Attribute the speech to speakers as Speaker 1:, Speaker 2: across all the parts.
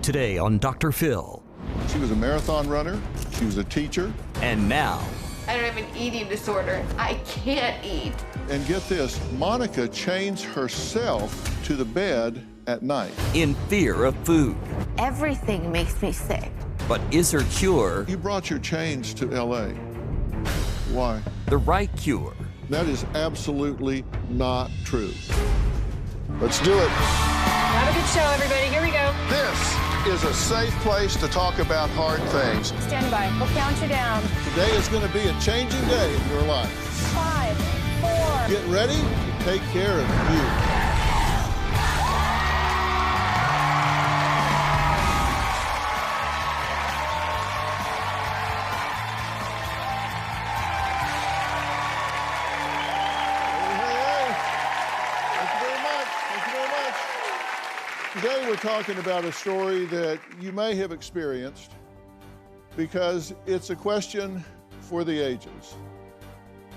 Speaker 1: Today on Dr. Phil.
Speaker 2: She was a marathon runner. She was a teacher.
Speaker 1: And now.
Speaker 3: I don't have an eating disorder. I can't eat.
Speaker 2: And get this, Monica chains herself to the bed at night.
Speaker 1: In fear of food.
Speaker 3: Everything makes me sick.
Speaker 1: But is her cure
Speaker 2: You brought your chains to LA. Why?
Speaker 1: the right cure?
Speaker 2: That is absolutely not true. Let's do it.
Speaker 4: Have a good show, everybody. Here we go.
Speaker 2: This is a safe place to talk about hard things.
Speaker 4: Stand by. We'll count you down.
Speaker 2: Today is going to be a changing day in your life.
Speaker 4: 5, 4.
Speaker 2: Get ready to take care of you. Today we're talking about a story that you may have experienced because it's a question for the ages.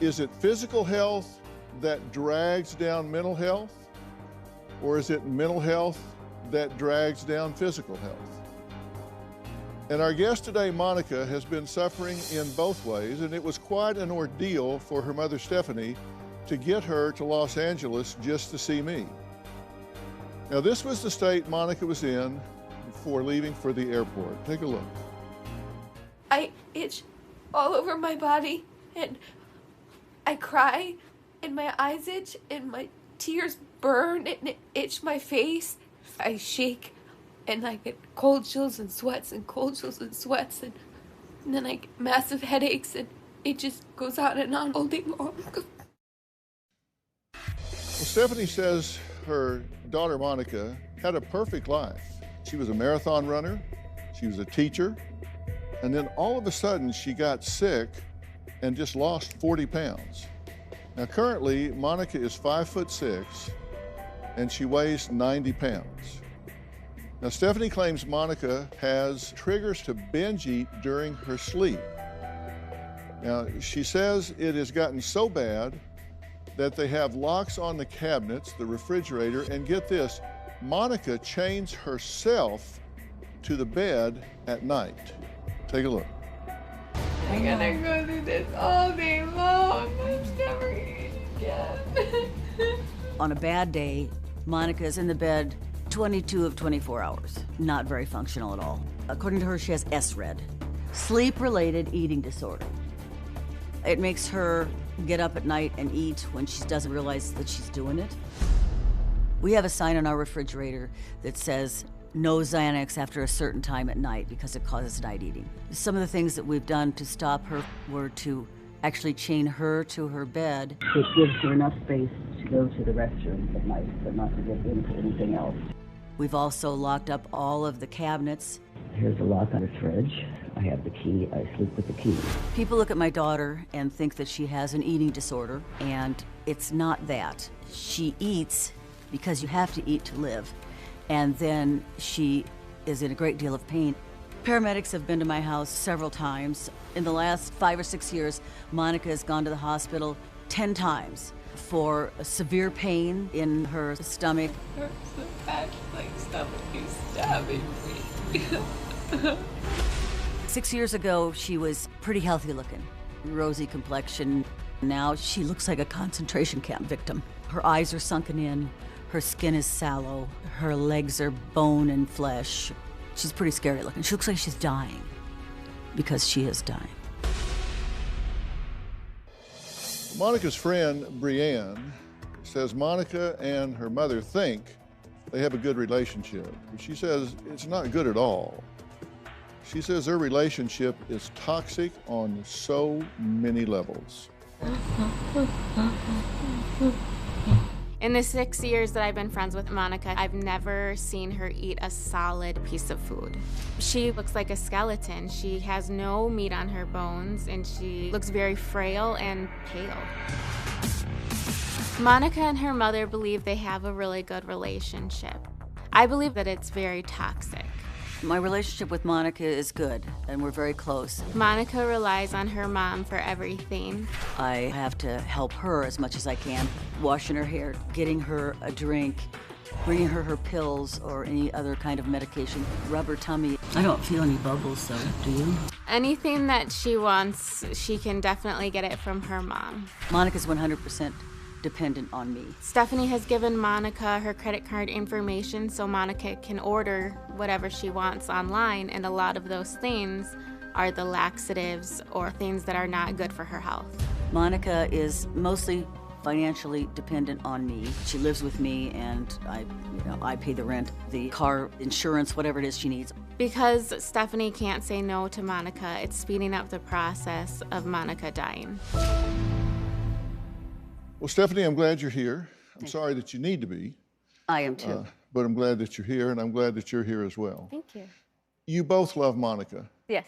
Speaker 2: Is it physical health that drags down mental health, or is it mental health that drags down physical health? And our guest today, Monica, has been suffering in both ways, and it was quite an ordeal for her mother, Stephanie, to get her to Los Angeles just to see me. Now, this was the state Monica was in before leaving for the airport. Take a look.
Speaker 3: I itch all over my body, and I cry, and my eyes itch, and my tears burn, and it itch my face. I shake, and I get cold chills and sweats, and cold chills and sweats, and then I get massive headaches, and it just goes on and on all day long.
Speaker 2: Well, Stephanie says her daughter Monica had a perfect life. She was a marathon runner, she was a teacher, and then all of a sudden she got sick and just lost 40 pounds. Now currently, Monica is 5'6" and she weighs 90 pounds. Now Stephanie claims Monica has triggers to binge eat during her sleep. Now she says it has gotten so bad that they have locks on the cabinets, the refrigerator, and get this, Monica chains herself to the bed at night. Take a look.
Speaker 3: I'm gonna go through this all day long. I'm never eating again.
Speaker 5: On a bad day, Monica's in the bed 22 of 24 hours. Not very functional at all. According to her, she has SRED, sleep-related eating disorder. It makes her get up at night and eat when she doesn't realize that she's doing it. We have a sign on our refrigerator that says no Xanax after a certain time at night because it causes night eating. Some of the things that we've done to stop her were to actually chain her to her bed. It gives her enough space to go to the restroom at night, but not to get into anything else. We've also locked up all of the cabinets. Here's a lock on the fridge. I have the key. I sleep with the key. People look at my daughter and think that she has an eating disorder, and it's not that. She eats because you have to eat to live, and then she is in a great deal of pain. Paramedics have been to my house several times. In the last 5 or 6 years, Monica has gone to the hospital 10 times for severe pain in her stomach.
Speaker 3: It hurts so bad, like somebody stabbing me.
Speaker 5: 6 years ago, she was pretty healthy looking, rosy complexion. Now she looks like a concentration camp victim. Her eyes are sunken in, her skin is sallow, her legs are bone and flesh. She's pretty scary looking. She looks like she's dying because she is dying.
Speaker 2: Monica's friend, Brianne, says Monica and her mother think they have a good relationship. She says it's not good at all. She says their relationship is toxic on so many levels.
Speaker 6: In the 6 years that I've been friends with Monica, I've never seen her eat a solid piece of food. She looks like a skeleton. She has no meat on her bones, and she looks very frail and pale. Monica and her mother believe they have a really good relationship. I believe that it's very toxic.
Speaker 5: My relationship with Monica is good, and we're very close.
Speaker 6: Monica relies on her mom for everything.
Speaker 5: I have to help her as much as I can, washing her hair, getting her a drink, bringing her pills or any other kind of medication. Rub her tummy. I don't feel any bubbles, though. Do you?
Speaker 6: Anything that she wants, she can definitely get it from her mom.
Speaker 5: Monica's 100% dependent on me.
Speaker 6: Stephanie has given Monica her credit card information so Monica can order whatever she wants online, and a lot of those things are the laxatives or things that are not good for her health.
Speaker 5: Monica is mostly financially dependent on me. She lives with me, and I pay the rent, the car insurance, whatever it is she needs.
Speaker 6: Because Stephanie can't say no to Monica, it's speeding up the process of Monica dying.
Speaker 2: Well, Stephanie, I'm glad you're here. I'm sorry that you need to be.
Speaker 5: I am too.
Speaker 2: But I'm glad that you're here, and I'm glad that you're here as well.
Speaker 6: Thank you.
Speaker 2: You both love Monica,
Speaker 6: Yes.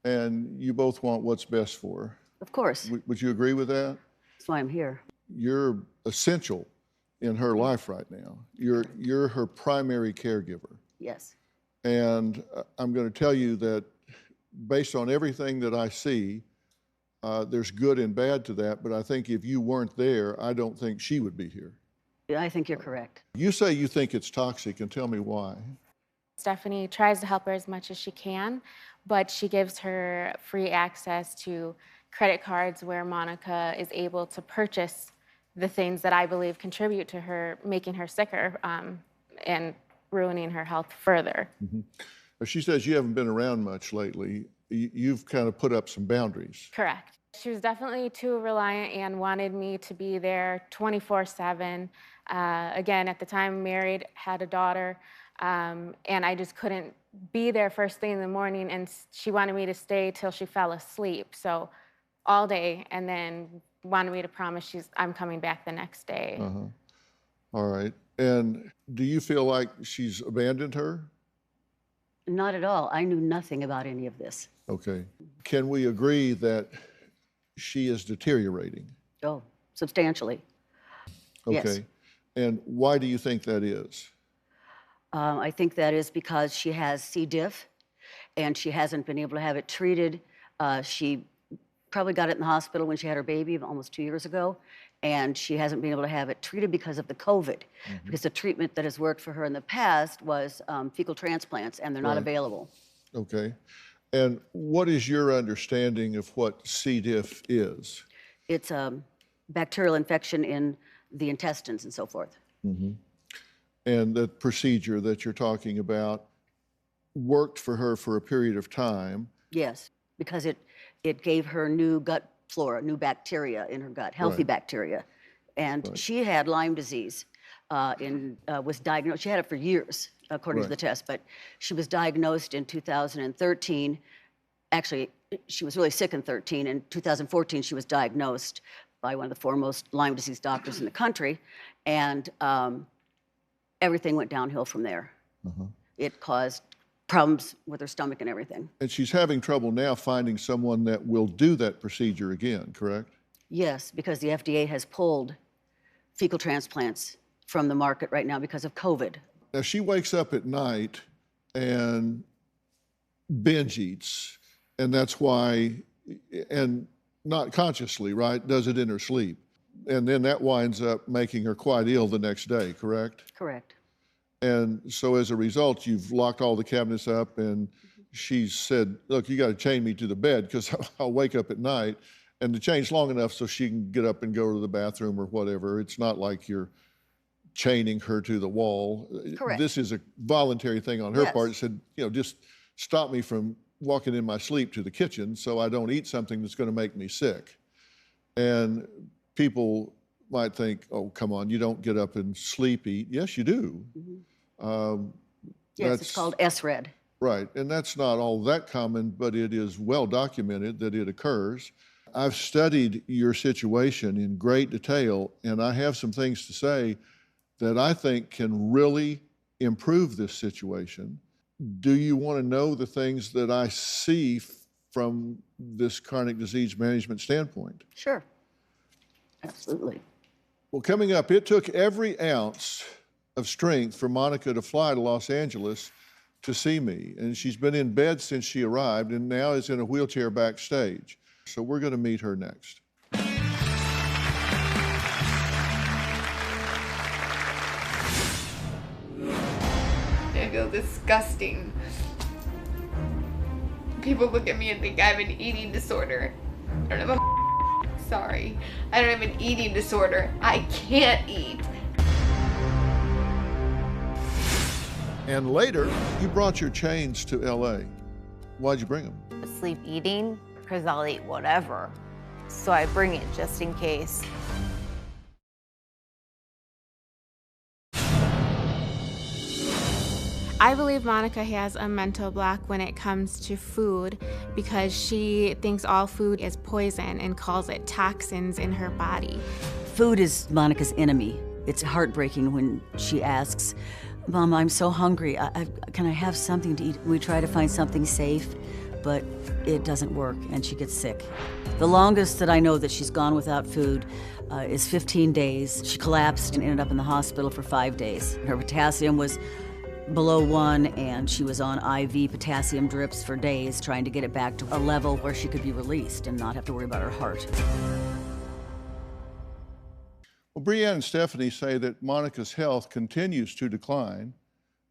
Speaker 2: and you both want what's best for her.
Speaker 5: Of course.
Speaker 2: Would you agree with that?
Speaker 5: That's why I'm here.
Speaker 2: You're essential in her life right now. You're her primary caregiver.
Speaker 5: Yes.
Speaker 2: And I'm going to tell you that based on everything that I see, there's good and bad to that, but I think if you weren't there, I don't think she would be here.
Speaker 5: I think you're correct.
Speaker 2: You say you think it's toxic, and tell me why.
Speaker 6: Stephanie tries to help her as much as she can, but she gives her free access to credit cards where Monica is able to purchase the things that I believe contribute to her making her sicker and ruining her health further.
Speaker 2: Mm-hmm. She says you haven't been around much lately. You've kind of put up some boundaries.
Speaker 6: Correct. She was definitely too reliant and wanted me to be there 24/7. Again, at the time, married, had a daughter, and I just couldn't be there first thing in the morning, and she wanted me to stay till she fell asleep, so all day, and then wanted me to promise I'm coming back the next day.
Speaker 2: All right. And do you feel like she's abandoned her?
Speaker 5: Not at all. I knew nothing about any of this.
Speaker 2: Okay. Can we agree that she is deteriorating?
Speaker 5: Oh, substantially.
Speaker 2: Okay.
Speaker 5: Yes.
Speaker 2: And why do you think that is?
Speaker 5: I think that is because she has C. diff, and she hasn't been able to have it treated. She probably got it in the hospital when she had her baby almost 2 years ago, and she hasn't been able to have it treated because of the COVID, because the treatment that has worked for her in the past was fecal transplants, and they're not available.
Speaker 2: Okay. And what is your understanding of what C. diff is?
Speaker 5: It's a bacterial infection in the intestines and so forth.
Speaker 2: And the procedure that you're talking about worked for her for a period of time.
Speaker 5: Yes, because it gave her new gut flora, new bacteria in her gut, healthy bacteria. And she had Lyme disease was diagnosed, she had it for years, according to the test, but she was diagnosed in 2013. Actually, she was really sick in 13. In 2014, she was diagnosed by one of the foremost Lyme disease doctors in the country, and everything went downhill from there. It caused problems with her stomach and everything.
Speaker 2: And she's having trouble now finding someone that will do that procedure again, correct?
Speaker 5: Yes, because the FDA has pulled fecal transplants from the market right now because of COVID.
Speaker 2: Now, she wakes up at night and binge eats, and that's why, and not consciously, right, does it in her sleep. And then that winds up making her quite ill the next day, correct?
Speaker 5: Correct.
Speaker 2: And so as a result, you've locked all the cabinets up, and she said, look, you got to chain me to the bed because I'll wake up at night, and the chain's long enough so she can get up and go to the bathroom or whatever. It's not like you're chaining her to the wall.
Speaker 5: Correct.
Speaker 2: This is a voluntary thing on her
Speaker 5: Yes.
Speaker 2: part. It said, just stop me from walking in my sleep to the kitchen so I don't eat something that's going to make me sick. And people might think, oh, come on, you don't get up and sleep eat. Yes, you do.
Speaker 5: Yes, it's called SRED.
Speaker 2: Right, and that's not all that common, but it is well documented that it occurs. I've studied your situation in great detail, and I have some things to say that I think can really improve this situation. Do you want to know the things that I see from this chronic disease management standpoint?
Speaker 5: Sure. Absolutely.
Speaker 2: Well, coming up, it took every ounce of strength for Monica to fly to Los Angeles to see me. And she's been in bed since she arrived and now is in a wheelchair backstage. So we're going to meet her next.
Speaker 3: disgusting. People look at me and think I have an eating disorder. I don't have a sorry. I don't have an eating disorder. I can't eat.
Speaker 2: And later, you brought your chains to LA. Why'd you bring them?
Speaker 7: Sleep eating, because I'll eat whatever. So I bring it just in case.
Speaker 6: I believe Monica has a mental block when it comes to food because she thinks all food is poison and calls it toxins in her body.
Speaker 5: Food is Monica's enemy. It's heartbreaking when she asks, Mom, I'm so hungry. Can I have something to eat? We try to find something safe, but it doesn't work, and she gets sick. The longest that I know that she's gone without food is 15 days. She collapsed and ended up in the hospital for 5 days. Her potassium was below 1, and she was on IV potassium drips for days, trying to get it back to a level where she could be released and not have to worry about her heart.
Speaker 2: Well, Brianne and Stephanie say that Monica's health continues to decline,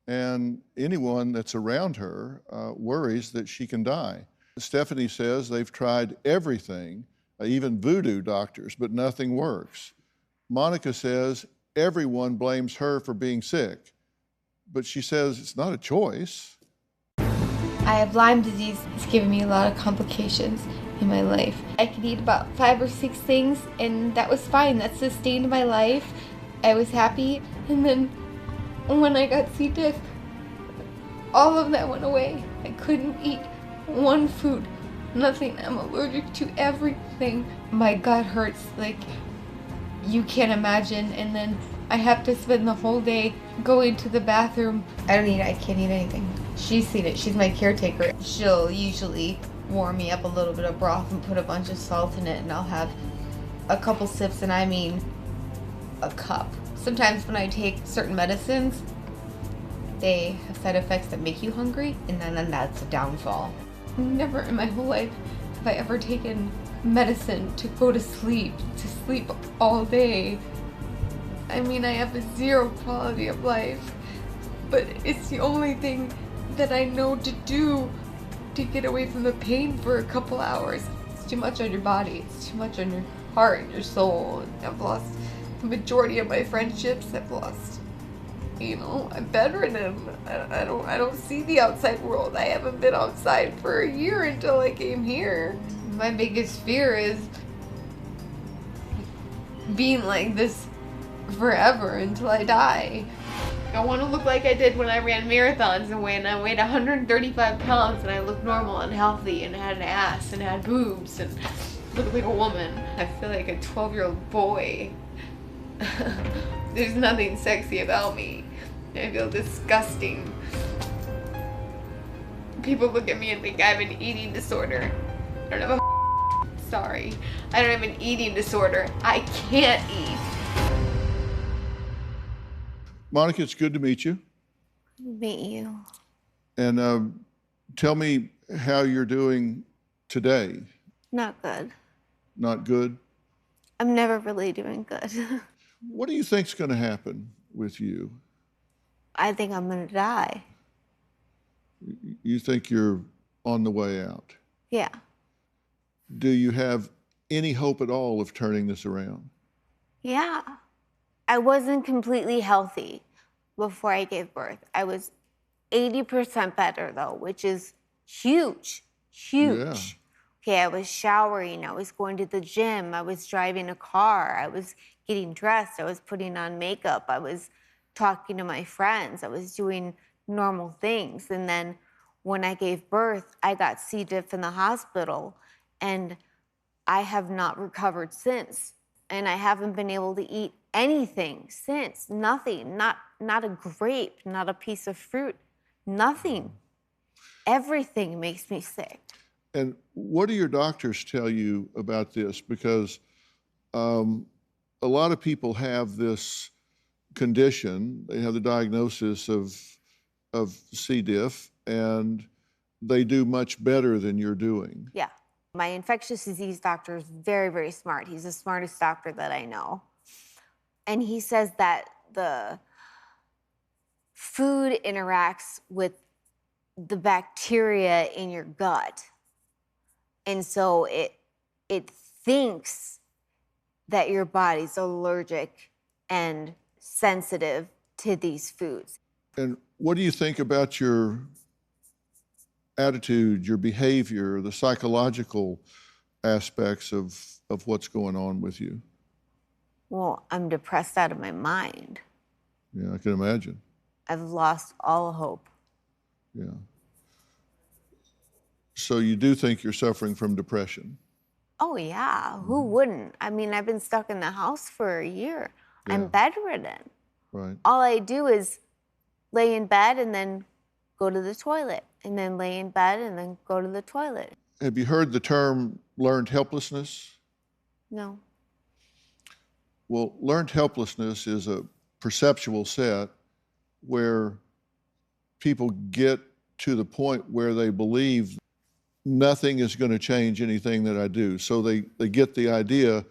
Speaker 2: and anyone that's around her worries that she can die. Stephanie says they've tried everything, even voodoo doctors, but nothing works. Monica says everyone blames her for being sick, but she says it's not a choice.
Speaker 3: I have Lyme disease. It's given me a lot of complications in my life. I could eat about 5 or 6 things, and that was fine. That sustained my life. I was happy. And then when I got C. diff, all of that went away. I couldn't eat one food, nothing. I'm allergic to everything. My gut hurts like you can't imagine, and then I have to spend the whole day going to the bathroom. I can't eat anything. She's seen it, she's my caretaker. She'll usually warm me up a little bit of broth and put a bunch of salt in it, and I'll have a couple sips, and I mean a cup. Sometimes when I take certain medicines, they have side effects that make you hungry, and then that's a downfall. Never in my whole life have I ever taken medicine to go to sleep all day. I mean, I have a 0 quality of life, but it's the only thing that I know to do to get away from the pain for a couple hours. It's too much on your body, it's too much on your heart and your soul. I've lost the majority of my friendships. I've lost, I'm bedridden. I don't see the outside world. I haven't been outside for a year until I came here. My biggest fear is being like this forever until I die. I want to look like I did when I ran marathons, and when I weighed 135 pounds and I looked normal and healthy and had an ass and had boobs and looked like a woman. I feel like a 12-year-old boy. There's nothing sexy about me. I feel disgusting. People look at me and think I have an eating disorder. I don't have a sorry. I don't have an eating disorder. I can't eat.
Speaker 2: Monica, it's good to meet you.
Speaker 7: Meet you.
Speaker 2: And tell me how you're doing today.
Speaker 7: Not good.
Speaker 2: Not good?
Speaker 7: I'm never really doing good.
Speaker 2: What do you think's going to happen with you?
Speaker 7: I think I'm gonna die.
Speaker 2: You think you're on the way out?
Speaker 7: Yeah.
Speaker 2: Do you have any hope at all of turning this around?
Speaker 7: Yeah. I wasn't completely healthy before I gave birth. I was 80% better though, which is huge, huge.
Speaker 2: Yeah.
Speaker 7: Okay, I was showering, I was going to the gym, I was driving a car, I was getting dressed, I was putting on makeup, I was talking to my friends, I was doing normal things. And then when I gave birth, I got C. diff in the hospital, and I have not recovered since. And I haven't been able to eat anything since. Nothing, not a grape, not a piece of fruit, nothing. Everything makes me sick.
Speaker 2: And what do your doctors tell you about this? Because a lot of people have this condition. They have the diagnosis of C. diff, and they do much better than you're doing.
Speaker 7: Yeah. My infectious disease doctor is very, very smart. He's the smartest doctor that I know. And he says that the food interacts with the bacteria in your gut. And so it thinks that your body's allergic and sensitive to these foods.
Speaker 2: And what do you think about your attitude, your behavior, the psychological aspects of what's going on with you?
Speaker 7: Well, I'm depressed out of my mind.
Speaker 2: Yeah, I can imagine.
Speaker 7: I've lost all hope.
Speaker 2: Yeah. So you do think you're suffering from depression?
Speaker 7: Oh, yeah. Who wouldn't? I mean, I've been stuck in the house for a year.
Speaker 2: Yeah.
Speaker 7: I'm bedridden.
Speaker 2: Right.
Speaker 7: All I do is lay in bed and then go to the toilet, and then lay in bed and then go to the toilet.
Speaker 2: Have you heard the term learned helplessness?
Speaker 7: No.
Speaker 2: Well, learned helplessness is a perceptual set where people get to the point where they believe nothing is going to change anything that I do. So they get the idea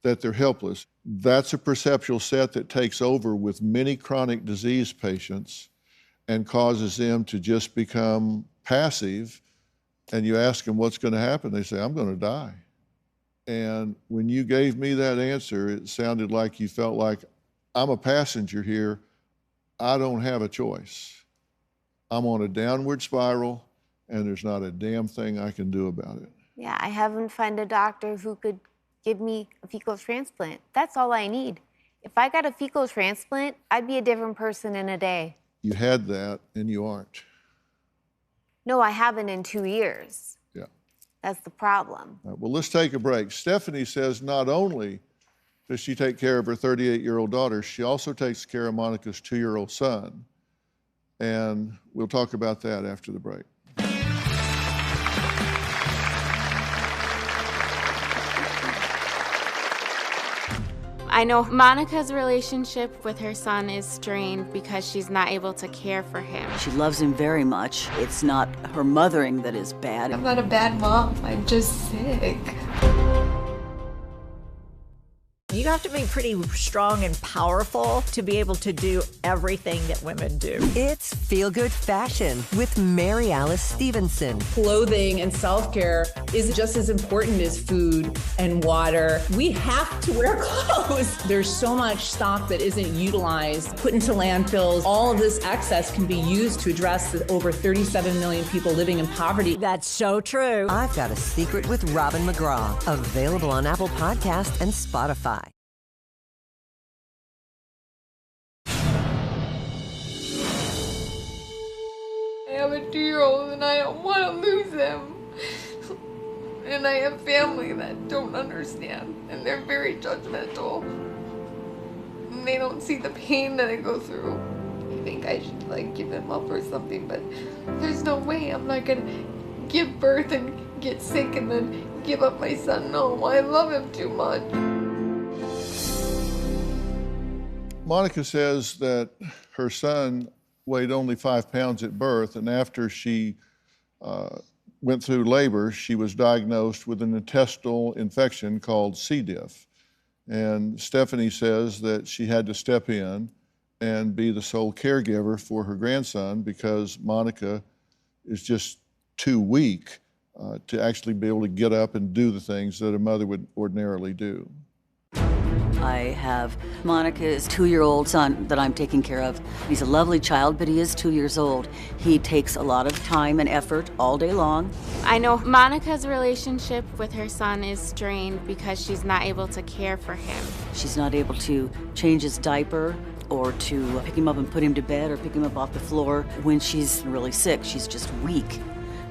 Speaker 2: that they're helpless. That's a perceptual set that takes over with many chronic disease patients and causes them to just become passive. And you ask them what's going to happen, they say, I'm going to die. And when you gave me that answer, it sounded like you felt like, I'm a passenger here, I don't have a choice. I'm on a downward spiral, and there's not a damn thing I can do about it.
Speaker 7: Yeah, I haven't found a doctor who could give me a fecal transplant. That's all I need. If I got a fecal transplant, I'd be a different person in a day.
Speaker 2: You had that, and you aren't.
Speaker 7: No, I haven't in 2 years.
Speaker 2: Yeah.
Speaker 7: That's the problem.
Speaker 2: All right, well, let's take a break. Stephanie says not only does she take care of her 38-year-old daughter, she also takes care of Monica's 2-year-old son. And we'll talk about that after the break.
Speaker 6: I know Monica's relationship with her son is strained because she's not able to care for him.
Speaker 5: She loves him very much. It's not her mothering that is bad.
Speaker 3: I'm not a bad mom. I'm just sick.
Speaker 8: You have to be pretty strong and powerful to be able to do everything that women do.
Speaker 9: It's Feel Good Fashion with Mary Alice Stevenson.
Speaker 10: Clothing and self-care is just as important as food and water. We have to wear clothes. There's so much stock that isn't utilized, put into landfills. All of this excess can be used to address the over 37 million people living in poverty.
Speaker 8: That's so true.
Speaker 9: I've Got a Secret with Robin McGraw. Available on Apple Podcasts and Spotify.
Speaker 3: I have a 2-year-old and I don't want to lose him. And I have family that don't understand and they're very judgmental. And they don't see the pain that I go through. I think I should give him up or something, but there's no way. I'm not gonna give birth and get sick and then give up my son. No, I love him too much.
Speaker 2: Monica says that her son weighed only 5 pounds at birth, and after she went through labor, she was diagnosed with an intestinal infection called C. diff. And Stephanie says that she had to step in and be the sole caregiver for her grandson because Monica is just too weak to actually be able to get up and do the things that a mother would ordinarily do.
Speaker 5: I have Monica's 2-year-old son that I'm taking care of. He's a lovely child, but he is 2 years old. He takes a lot of time and effort all day long.
Speaker 6: I know Monica's relationship with her son is strained because she's not able to care for him.
Speaker 5: She's not able to change his diaper or to pick him up and put him to bed or pick him up off the floor when she's really sick. She's just weak,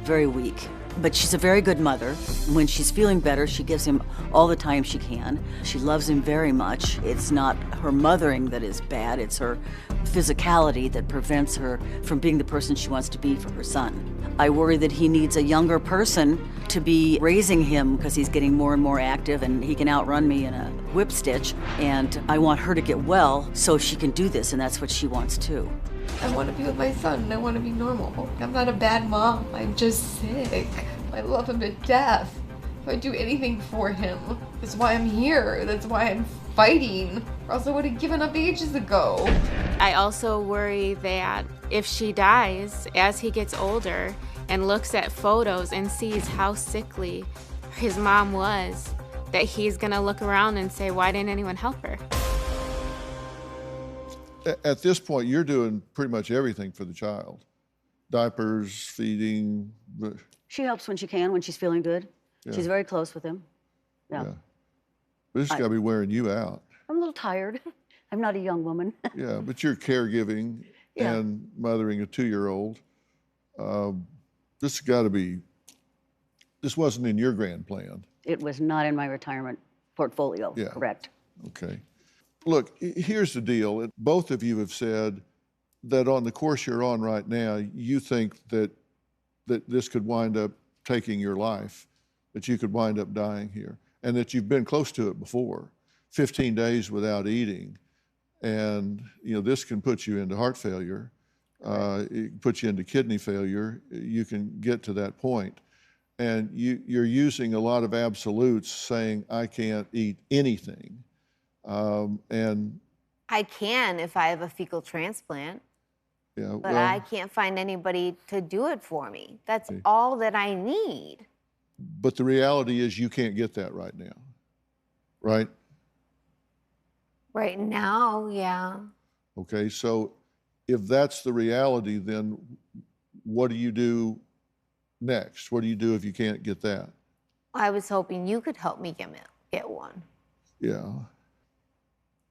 Speaker 5: very weak. But she's a very good mother. When she's feeling better, she gives him all the time she can. She loves him very much. It's not her mothering that is bad, it's her physicality that prevents her from being the person she wants to be for her son. I worry that he needs a younger person to be raising him because he's getting more and more active and he can outrun me in a whip stitch. And I want her to get well so she can do this, and that's what she wants too.
Speaker 3: I want to be with my son and I want to be normal. I'm not a bad mom. I'm just sick. I love him to death. I do anything for him. That's why I'm here. That's why I'm fighting, or else I would have given up ages ago.
Speaker 6: I also worry that if she dies as he gets older and looks at photos and sees how sickly his mom was, that he's gonna look around and say, why didn't anyone help her?
Speaker 2: At this point, you're doing pretty much everything for the child. Diapers, feeding.
Speaker 5: She helps when she can, when she's feeling good.
Speaker 2: Yeah.
Speaker 5: She's very close with him. Yeah.
Speaker 2: But it's got to be wearing you out.
Speaker 5: I'm a little tired. I'm not a young woman.
Speaker 2: Yeah, but you're caregiving and mothering a 2-year-old. This wasn't in your grand plan.
Speaker 5: It was not in my retirement portfolio, correct.
Speaker 2: Okay. Look, here's the deal. Both of you have said that on the course you're on right now, you think that this could wind up taking your life, that you could wind up dying here, and that you've been close to it before, 15 days without eating. And this can put you into heart failure, it can put you into kidney failure. You can get to that point. And you're using a lot of absolutes saying, I can't eat anything. And
Speaker 7: I can if I have a fecal transplant.
Speaker 2: Yeah,
Speaker 7: but I can't find anybody to do it for me. That's all that I need.
Speaker 2: But the reality is you can't get that right now, right?
Speaker 7: Right now, yeah.
Speaker 2: Okay, so if that's the reality, then what do you do next? What do you do if you can't get that?
Speaker 7: I was hoping you could help me get one.
Speaker 2: Yeah.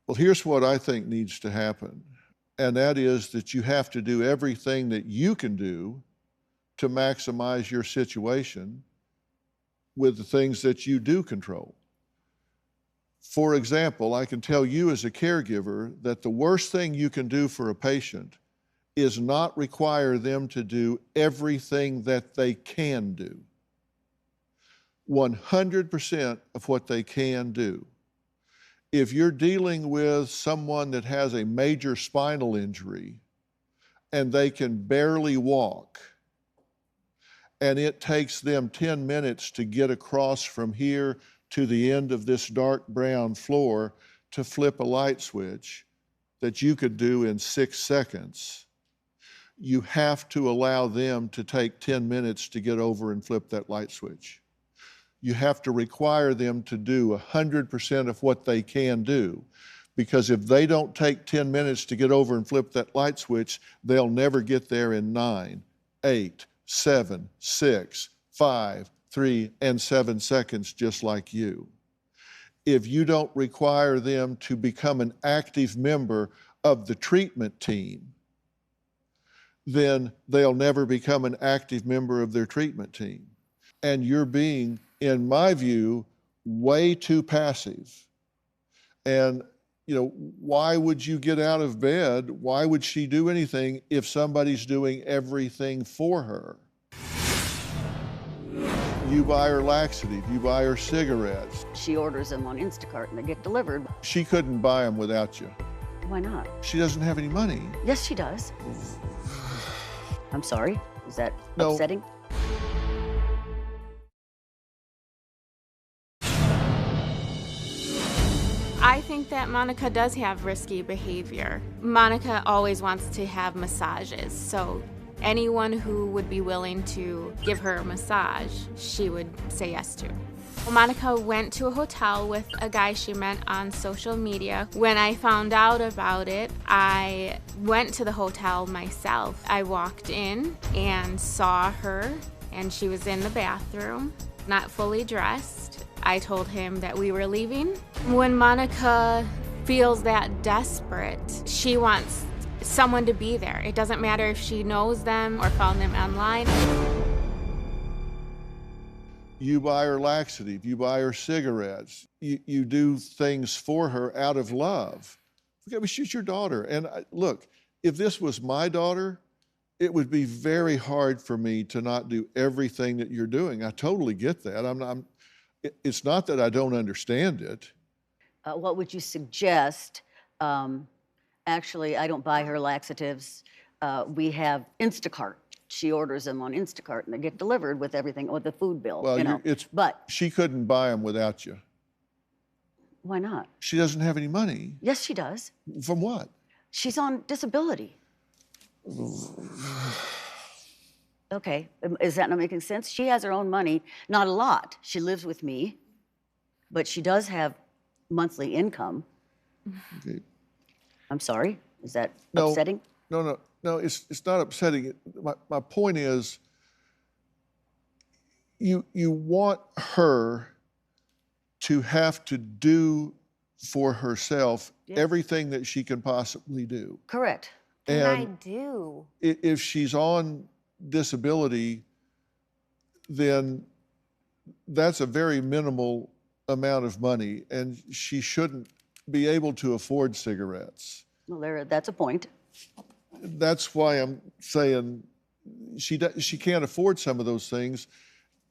Speaker 2: Well, here's what I think needs to happen. And that is that you have to do everything that you can do to maximize your situation with the things that you do control. For example, I can tell you as a caregiver that the worst thing you can do for a patient is not require them to do everything that they can do. 100% of what they can do. If you're dealing with someone that has a major spinal injury and they can barely walk, and it takes them 10 minutes to get across from here to the end of this dark brown floor to flip a light switch that you could do in 6 seconds, you have to allow them to take 10 minutes to get over and flip that light switch. You have to require them to do 100% of what they can do, because if they don't take 10 minutes to get over and flip that light switch, they'll never get there in 9, 8, 7, 6, 5, 3, and 7 seconds, just like you. If you don't require them to become an active member of the treatment team, then they'll never become an active member of their treatment team. And you're being, in my view, way too passive. And, why would you get out of bed? Why would she do anything if somebody's doing everything for her? You buy her laxative, you buy her cigarettes.
Speaker 5: She orders them on Instacart and they get delivered.
Speaker 2: She couldn't buy them without you.
Speaker 5: Why not?
Speaker 2: She doesn't have any money.
Speaker 5: Yes, she does. I'm sorry. Is that
Speaker 2: No.
Speaker 5: upsetting?
Speaker 6: I think that Monica does have risky behavior. Monica always wants to have massages, so anyone who would be willing to give her a massage, she would say yes to. Monica went to a hotel with a guy she met on social media. When I found out about it, I went to the hotel myself. I walked in and saw her, and she was in the bathroom, not fully dressed. I told him that we were leaving. When Monica feels that desperate, she wants someone to be there. It doesn't matter if she knows them or found them online.
Speaker 2: You buy her laxative, you buy her cigarettes, you do things for her out of love. Okay, she's your daughter. And look, if this was my daughter, it would be very hard for me to not do everything that you're doing. I totally get that. It's not that I don't understand it.
Speaker 5: What would you suggest? Actually, I don't buy her laxatives. We have Instacart. She orders them on Instacart and they get delivered with everything, with the food bill.
Speaker 2: Well,
Speaker 5: but
Speaker 2: she couldn't buy them without you.
Speaker 5: Why not?
Speaker 2: She doesn't have any money.
Speaker 5: Yes, she does.
Speaker 2: From what?
Speaker 5: She's on disability. Okay, is that not making sense? She has her own money, not a lot. She lives with me, but she does have monthly income.
Speaker 2: Okay.
Speaker 5: I'm sorry, is that
Speaker 2: No,
Speaker 5: upsetting?
Speaker 2: No, it's not upsetting. My point is, you want her to have to do for herself everything that she can possibly do.
Speaker 5: Correct.
Speaker 7: And I
Speaker 2: And
Speaker 7: do.
Speaker 2: if she's on disability, then that's a very minimal amount of money, and she shouldn't be able to afford cigarettes.
Speaker 5: Well, that's a point.
Speaker 2: That's why I'm saying she can't afford some of those things,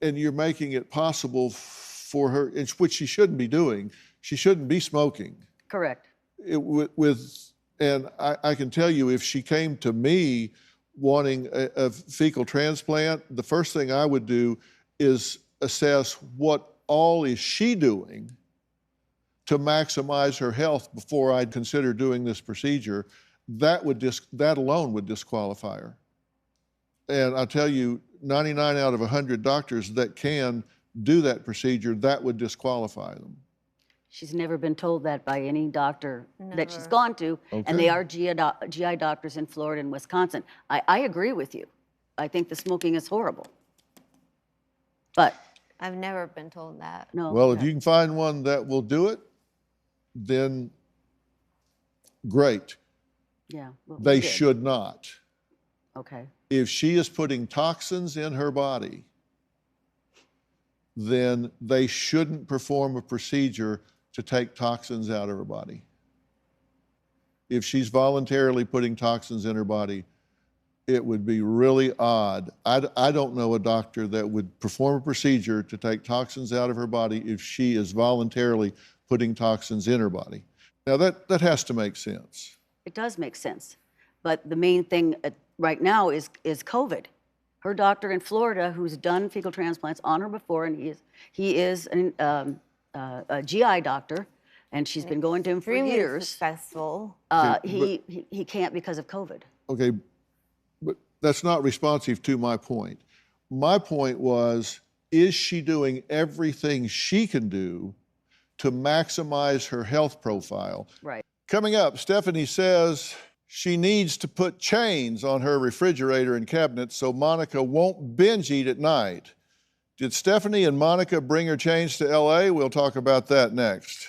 Speaker 2: and you're making it possible for her, which she shouldn't be doing. She shouldn't be smoking.
Speaker 5: Correct.
Speaker 2: And I can tell you, if she came to me wanting a fecal transplant, the first thing I would do is assess what all is she doing to maximize her health before I'd consider doing this procedure. That alone would disqualify her. And I tell you, 99 out of 100 doctors that can do that procedure, that would disqualify them.
Speaker 5: She's never been told that by any doctor that she's
Speaker 7: Never.
Speaker 5: gone to,
Speaker 2: Okay.
Speaker 5: and they are GI doctors in Florida and Wisconsin. I agree with you. I think the smoking is horrible. But
Speaker 7: I've never been told that.
Speaker 5: no.
Speaker 2: Well, if you can find one that will do it, then great.
Speaker 5: Yeah. Well, we
Speaker 2: They
Speaker 5: did.
Speaker 2: should not.
Speaker 5: Okay.
Speaker 2: If she is putting toxins in her body, then they shouldn't perform a procedure to take toxins out of her body. If she's voluntarily putting toxins in her body, it would be really odd. I don't know a doctor that would perform a procedure to take toxins out of her body if she is voluntarily putting toxins in her body. Now that has to make sense.
Speaker 5: It does make sense. But the main thing right now is COVID. Her doctor in Florida, who's done fecal transplants on her before, and he is a GI doctor, and she's been going to him for
Speaker 7: Extremely
Speaker 5: years.
Speaker 7: successful.
Speaker 5: He can't because of COVID.
Speaker 2: Okay, but that's not responsive to my point. My point was, is she doing everything she can do to maximize her health profile?
Speaker 5: Right.
Speaker 2: Coming up, Stephanie says she needs to put chains on her refrigerator and cabinets so Monica won't binge eat at night. Did Stephanie and Monica bring her chains to LA? We'll talk about that next.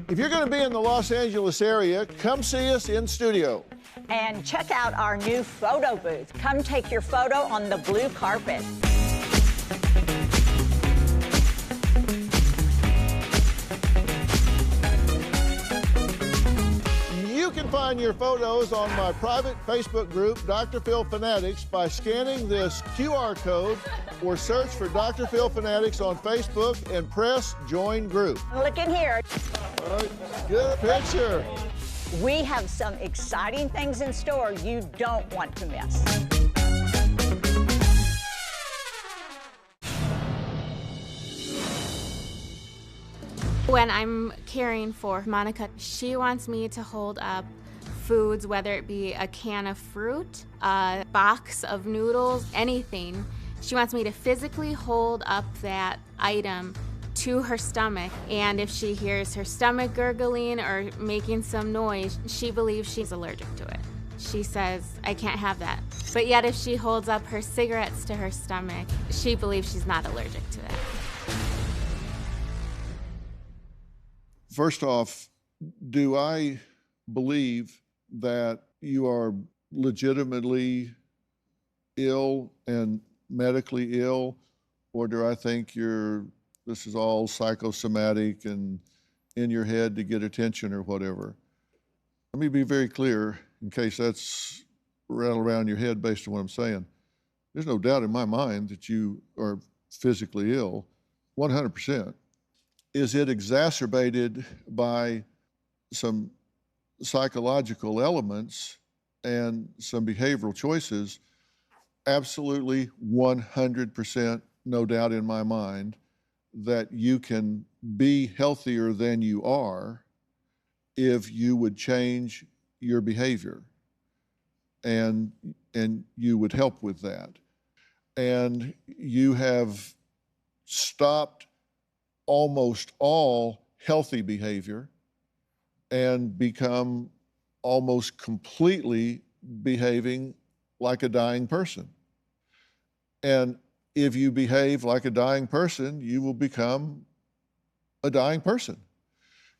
Speaker 2: If you're going to be in the Los Angeles area, come see us in studio.
Speaker 8: And check out our new photo booth. Come take your photo on the blue carpet.
Speaker 2: You can find your photos on my private Facebook group, Dr. Phil Fanatics, by scanning this QR code or search for Dr. Phil Fanatics on Facebook and press Join Group.
Speaker 8: Look in here.
Speaker 2: All right, good picture.
Speaker 8: We have some exciting things in store you don't want to miss.
Speaker 6: When I'm caring for Monica, she wants me to hold up foods, whether it be a can of fruit, a box of noodles, anything. She wants me to physically hold up that item to her stomach, and if she hears her stomach gurgling or making some noise, she believes she's allergic to it. She says, I can't have that. But yet if she holds up her cigarettes to her stomach, she believes she's not allergic to it.
Speaker 2: First off, do I believe that you are legitimately ill and medically ill, or do I think this is all psychosomatic and in your head to get attention or whatever? Let me be very clear in case that's rattled around your head based on what I'm saying. There's no doubt in my mind that you are physically ill, 100%. Is it exacerbated by some psychological elements and some behavioral choices? absolutely 100%, no doubt in my mind, that you can be healthier than you are if you would change your behavior, and you would help with that. And you have stopped almost all healthy behavior and become almost completely behaving like a dying person. And if you behave like a dying person, you will become a dying person.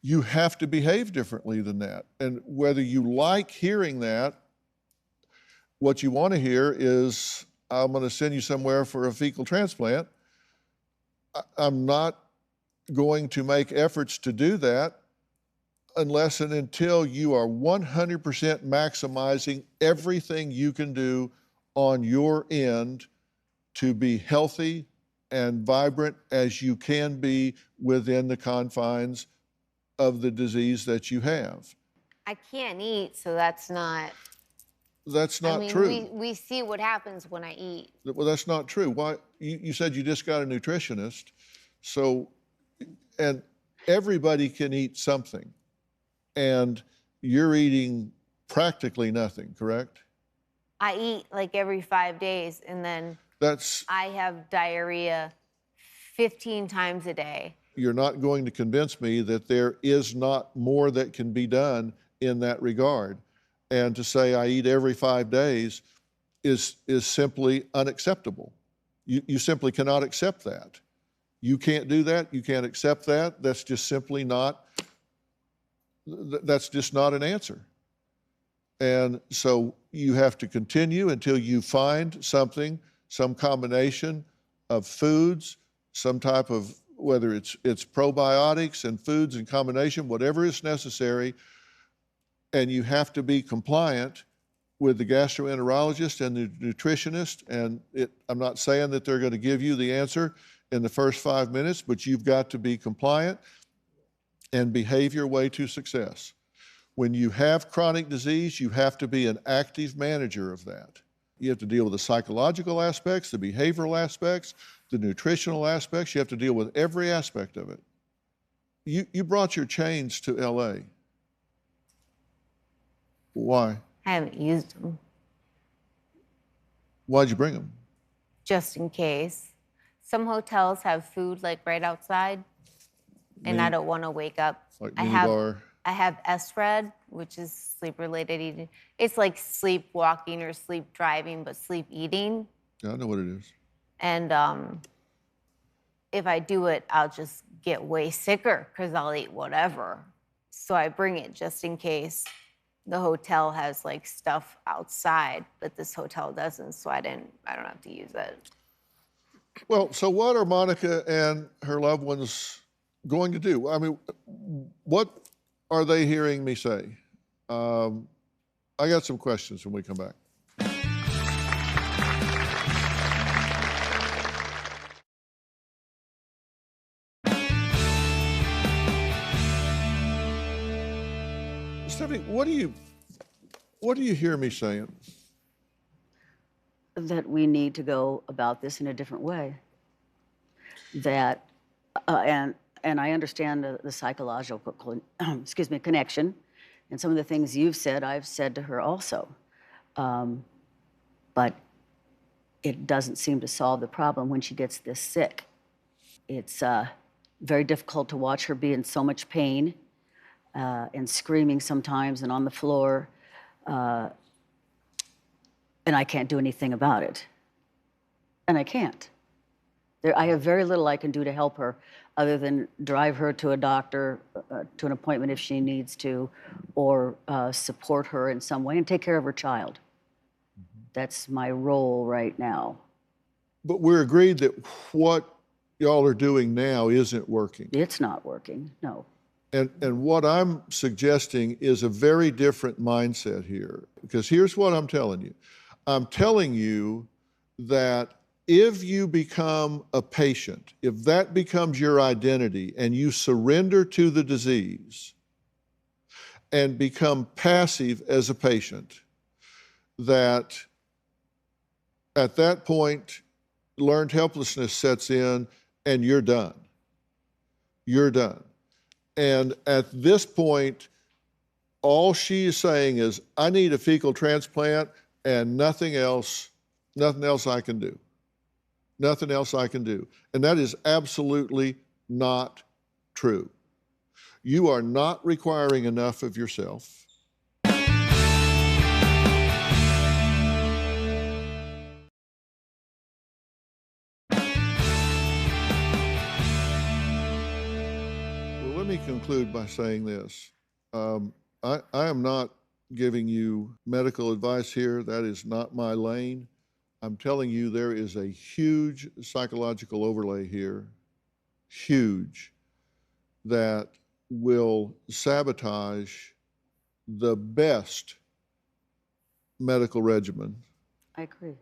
Speaker 2: You have to behave differently than that. And whether you like hearing that, what you want to hear is, I'm going to send you somewhere for a fecal transplant. I'm not going to make efforts to do that unless and until you are 100% maximizing everything you can do on your end to be healthy and vibrant as you can be within the confines of the disease that you have.
Speaker 7: I can't eat, so that's not.
Speaker 2: That's
Speaker 7: I
Speaker 2: not
Speaker 7: mean,
Speaker 2: true.
Speaker 7: we see what happens when I eat.
Speaker 2: Well, that's not true. Why? You said you just got a nutritionist, so, and everybody can eat something, and you're eating practically nothing, correct?
Speaker 7: I eat like every 5 days, and then
Speaker 2: That's,
Speaker 7: I have diarrhea 15 times a day.
Speaker 2: you're not going to convince me that there is not more that can be done in that regard. And to say I eat every 5 days is simply unacceptable. You simply cannot accept that. You can't do that. You can't accept that. That's just simply not, that's just not an answer. And so you have to continue until you find something, some combination of foods, some type of, whether it's probiotics and foods in combination, whatever is necessary, and you have to be compliant with the gastroenterologist and the nutritionist. And I'm not saying that they're going to give you the answer in the first 5 minutes, but you've got to be compliant and behave your way to success. When you have chronic disease, you have to be an active manager of that. You have to deal with the psychological aspects, the behavioral aspects, the nutritional aspects. You have to deal with every aspect of it. You brought your chains to LA. Why?
Speaker 7: I haven't used them.
Speaker 2: Why'd you bring them?
Speaker 7: Just in case. Some hotels have food like right outside, and I don't want to wake up.
Speaker 2: Like
Speaker 7: I have SRED, which is sleep-related eating. It's like sleepwalking or sleep driving, but sleep eating.
Speaker 2: Yeah, I know what it is.
Speaker 7: And if I do it, I'll just get way sicker because I'll eat whatever. So I bring it just in case. The hotel has like stuff outside, but this hotel doesn't, so I don't have to use it.
Speaker 2: Well, so what are Monica and her loved ones going to do? I mean, what are they hearing me say? I got some questions when we come back. Stephanie, what do you hear me saying?
Speaker 5: That we need to go about this in a different way. That, and I understand the psychological, connection, and some of the things you've said, I've said to her also. But it doesn't seem to solve the problem when she gets this sick. It's very difficult to watch her be in so much pain and screaming sometimes and on the floor. And I can't do anything about it. And I can't. I have very little I can do to help her other than drive her to a doctor, to an appointment if she needs to, or support her in some way and take care of her child. That's my role right now.
Speaker 2: But we're agreed that what y'all are doing now isn't working.
Speaker 5: It's not working, no.
Speaker 2: And what I'm suggesting is a very different mindset here, because here's what I'm telling you. I'm telling you that if you become a patient, if that becomes your identity and you surrender to the disease and become passive as a patient, that At that point, learned helplessness sets in and you're done. You're done. And at this point, all she is saying is, I need a fecal transplant and nothing else I can do. Nothing else I can do. And that is absolutely not true. You are not requiring enough of yourself. Let me conclude by saying this. I am not giving you medical advice here. That is not my lane. I'm telling you there is a huge psychological overlay here, huge, that will sabotage the best medical regimen.
Speaker 5: I agree.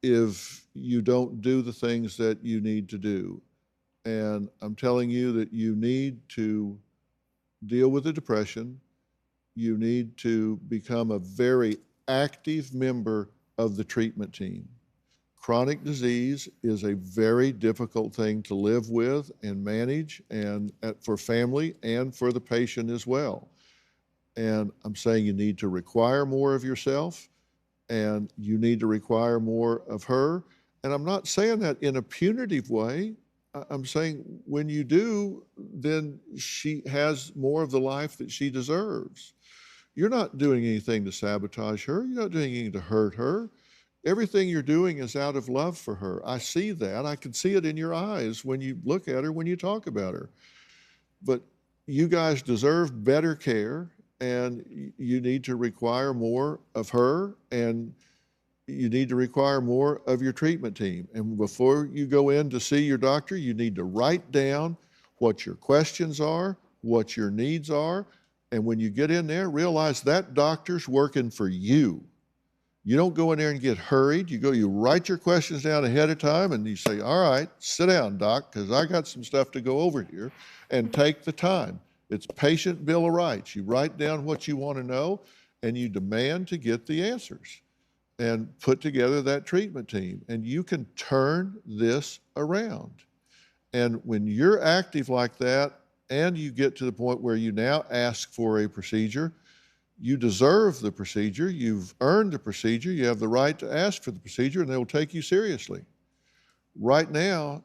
Speaker 2: If you don't do the things that you need to do. And I'm telling you that you need to deal with the depression. You need to become a very active member of the treatment team. Chronic disease is a very difficult thing to live with and manage, and for family and for the patient as well. And I'm saying you need to require more of yourself, and you need to require more of her. And I'm not saying that in a punitive way. I'm saying when you do, then she has more of the life that she deserves. You're not doing anything to sabotage her. You're not doing anything to hurt her. Everything you're doing is out of love for her. I see that. I can see it in your eyes when you look at her, when you talk about her. But you guys deserve better care, and you need to require more of her, and you need to require more of your treatment team. And before you go in to see your doctor, you need to write down what your questions are, what your needs are. And when you get in there, realize that doctor's working for you. You don't go in there and get hurried. You write your questions down ahead of time and you say, all right, sit down, doc, because I got some stuff to go over here, and take the time. It's patient bill of rights. You write down what you want to know and you demand to get the answers, and put together that treatment team. And you can turn this around. And when you're active like that, and you get to the point where you now ask for a procedure, you deserve the procedure, you've earned the procedure, you have the right to ask for the procedure, and they will take you seriously. Right now,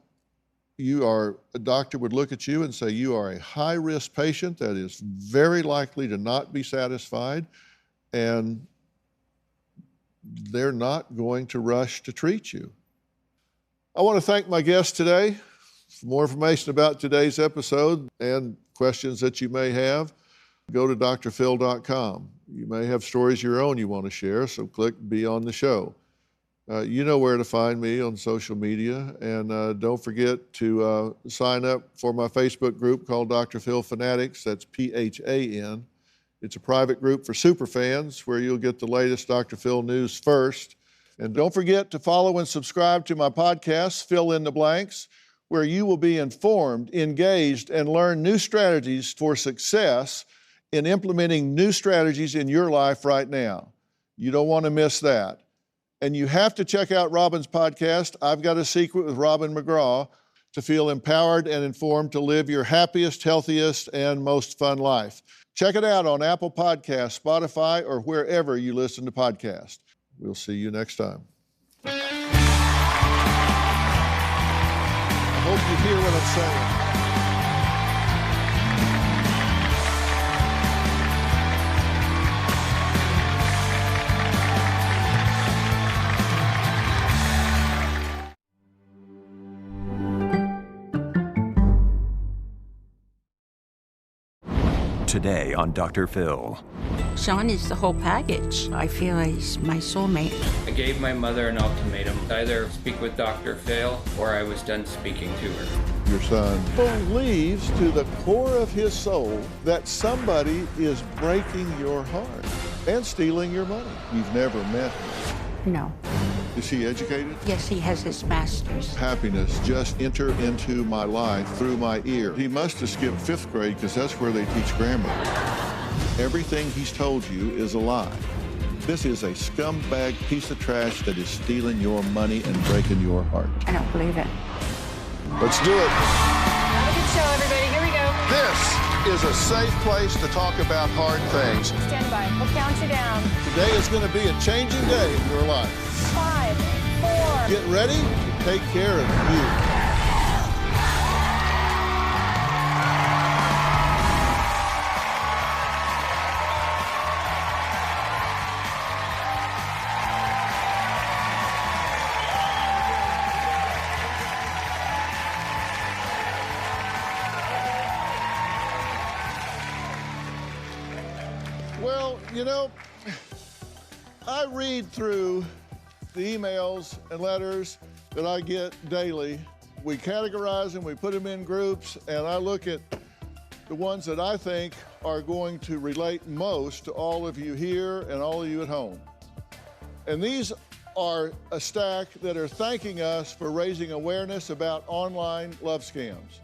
Speaker 2: a doctor would look at you and say, you are a high-risk patient that is very likely to not be satisfied, and they're not going to rush to treat you. I want to thank my guest today. For more information about today's episode and questions that you may have, go to drphil.com. You may have stories of your own you want to share, so click Be on the Show. You know where to find me on social media, and don't forget to sign up for my Facebook group called Dr. Phil Fanatics. That's PHAN. It's a private group for superfans where you'll get the latest Dr. Phil news first. And don't forget to follow and subscribe to my podcast, Fill in the Blanks, where you will be informed, engaged, and learn new strategies for success in implementing new strategies in your life right now. You don't want to miss that. And you have to check out Robin's podcast, I've Got a Secret with Robin McGraw, to feel empowered and informed to live your happiest, healthiest, and most fun life. Check it out on Apple Podcasts, Spotify, or wherever you listen to podcasts. We'll see you next time. I hope you hear what I'm saying.
Speaker 1: Today on Dr. Phil.
Speaker 11: Sean is the whole package. I feel he's my soulmate.
Speaker 12: I gave my mother an ultimatum. Either speak with Dr. Phil or I was done speaking to her.
Speaker 2: Your son believes to the core of his soul that somebody is breaking your heart and stealing your money. You've never met her.
Speaker 11: No.
Speaker 2: Is she educated?
Speaker 11: Yes, he has his master's.
Speaker 2: Happiness just entered into my life through my ear. He must have skipped 5th grade because that's where they teach grammar. Everything he's told you is a lie. This is a scumbag piece of trash that is stealing your money and breaking your heart.
Speaker 4: I don't believe it.
Speaker 2: Let's do it.
Speaker 4: Have a good show, everybody. Here we go.
Speaker 2: This is a safe place to talk about hard things.
Speaker 4: Stand by. We'll count you down.
Speaker 2: Today is going to be a changing day in your life.
Speaker 4: 5, 4.
Speaker 2: Get ready to take care of you. Well, you know, I read through the emails and letters that I get daily. We categorize them, we put them in groups, and I look at the ones that I think are going to relate most to all of you here and all of you at home. And these are a stack that are thanking us for raising awareness about online love scams.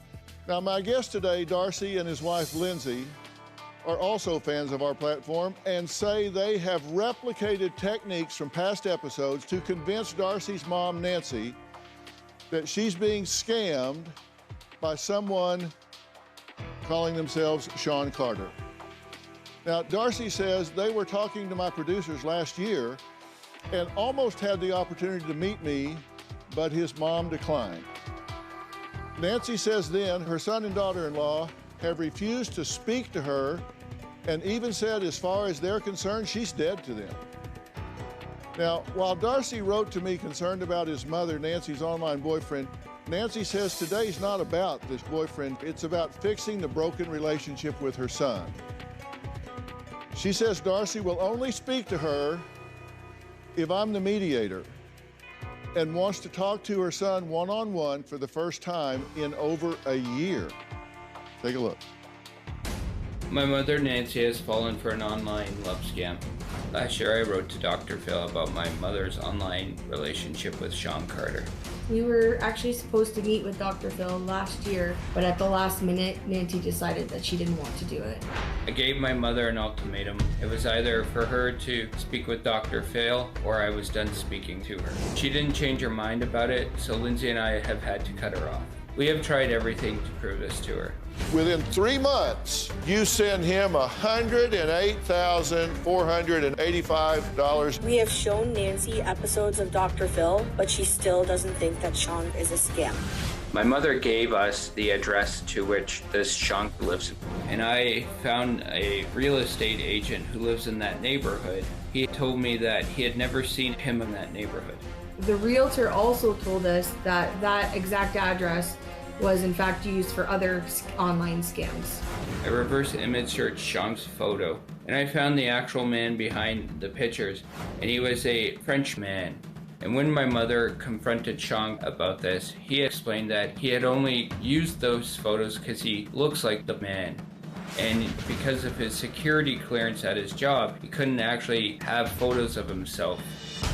Speaker 2: Now, my guest today, Darcy, and his wife, Lindsay, are also fans of our platform and say they have replicated techniques from past episodes to convince Darcy's mom, Nancy, that she's being scammed by someone calling themselves Sean Carter. Now, Darcy says they were talking to my producers last year and almost had the opportunity to meet me, but his mom declined. Nancy says then her son and daughter-in-law have refused to speak to her and even said, as far as they're concerned, she's dead to them. Now, while Darcy wrote to me concerned about his mother, Nancy's online boyfriend, Nancy says today's not about this boyfriend, it's about fixing the broken relationship with her son. She says Darcy will only speak to her if I'm the mediator and wants to talk to her son one-on-one for the first time in over a year. Take a look.
Speaker 12: My mother, Nancy, has fallen for an online love scam. Last year, I wrote to Dr. Phil about my mother's online relationship with Sean Carter.
Speaker 13: We were actually supposed to meet with Dr. Phil last year, but at the last minute, Nancy decided that she didn't want to do it.
Speaker 12: I gave my mother an ultimatum. It was either for her to speak with Dr. Phil or I was done speaking to her. She didn't change her mind about it, so Lindsay and I have had to cut her off. We have tried everything to prove this to her.
Speaker 2: Within 3 months, you send him $108,485.
Speaker 14: We have shown Nancy episodes of Dr. Phil, but she still doesn't think that Sean is a scam.
Speaker 12: My mother gave us the address to which this Sean lives, and I found a real estate agent who lives in that neighborhood. He told me that he had never seen him in that neighborhood.
Speaker 13: The realtor also told us that that exact address was in fact used for other online scams.
Speaker 12: I reverse image searched Sean's photo, and I found the actual man behind the pictures, and he was a French man. And when my mother confronted Sean about this, he explained that he had only used those photos because he looks like the man. And because of his security clearance at his job, he couldn't actually have photos of himself.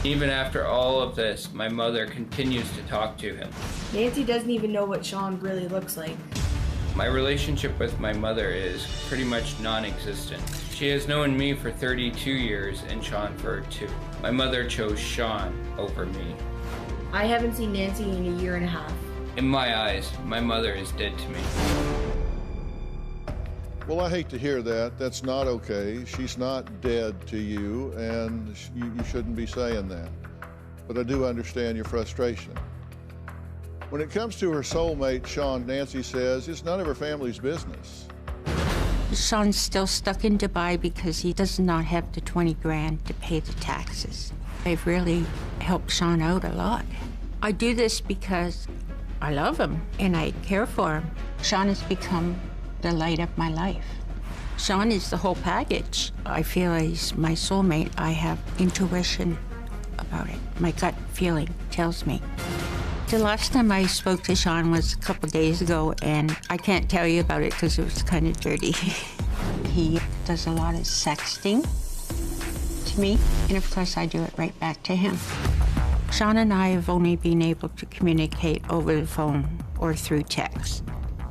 Speaker 12: Even after all of this, my mother continues to talk to him.
Speaker 13: Nancy doesn't even know what Sean really looks like.
Speaker 12: My relationship with my mother is pretty much non-existent. She has known me for 32 years and Sean for 2. My mother chose Sean over me.
Speaker 13: I haven't seen Nancy in a year and a half.
Speaker 12: In my eyes, my mother is dead to me.
Speaker 2: Well, I hate to hear that. That's not okay. She's not dead to you, and you shouldn't be saying that. But I do understand your frustration. When it comes to her soulmate, Sean, Nancy says, it's none of her family's business.
Speaker 11: Sean's still stuck in Dubai because he does not have the 20 grand to pay the taxes. I've really helped Sean out a lot. I do this because I love him and I care for him. Sean has become the light of my life. Sean is the whole package. I feel he's my soulmate. I have intuition about it. My gut feeling tells me. The last time I spoke to Sean was a couple days ago, and I can't tell you about it because it was kind of dirty. He does a lot of sexting to me, and of course I do it right back to him. Sean and I have only been able to communicate over the phone or through text.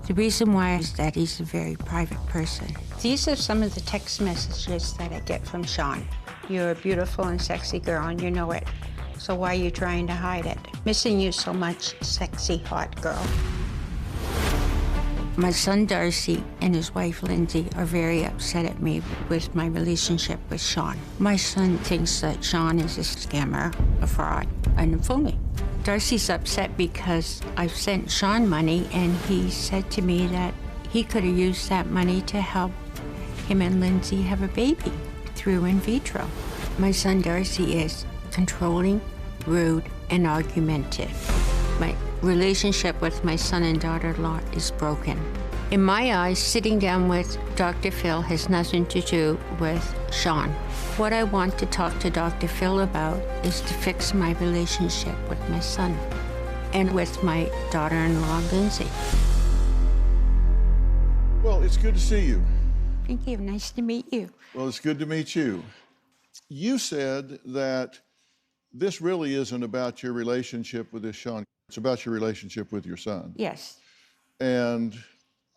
Speaker 11: The reason why is that he's a very private person. These are some of the text messages that I get from Sean. You're a beautiful and sexy girl, and you know it. So why are you trying to hide it? Missing you so much, sexy, hot girl. My son Darcy and his wife Lindsay are very upset at me with my relationship with Sean. My son thinks that Sean is a scammer, a fraud, and a phony. Darcy's upset because I've sent Sean money, and he said to me that he could have used that money to help him and Lindsay have a baby through in vitro. My son Darcy is controlling, rude, and argumentative. My relationship with my son and daughter-in-law is broken. In my eyes, sitting down with Dr. Phil has nothing to do with Sean. What I want to talk to Dr. Phil about is to fix my relationship with my son and with my daughter-in-law, Lindsay.
Speaker 2: Well, it's good to see you.
Speaker 11: Thank you. Nice to meet you.
Speaker 2: Well, it's good to meet you. You said that this really isn't about your relationship with this Sean. It's about your relationship with your son.
Speaker 11: Yes.
Speaker 2: And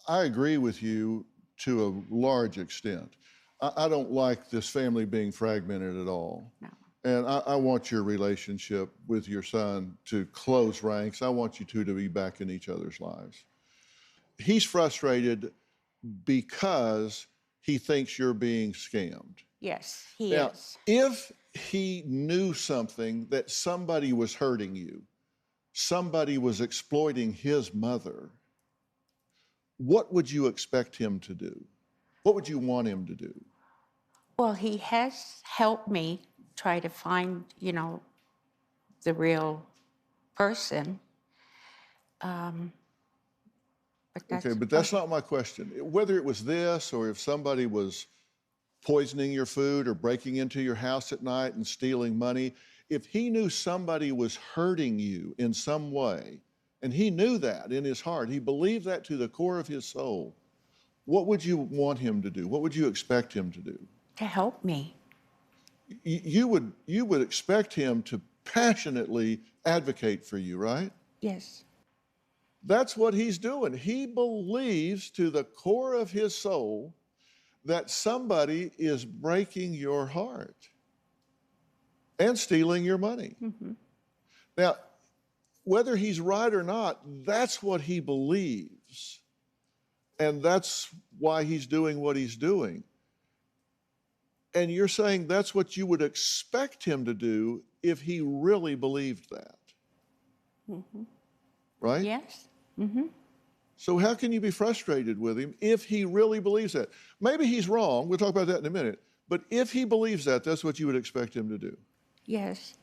Speaker 2: I agree with you to a large extent. I don't like this family being fragmented at all.
Speaker 11: No.
Speaker 2: And I want your relationship with your son to close ranks. I want you two to be back in each other's lives. He's frustrated because he thinks you're being scammed.
Speaker 11: Yes, he
Speaker 2: Now,
Speaker 11: is.
Speaker 2: if he knew something that somebody was hurting you, somebody was exploiting his mother, what would you expect him to do? What would you want him to do?
Speaker 11: Well, he has helped me try to find, the real person.
Speaker 2: But that's not my question. Whether it was this or if somebody was poisoning your food or breaking into your house at night and stealing money, if he knew somebody was hurting you in some way, and he knew that in his heart, he believed that to the core of his soul, what would you want him to do? What would you expect him to do?
Speaker 11: To help me.
Speaker 2: You would expect him to passionately advocate for you, right?
Speaker 11: Yes.
Speaker 2: That's what he's doing. He believes to the core of his soul that somebody is breaking your heart and stealing your money.
Speaker 11: Mm-hmm.
Speaker 2: Now, whether he's right or not, that's what he believes. And that's why he's doing what he's doing. And you're saying that's what you would expect him to do if he really believed that.
Speaker 11: Mm-hmm.
Speaker 2: Right?
Speaker 11: Yes. Mm-hmm.
Speaker 2: So how can you be frustrated with him if he really believes that? Maybe he's wrong. We'll talk about that in a minute. But if he believes that, that's what you would expect him to do.
Speaker 11: Yes.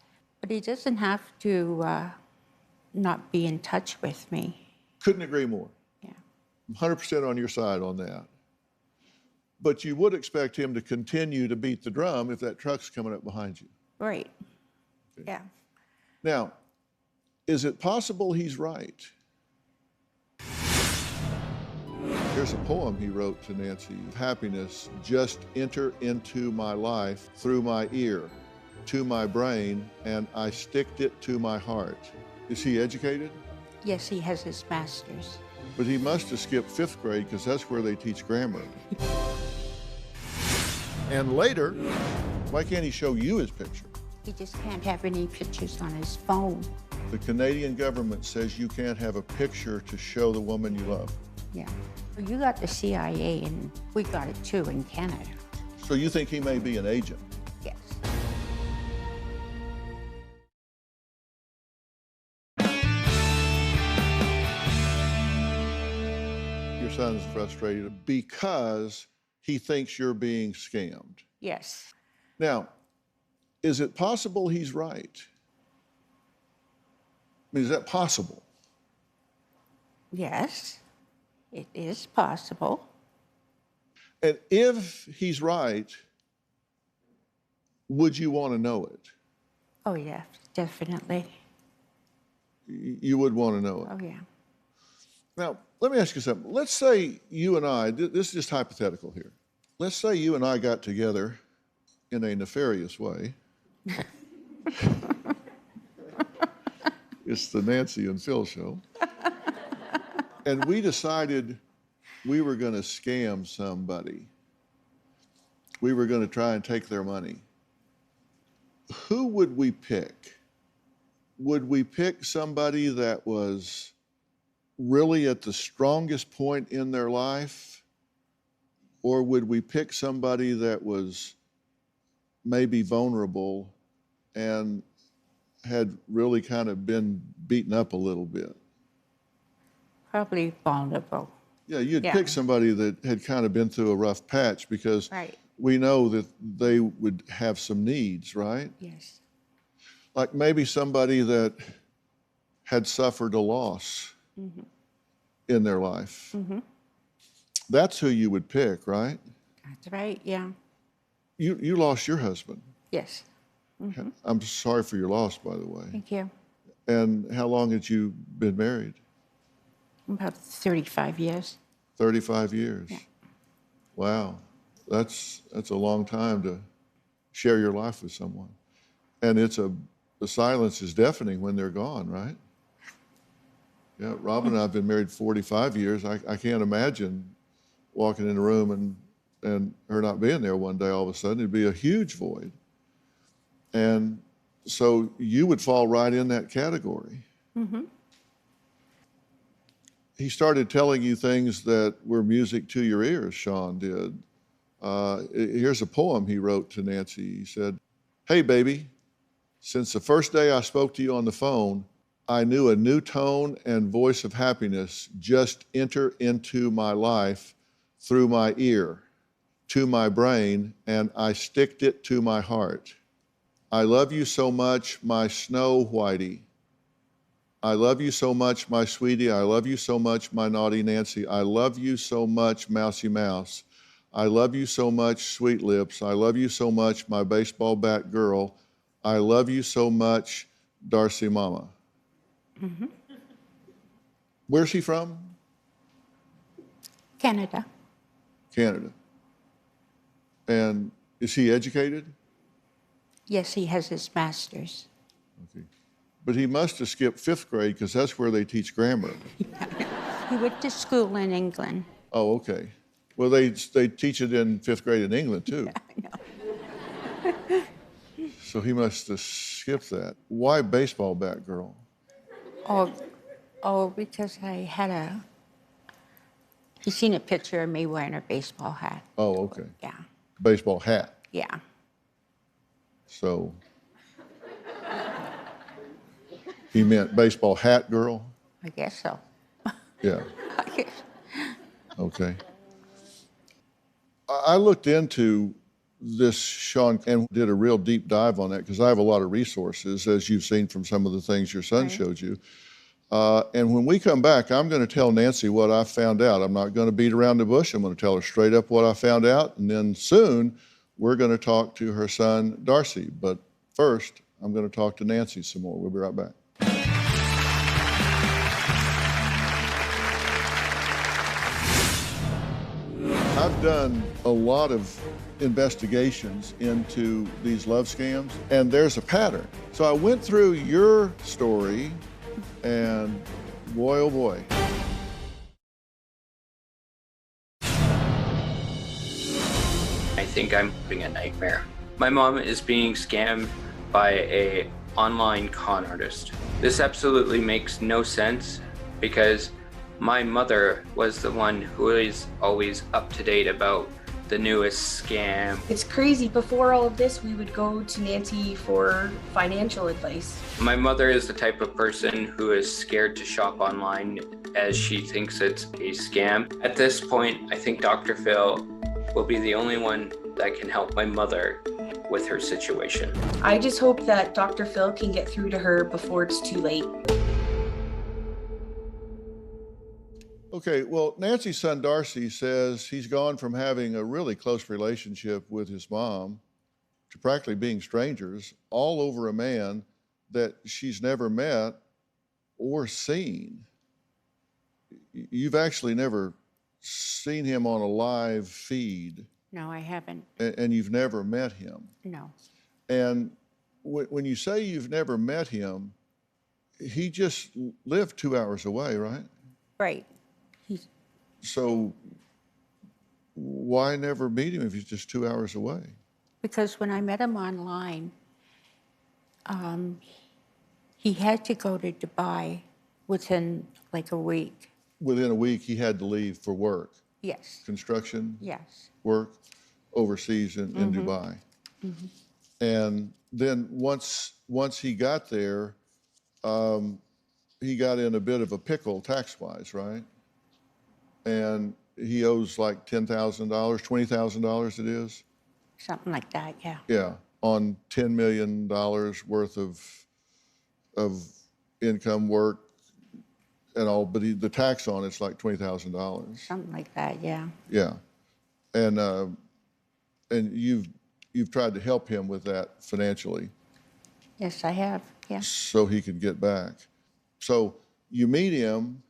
Speaker 11: But he doesn't have to not be in touch with me.
Speaker 2: Couldn't agree more.
Speaker 11: Yeah.
Speaker 2: I'm 100% on your side on that. But you would expect him to continue to beat the drum if that truck's coming up behind you.
Speaker 11: Right.
Speaker 2: Okay.
Speaker 11: Yeah.
Speaker 2: Now, is it possible he's right? Here's a poem he wrote to Nancy. Happiness, just enter into my life through my ear, to my brain, and I sticked it to my heart. Is he educated?
Speaker 11: Yes, he has his master's.
Speaker 2: But he must have skipped 5th grade because that's where they teach grammar. And later, why can't he show you his picture?
Speaker 11: He just can't have any pictures on his phone.
Speaker 2: The Canadian government says you can't have a picture to show the woman you love.
Speaker 11: Yeah. Well, you got the CIA, and we got it too in Canada.
Speaker 2: So you think he may be an agent?
Speaker 11: Yes.
Speaker 2: Your son's frustrated because he thinks you're being scammed.
Speaker 11: Yes.
Speaker 2: Now, is it possible he's right? I mean, is that possible?
Speaker 11: Yes, it is possible.
Speaker 2: And if he's right, would you want to know it?
Speaker 11: Oh, yeah, definitely.
Speaker 2: You would want to know it.
Speaker 11: Oh, yeah.
Speaker 2: Now, let me ask you something. Let's say you and I, this is just hypothetical here. Let's say you and I got together in a nefarious way. It's the Nancy and Phil show. And we decided we were going to scam somebody. We were going to try and take their money. who would we pick? Would we pick somebody that was really at the strongest point in their life? Or would we pick somebody that was maybe vulnerable and had really kind of been beaten up a little bit?
Speaker 11: Probably vulnerable.
Speaker 2: Yeah, you'd pick somebody that had kind of been through a rough patch because
Speaker 11: Right.
Speaker 2: we know that they would have some needs, right?
Speaker 11: Yes.
Speaker 2: Like maybe somebody that had suffered a loss in their life. That's who you would pick, right?
Speaker 11: That's right, yeah.
Speaker 2: You lost your husband.
Speaker 11: Yes.
Speaker 2: I'm sorry for your loss, by the way.
Speaker 11: Thank you.
Speaker 2: And how long had you been married?
Speaker 11: About 35 years.
Speaker 2: 35 years.
Speaker 11: Yeah.
Speaker 2: Wow. That's a long time to share your life with someone. And the silence is deafening when they're gone, right? Yeah, Robin and I have been married 45 years. I can't imagine walking in a room and her not being there one day all of a sudden. It'd be a huge void. And so you would fall right in that category. He started telling you things that were music to your ears, Sean did. Here's a poem he wrote to Nancy. He said, "Hey, baby, since the first day I spoke to you on the phone, I knew a new tone and voice of happiness just enter into my life through my ear, to my brain, and I sticked it to my heart. I love you so much, my Snow Whitey. I love you so much, my sweetie. I love you so much, my naughty Nancy. I love you so much, Mousy Mouse. I love you so much, Sweet Lips. I love you so much, my baseball bat girl. I love you so much, Darcy Mama." Where's he from?
Speaker 11: Canada.
Speaker 2: Canada. And is he educated?
Speaker 11: Yes, he has his master's.
Speaker 2: Okay. But he must have skipped 5th grade because that's where they teach grammar.
Speaker 11: He went to school in England.
Speaker 2: Oh, okay. Well, they teach it in 5th grade in England, too.
Speaker 11: Yeah, I know.
Speaker 2: So he must have skipped that. Why baseball bat girl?
Speaker 11: Because he's seen a picture of me wearing a baseball hat.
Speaker 2: Oh, okay.
Speaker 11: Yeah.
Speaker 2: Baseball hat.
Speaker 11: Yeah.
Speaker 2: So he meant baseball hat girl?
Speaker 11: I guess so.
Speaker 2: Yeah.
Speaker 11: I guess.
Speaker 2: Okay. I looked into this, Sean, and did a real deep dive on that because I have a lot of resources, as you've seen from some of the things your son showed you. And when we come back, I'm going to tell Nancy what I found out. I'm not going to beat around the bush. I'm going to tell her straight up what I found out. And then soon, we're going to talk to her son, Darcy. But first, I'm going to talk to Nancy some more. We'll be right back. I've done a lot of investigations into these love scams, and there's a pattern. So I went through your story, and boy, oh boy.
Speaker 12: I think I'm having a nightmare. My mom is being scammed by a online con artist. This absolutely makes no sense because my mother was the one who is always up to date about the newest scam.
Speaker 15: It's crazy. Before all of this, we would go to Nancy for financial advice.
Speaker 12: My mother is the type of person who is scared to shop online as she thinks it's a scam. At this point, I think Dr. Phil will be the only one that can help my mother with her situation.
Speaker 15: I just hope that Dr. Phil can get through to her before it's too late.
Speaker 2: Okay, well, Nancy's son Darcy says he's gone from having a really close relationship with his mom to practically being strangers all over a man that she's never met or seen. You've actually never seen him on a live feed.
Speaker 11: No, I haven't.
Speaker 2: And you've never met him.
Speaker 11: No.
Speaker 2: And when you say you've never met him, he just lived 2 hours away, right?
Speaker 11: Right.
Speaker 2: So why never meet him if he's just 2 hours away?
Speaker 11: Because when I met him online, He had to go to Dubai within like a week.
Speaker 2: Within a week, he had to leave for work.
Speaker 11: Yes.
Speaker 2: Construction
Speaker 11: Yes.
Speaker 2: work overseas in Dubai. And then once he got there, he got in a bit of a pickle tax-wise, right? And he owes like $10,000, $20,000 it is?
Speaker 11: Something like that, yeah.
Speaker 2: Yeah, on $10 million worth of income, work, and all, but the tax on it's like $20,000.
Speaker 11: Something like that, yeah.
Speaker 2: Yeah, and you've tried to help him with that financially.
Speaker 11: Yes, I have, yeah.
Speaker 2: So he could get back. So you meet him,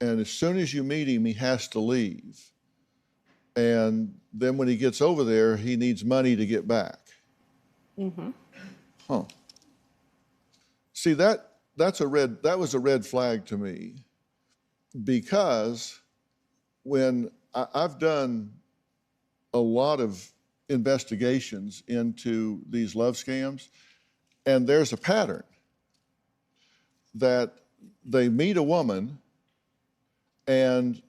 Speaker 2: and as soon as you meet him, he has to leave. And then when he gets over there, he needs money to get back. Huh. See, that was a red flag to me, because when I've done a lot of investigations into these love scams, and there's a pattern that they meet a woman, and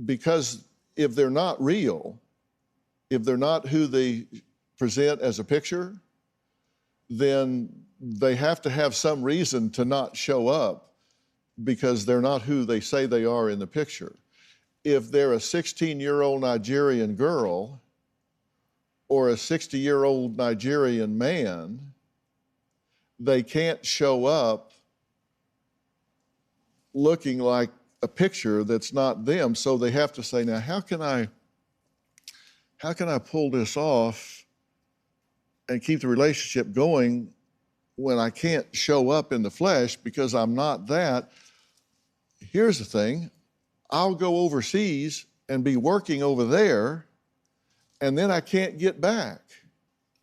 Speaker 2: because if they're not real, if they're not who they present as a picture, then they have to have some reason to not show up because they're not who they say they are in the picture. If they're a 16-year-old Nigerian girl or a 60-year-old Nigerian man, they can't show up looking like a picture that's not them. So they have to say, now, how can I pull this off and keep the relationship going when I can't show up in the flesh because I'm not that? Here's the thing, I'll go overseas and be working over there, and then I can't get back.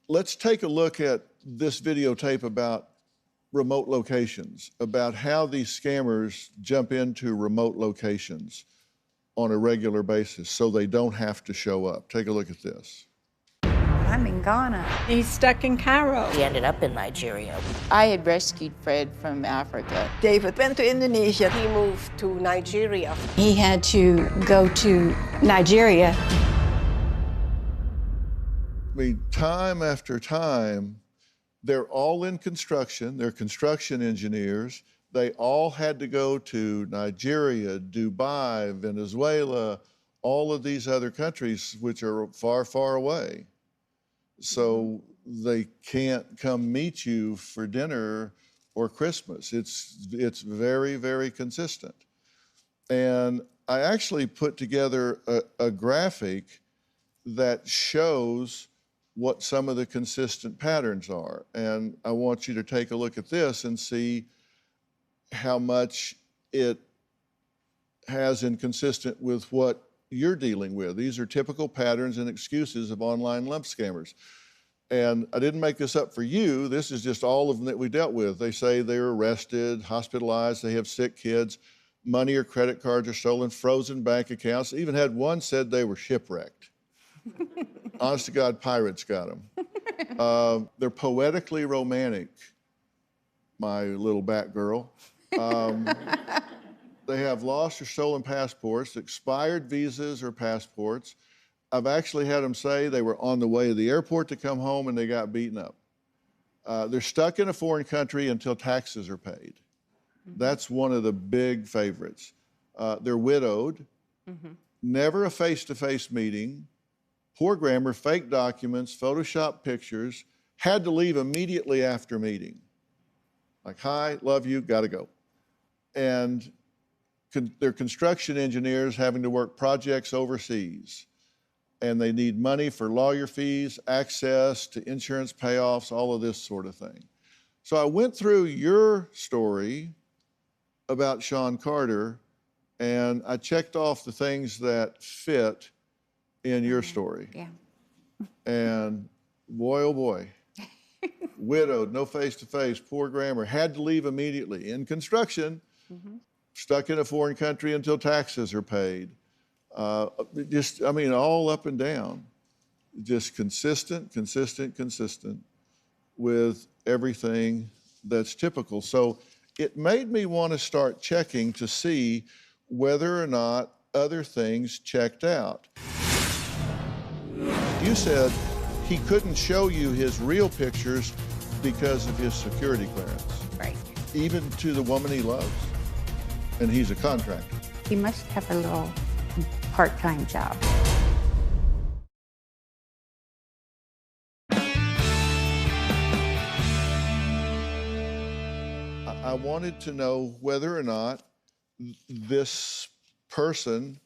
Speaker 2: Let's take a look at this videotape about remote locations, about how these scammers jump into remote locations on a regular basis so they don't have to show up. Take a look at this.
Speaker 16: I'm in Ghana. He's stuck in Cairo.
Speaker 17: He ended up in Nigeria.
Speaker 18: I had rescued Fred from Africa.
Speaker 16: David went to Indonesia.
Speaker 17: He moved to Nigeria.
Speaker 15: He had to go to Nigeria.
Speaker 2: I mean, time after time, they're all in construction. They're construction engineers. They all had to go to Nigeria, Dubai, Venezuela, all of these other countries which are far, far away. So they can't come meet you for dinner or Christmas. It's very, very consistent. And I actually put together a graphic that shows what some of the consistent patterns are. And I want you to take a look at this and see how much it has inconsistent with what you're dealing with. These are typical patterns and excuses of online love scammers. And I didn't make this up for you. This is just all of them that we dealt with. They say they're arrested, hospitalized, they have sick kids, money or credit cards are stolen, frozen bank accounts. Even had one said they were shipwrecked. Honest to God, pirates got them. They're poetically romantic, my little Batgirl. They have lost or stolen passports, expired visas or passports. I've actually had them say they were on the way to the airport to come home and they got beaten up. They're stuck in a foreign country until taxes are paid. That's one of the big favorites. They're widowed, never a face-to-face meeting, poor grammar, fake documents, Photoshop pictures, had to leave immediately after meeting. Like, hi, love you, gotta go. And they're construction engineers having to work projects overseas. And they need money for lawyer fees, access to insurance payoffs, all of this sort of thing. So I went through your story about Sean Carter, and I checked off the things that fit in your story.
Speaker 11: Yeah.
Speaker 2: And boy, oh boy, widowed, no face-to-face, poor grammar, had to leave immediately, in construction, stuck in a foreign country until taxes are paid. I mean, all up and down, just consistent with everything that's typical. So it made me want to start checking to see whether or not other things checked out. You said he couldn't show you his real pictures because of his security clearance.
Speaker 11: Right.
Speaker 2: Even to the woman he loves. And he's a contractor.
Speaker 11: He must have a little part-time job.
Speaker 2: I wanted to know whether or not this person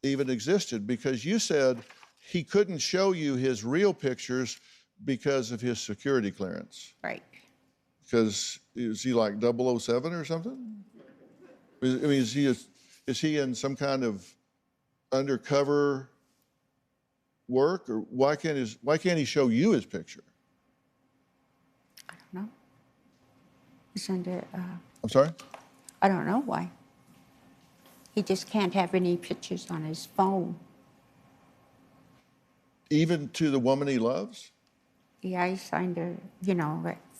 Speaker 2: even existed, because you said he couldn't show you his real pictures because of his security clearance.
Speaker 11: Right.
Speaker 2: Because is he like 007 or something? I mean, is he in some kind of undercover work, or why can't he show you his picture?
Speaker 11: I don't know. He's under.
Speaker 2: I'm sorry?
Speaker 11: I don't know why. He just can't have any pictures on his phone.
Speaker 2: Even to the woman he loves?
Speaker 11: Yeah, he signed a,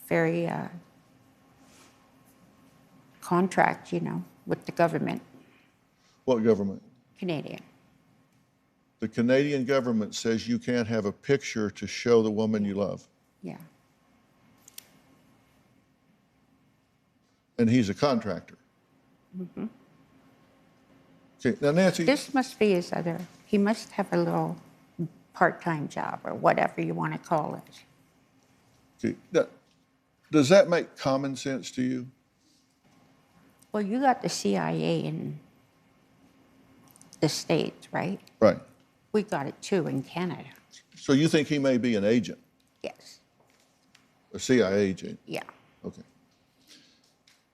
Speaker 11: very contract, with the government.
Speaker 2: What government?
Speaker 11: Canadian.
Speaker 2: The Canadian government says you can't have a picture to show the woman you love.
Speaker 11: Yeah.
Speaker 2: And he's a contractor.
Speaker 11: Mm-hmm.
Speaker 2: Okay, now Nancy.
Speaker 11: This must be his other, he must have a little part-time job or whatever you want to call it.
Speaker 2: Okay, now, does that make common sense to you?
Speaker 11: Well, you got the CIA in the States, right?
Speaker 2: Right.
Speaker 11: We got it too in Canada.
Speaker 2: So you think he may be an agent?
Speaker 11: Yes.
Speaker 2: A CIA agent?
Speaker 11: Yeah.
Speaker 2: Okay.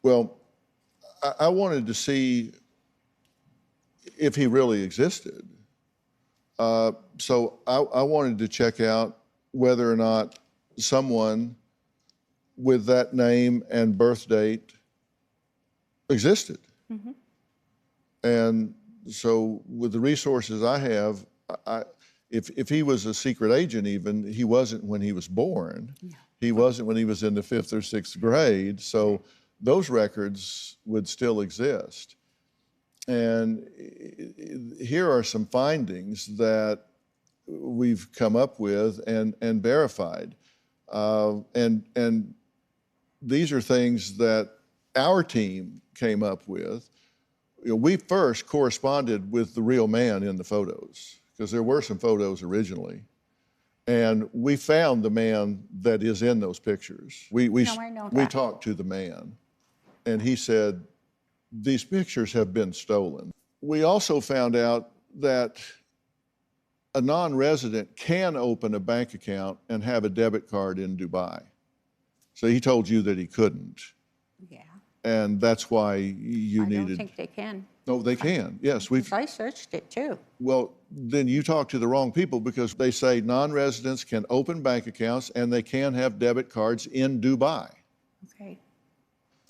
Speaker 2: Well, I wanted to see if he really existed. So I wanted to check out whether or not someone with that name and birth date existed.
Speaker 11: Mm-hmm.
Speaker 2: And so with the resources I have, if he was a secret agent even, he wasn't when he was born. Yeah. He wasn't when he was in the 5th or 6th grade. So those records would still exist. And here are some findings that we've come up with and verified. And these are things that our team came up with. We first corresponded with the real man in the photos, because there were some photos originally. And we found the man that is in those pictures. We talked to the man, and he said, these pictures have been stolen. We also found out that a non-resident can open a bank account and have a debit card in Dubai. So he told you that he couldn't.
Speaker 11: Yeah.
Speaker 2: And that's why you needed...
Speaker 11: I don't think they can.
Speaker 2: No, they can. Yes,
Speaker 11: I searched it too.
Speaker 2: Well, then you talked to the wrong people, because they say non-residents can open bank accounts and they can have debit cards in Dubai.
Speaker 11: Okay.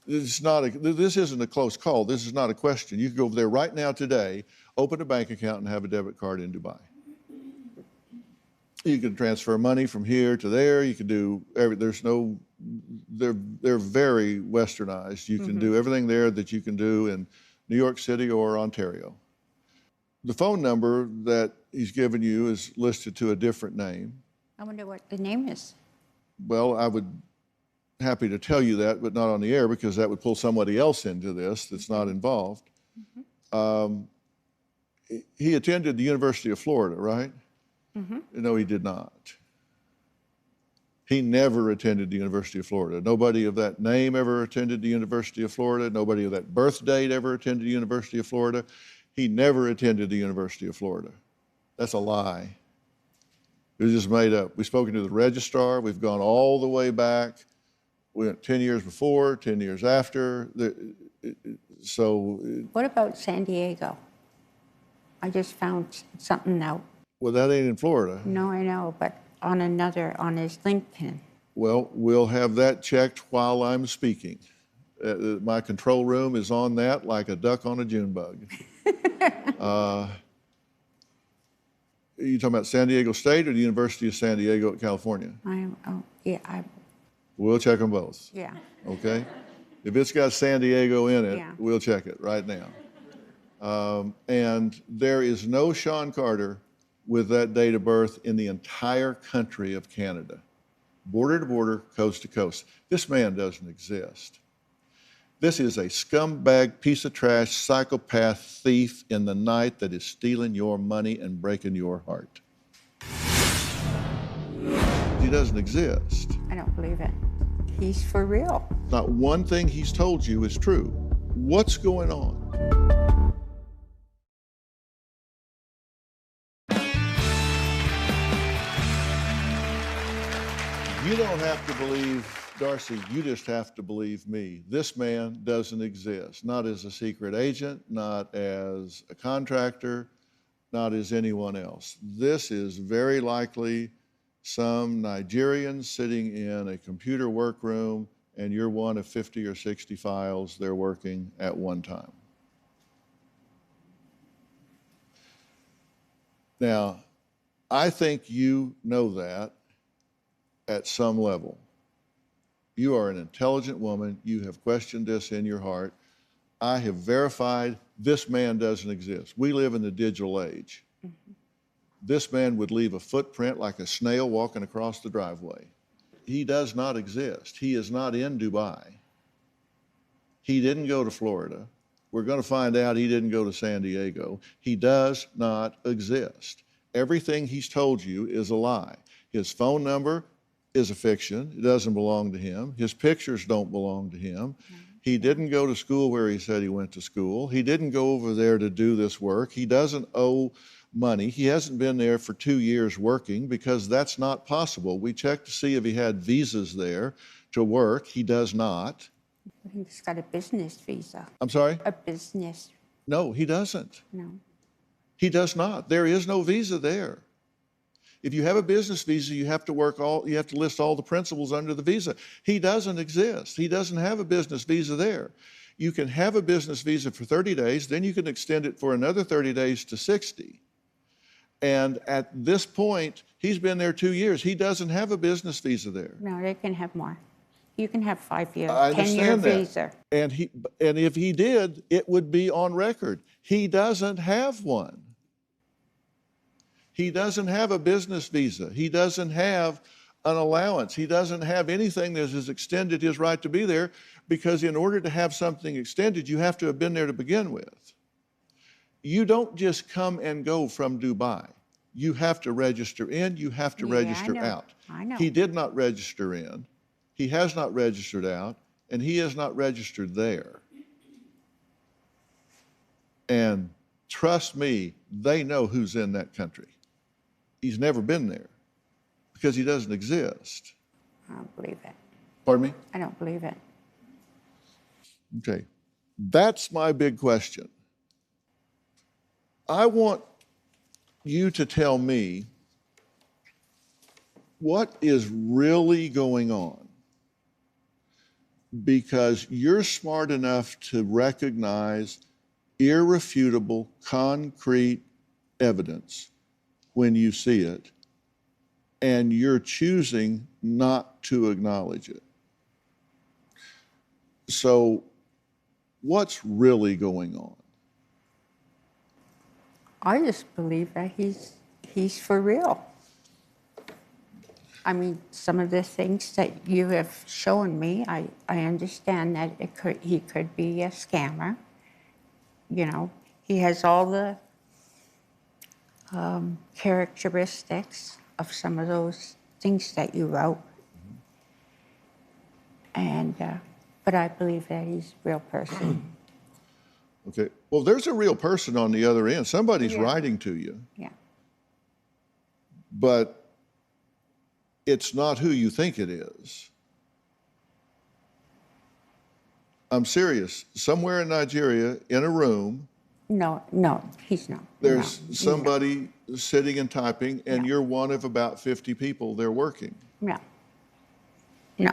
Speaker 2: This isn't a close call. This is not a question. You can go over there right now today, open a bank account and have a debit card in Dubai. You can transfer money from here to there. You can do they're very westernized. You can do everything there that you can do in New York City or Ontario. The phone number that he's given you is listed to a different name.
Speaker 11: I wonder what the name is.
Speaker 2: Well, I would happy to tell you that, but not on the air, because that would pull somebody else into this that's not involved. He attended the University of Florida, right? No, he did not. He never attended the University of Florida. Nobody of that name ever attended the University of Florida. Nobody of that birth date ever attended the University of Florida. He never attended the University of Florida. That's a lie. It was just made up. We've spoken to the registrar. We've gone all the way back. We went 10 years before, 10 years after. So.
Speaker 11: What about San Diego? I just found something out.
Speaker 2: Well, that ain't in Florida.
Speaker 11: No, I know, but on his LinkedIn.
Speaker 2: Well, we'll have that checked while I'm speaking. My control room is on that like a duck on a June bug. Are you talking about San Diego State or the University of San Diego, California? We'll check them both.
Speaker 16: Yeah.
Speaker 2: Okay? If it's got San Diego in it,
Speaker 16: Yeah.
Speaker 2: we'll check it right now. And there is no Sean Carter with that date of birth in the entire country of Canada. Border to border, coast to coast. This man doesn't exist. This is a scumbag, piece of trash, psychopath, thief in the night that is stealing your money and breaking your heart. He doesn't exist.
Speaker 16: I don't believe it. He's for real.
Speaker 2: Not one thing he's told you is true. What's going on? You don't have to believe Darcy, you just have to believe me. This man doesn't exist, not as a secret agent, not as a contractor, not as anyone else. This is very likely some Nigerian sitting in a computer workroom, and you're one of 50 or 60 files they're working at one time. Now, I think you know that at some level. You are an intelligent woman. You have questioned this in your heart. I have verified this man doesn't exist. We live in the digital age. Mm-hmm. This man would leave a footprint like a snail walking across the driveway. He does not exist. He is not in Dubai. He didn't go to Florida. We're going to find out he didn't go to San Diego. He does not exist. Everything he's told you is a lie. His phone number is a fiction. It doesn't belong to him. His pictures don't belong to him. He didn't go to school where he said he went to school. He didn't go over there to do this work. He doesn't owe money. He hasn't been there for 2 years working because that's not possible. We checked to see if he had visas there to work. He does not.
Speaker 16: He's got a business visa.
Speaker 2: I'm sorry?
Speaker 16: A business.
Speaker 2: No, he doesn't.
Speaker 16: No.
Speaker 2: He does not. There is no visa there. If you have a business visa, you have to list all the principals under the visa. He doesn't exist. He doesn't have a business visa there. You can have a business visa for 30 days, then you can extend it for another 30 days to 60. And at this point, he's been there 2 years. He doesn't have a business visa there.
Speaker 16: No, they can have more. You can have 5 years,
Speaker 2: I
Speaker 16: 10-year
Speaker 2: understand that.
Speaker 16: visa.
Speaker 2: And if he did, it would be on record. He doesn't have one. He doesn't have a business visa. He doesn't have an allowance. He doesn't have anything that has extended his right to be there, because in order to have something extended, you have to have been there to begin with. You don't just come and go from Dubai. You have to register in, you have to register out.
Speaker 16: I know.
Speaker 2: He did not register in, he has not registered out, and he is not registered there. And trust me, they know who's in that country. He's never been there because he doesn't exist.
Speaker 16: I don't believe it.
Speaker 2: Pardon me?
Speaker 16: I don't believe it.
Speaker 2: Okay. That's my big question. I want you to tell me what is really going on, because you're smart enough to recognize irrefutable, concrete evidence when you see it, and you're choosing not to acknowledge it. So, what's really going on?
Speaker 16: I just believe that he's for real. I mean, some of the things that you have shown me, I understand that he could be a scammer. You know, he has all the characteristics of some of those things that you wrote. And, but I believe that he's a real person.
Speaker 2: Okay, well, there's a real person on the other end. Somebody's writing to you.
Speaker 16: Yeah.
Speaker 2: But it's not who you think it is. I'm serious. Somewhere in Nigeria, in a room,
Speaker 16: No, he's not.
Speaker 2: there's
Speaker 16: No,
Speaker 2: somebody sitting and typing, and you're one of about 50 people there working.
Speaker 16: No. No.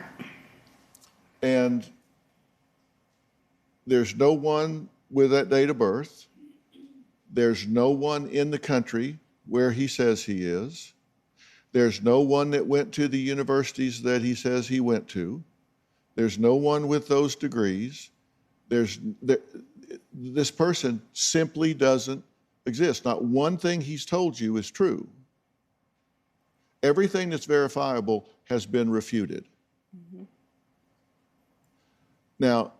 Speaker 2: And there's no one with that date of birth. There's no one in the country where he says he is. There's no one that went to the universities that he says he went to. There's no one with those degrees. This person simply doesn't exist. Not one thing he's told you is true. Everything that's verifiable has been refuted. Mm-hmm. Now,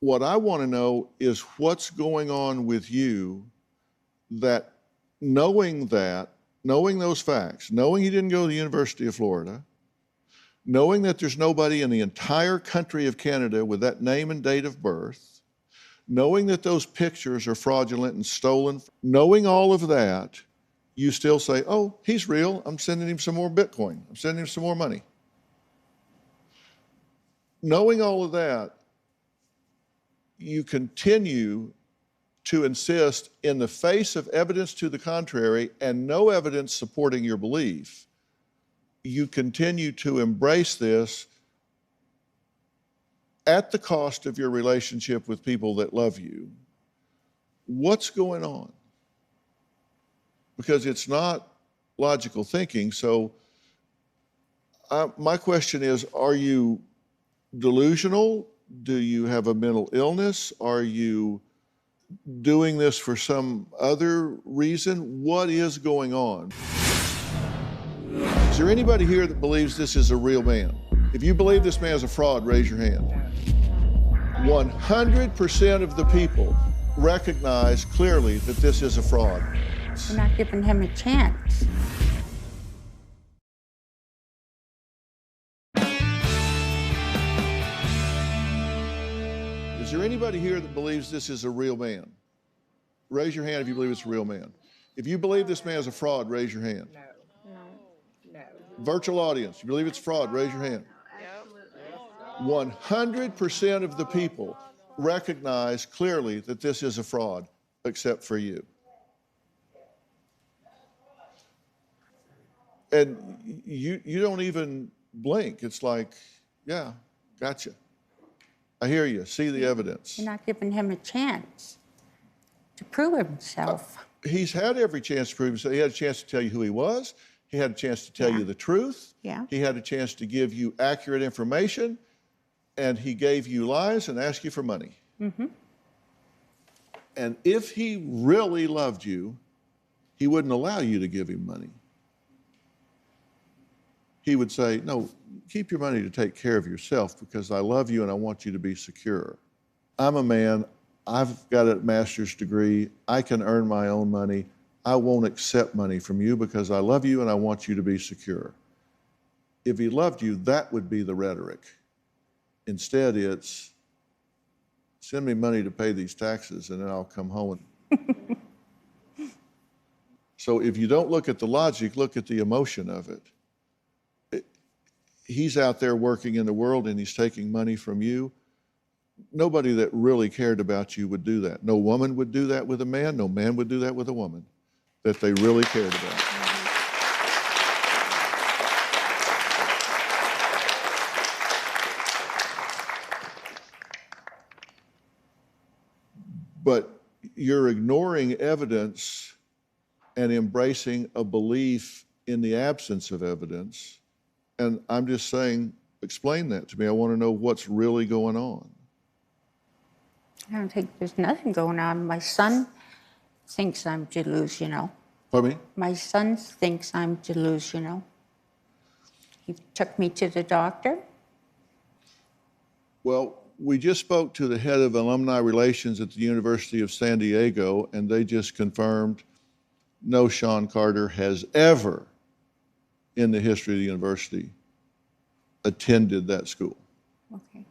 Speaker 2: what I want to know is what's going on with you that knowing those facts, knowing you didn't go to the University of Florida, knowing that there's nobody in the entire country of Canada with that name and date of birth, knowing that those pictures are fraudulent and stolen, knowing all of that, you still say, oh, he's real, I'm sending him some more Bitcoin, I'm sending him some more money. Knowing all of that, you continue to insist in the face of evidence to the contrary and no evidence supporting your belief, you continue to embrace this at the cost of your relationship with people that love you. What's going on? Because it's not logical thinking. So my question is, are you delusional? Do you have a mental illness? Are you doing this for some other reason? What is going on? Is there anybody here that believes this is a real man? If you believe this man is a fraud, raise your hand. 100% of the people recognize clearly that this is a fraud.
Speaker 16: We're not giving him a chance.
Speaker 2: Is there anybody here that believes this is a real man? Raise your hand if you believe it's a real man. If you believe this man is a fraud, raise your hand.
Speaker 16: No.
Speaker 2: Virtual audience, you believe it's fraud, raise your hand. 100% of the people recognize clearly that this is a fraud, except for you. And you don't even blink. It's like, yeah, gotcha. I hear you, see the evidence.
Speaker 16: You're not giving him a chance to prove himself.
Speaker 2: He's had every chance to prove himself. He had a chance to tell you who he was. He had a chance to tell you the truth.
Speaker 16: Yeah.
Speaker 2: He had a chance to give you accurate information, and he gave you lies and asked you for money.
Speaker 16: Mm-hmm.
Speaker 2: And if he really loved you, he wouldn't allow you to give him money. He would say, no, keep your money to take care of yourself because I love you and I want you to be secure. I'm a man, I've got a master's degree, I can earn my own money. I won't accept money from you because I love you and I want you to be secure. If he loved you, that would be the rhetoric. Instead, it's send me money to pay these taxes and then I'll come home. So if you don't look at the logic, look at the emotion of it. He's out there working in the world and he's taking money from you. Nobody that really cared about you would do that. No woman would do that with a man. No man would do that with a woman that they really cared about. But you're ignoring evidence and embracing a belief in the absence of evidence. And I'm just saying, explain that to me. I want to know what's really going on.
Speaker 16: I don't think there's nothing going on. My son thinks I'm delusional.
Speaker 2: Pardon me?
Speaker 16: My son thinks I'm delusional. He took me to the doctor.
Speaker 2: Well, we just spoke to the head of alumni relations at the University of San Diego, and they just confirmed no Sean Carter has ever in the history of the university attended that school.
Speaker 16: Okay.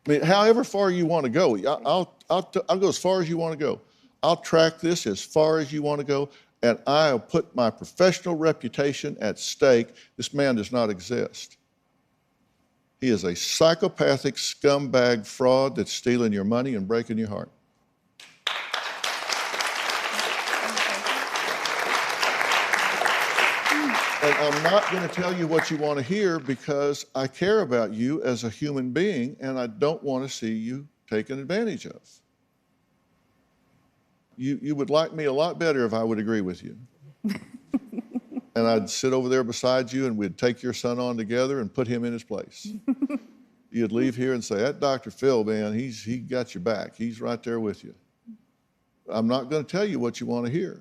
Speaker 2: I mean, however far you want to go, I'll go as far as you want to go. I'll track this as far as you want to go, and I'll put my professional reputation at stake. This man does not exist. He is a psychopathic scumbag fraud that's stealing your money and breaking your heart. And I'm not going to tell you what you want to hear because I care about you as a human being and I don't want to see you taken advantage of. You would like me a lot better if I would agree with you. and I'd sit over there beside you and we'd take your son on together and put him in his place. You'd leave here and say, that Dr. Phil, man, he got your back. He's right there with you. I'm not going to tell you what you want to hear.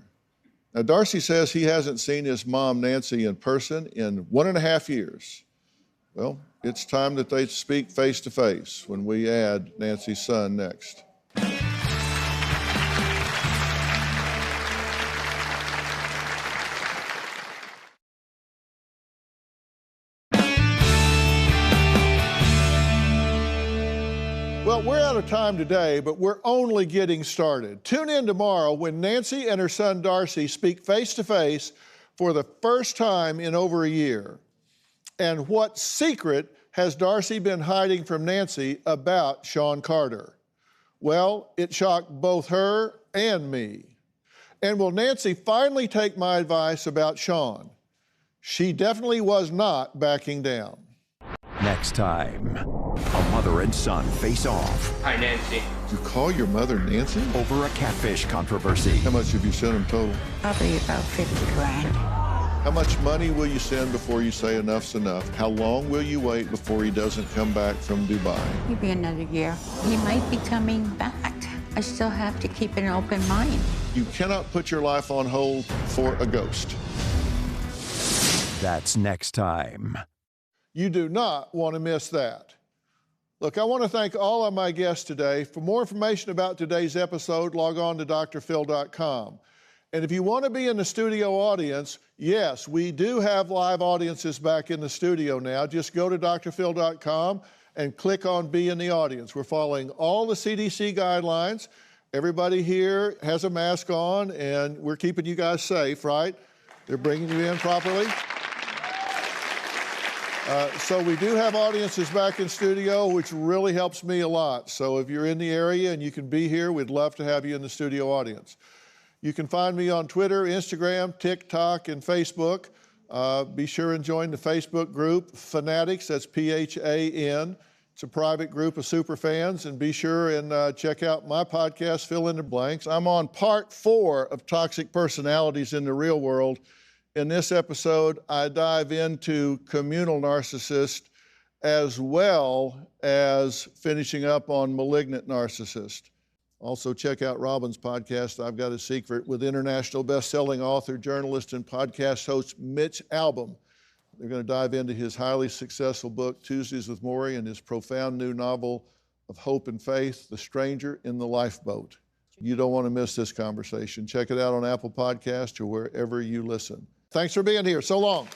Speaker 2: Now, Darcy says he hasn't seen his mom, Nancy, in person in 1.5 years. Well, it's time that they speak face to face when we add Nancy's son next. Well, we're out of time today, but we're only getting started. Tune in tomorrow when Nancy and her son Darcy speak face-to-face for the first time in over a year. And what secret has Darcy been hiding from Nancy about Shawn Carter? Well, it shocked both her and me. And will Nancy finally take my advice about Shawn? She definitely was not backing down.
Speaker 1: Next time, a mother and son face off.
Speaker 12: Hi, Nancy.
Speaker 2: You call your mother Nancy?
Speaker 1: Over a catfish controversy.
Speaker 2: How much have you sent him total?
Speaker 16: Probably about 50 grand.
Speaker 2: How much money will you send before you say enough's enough? How long will you wait before he doesn't come back from Dubai?
Speaker 16: Maybe another year. He might be coming back. I still have to keep an open mind.
Speaker 2: You cannot put your life on hold for a ghost.
Speaker 1: That's next time.
Speaker 2: You do not want to miss that. Look, I want to thank all of my guests today. For more information about today's episode, log on to drphil.com. And if you want to be in the studio audience, yes, we do have live audiences back in the studio now. Just go to drphil.com and click on Be in the Audience. We're following all the CDC guidelines. Everybody here has a mask on, and we're keeping you guys safe, right? They're bringing you in properly. So we do have audiences back in studio, which really helps me a lot. So if you're in the area and you can be here, we'd love to have you in the studio audience. You can find me on Twitter, Instagram, TikTok, and Facebook. Be sure and join the Facebook group, Fanatics, that's P-H-A-N. It's a private group of super fans, and be sure and check out my podcast, Fill in the Blanks. I'm on part 4 of Toxic Personalities in the Real World. In this episode, I dive into communal narcissist as well as finishing up on malignant narcissist. Also, check out Robin's podcast, I've Got a Secret, with international best-selling author, journalist, and podcast host Mitch Albom. They're going to dive into his highly successful book, Tuesdays with Morrie, and his profound new novel of hope and faith, The Stranger in the Lifeboat. You don't want to miss this conversation. Check it out on Apple Podcasts or wherever you listen. Thanks for being here. So long.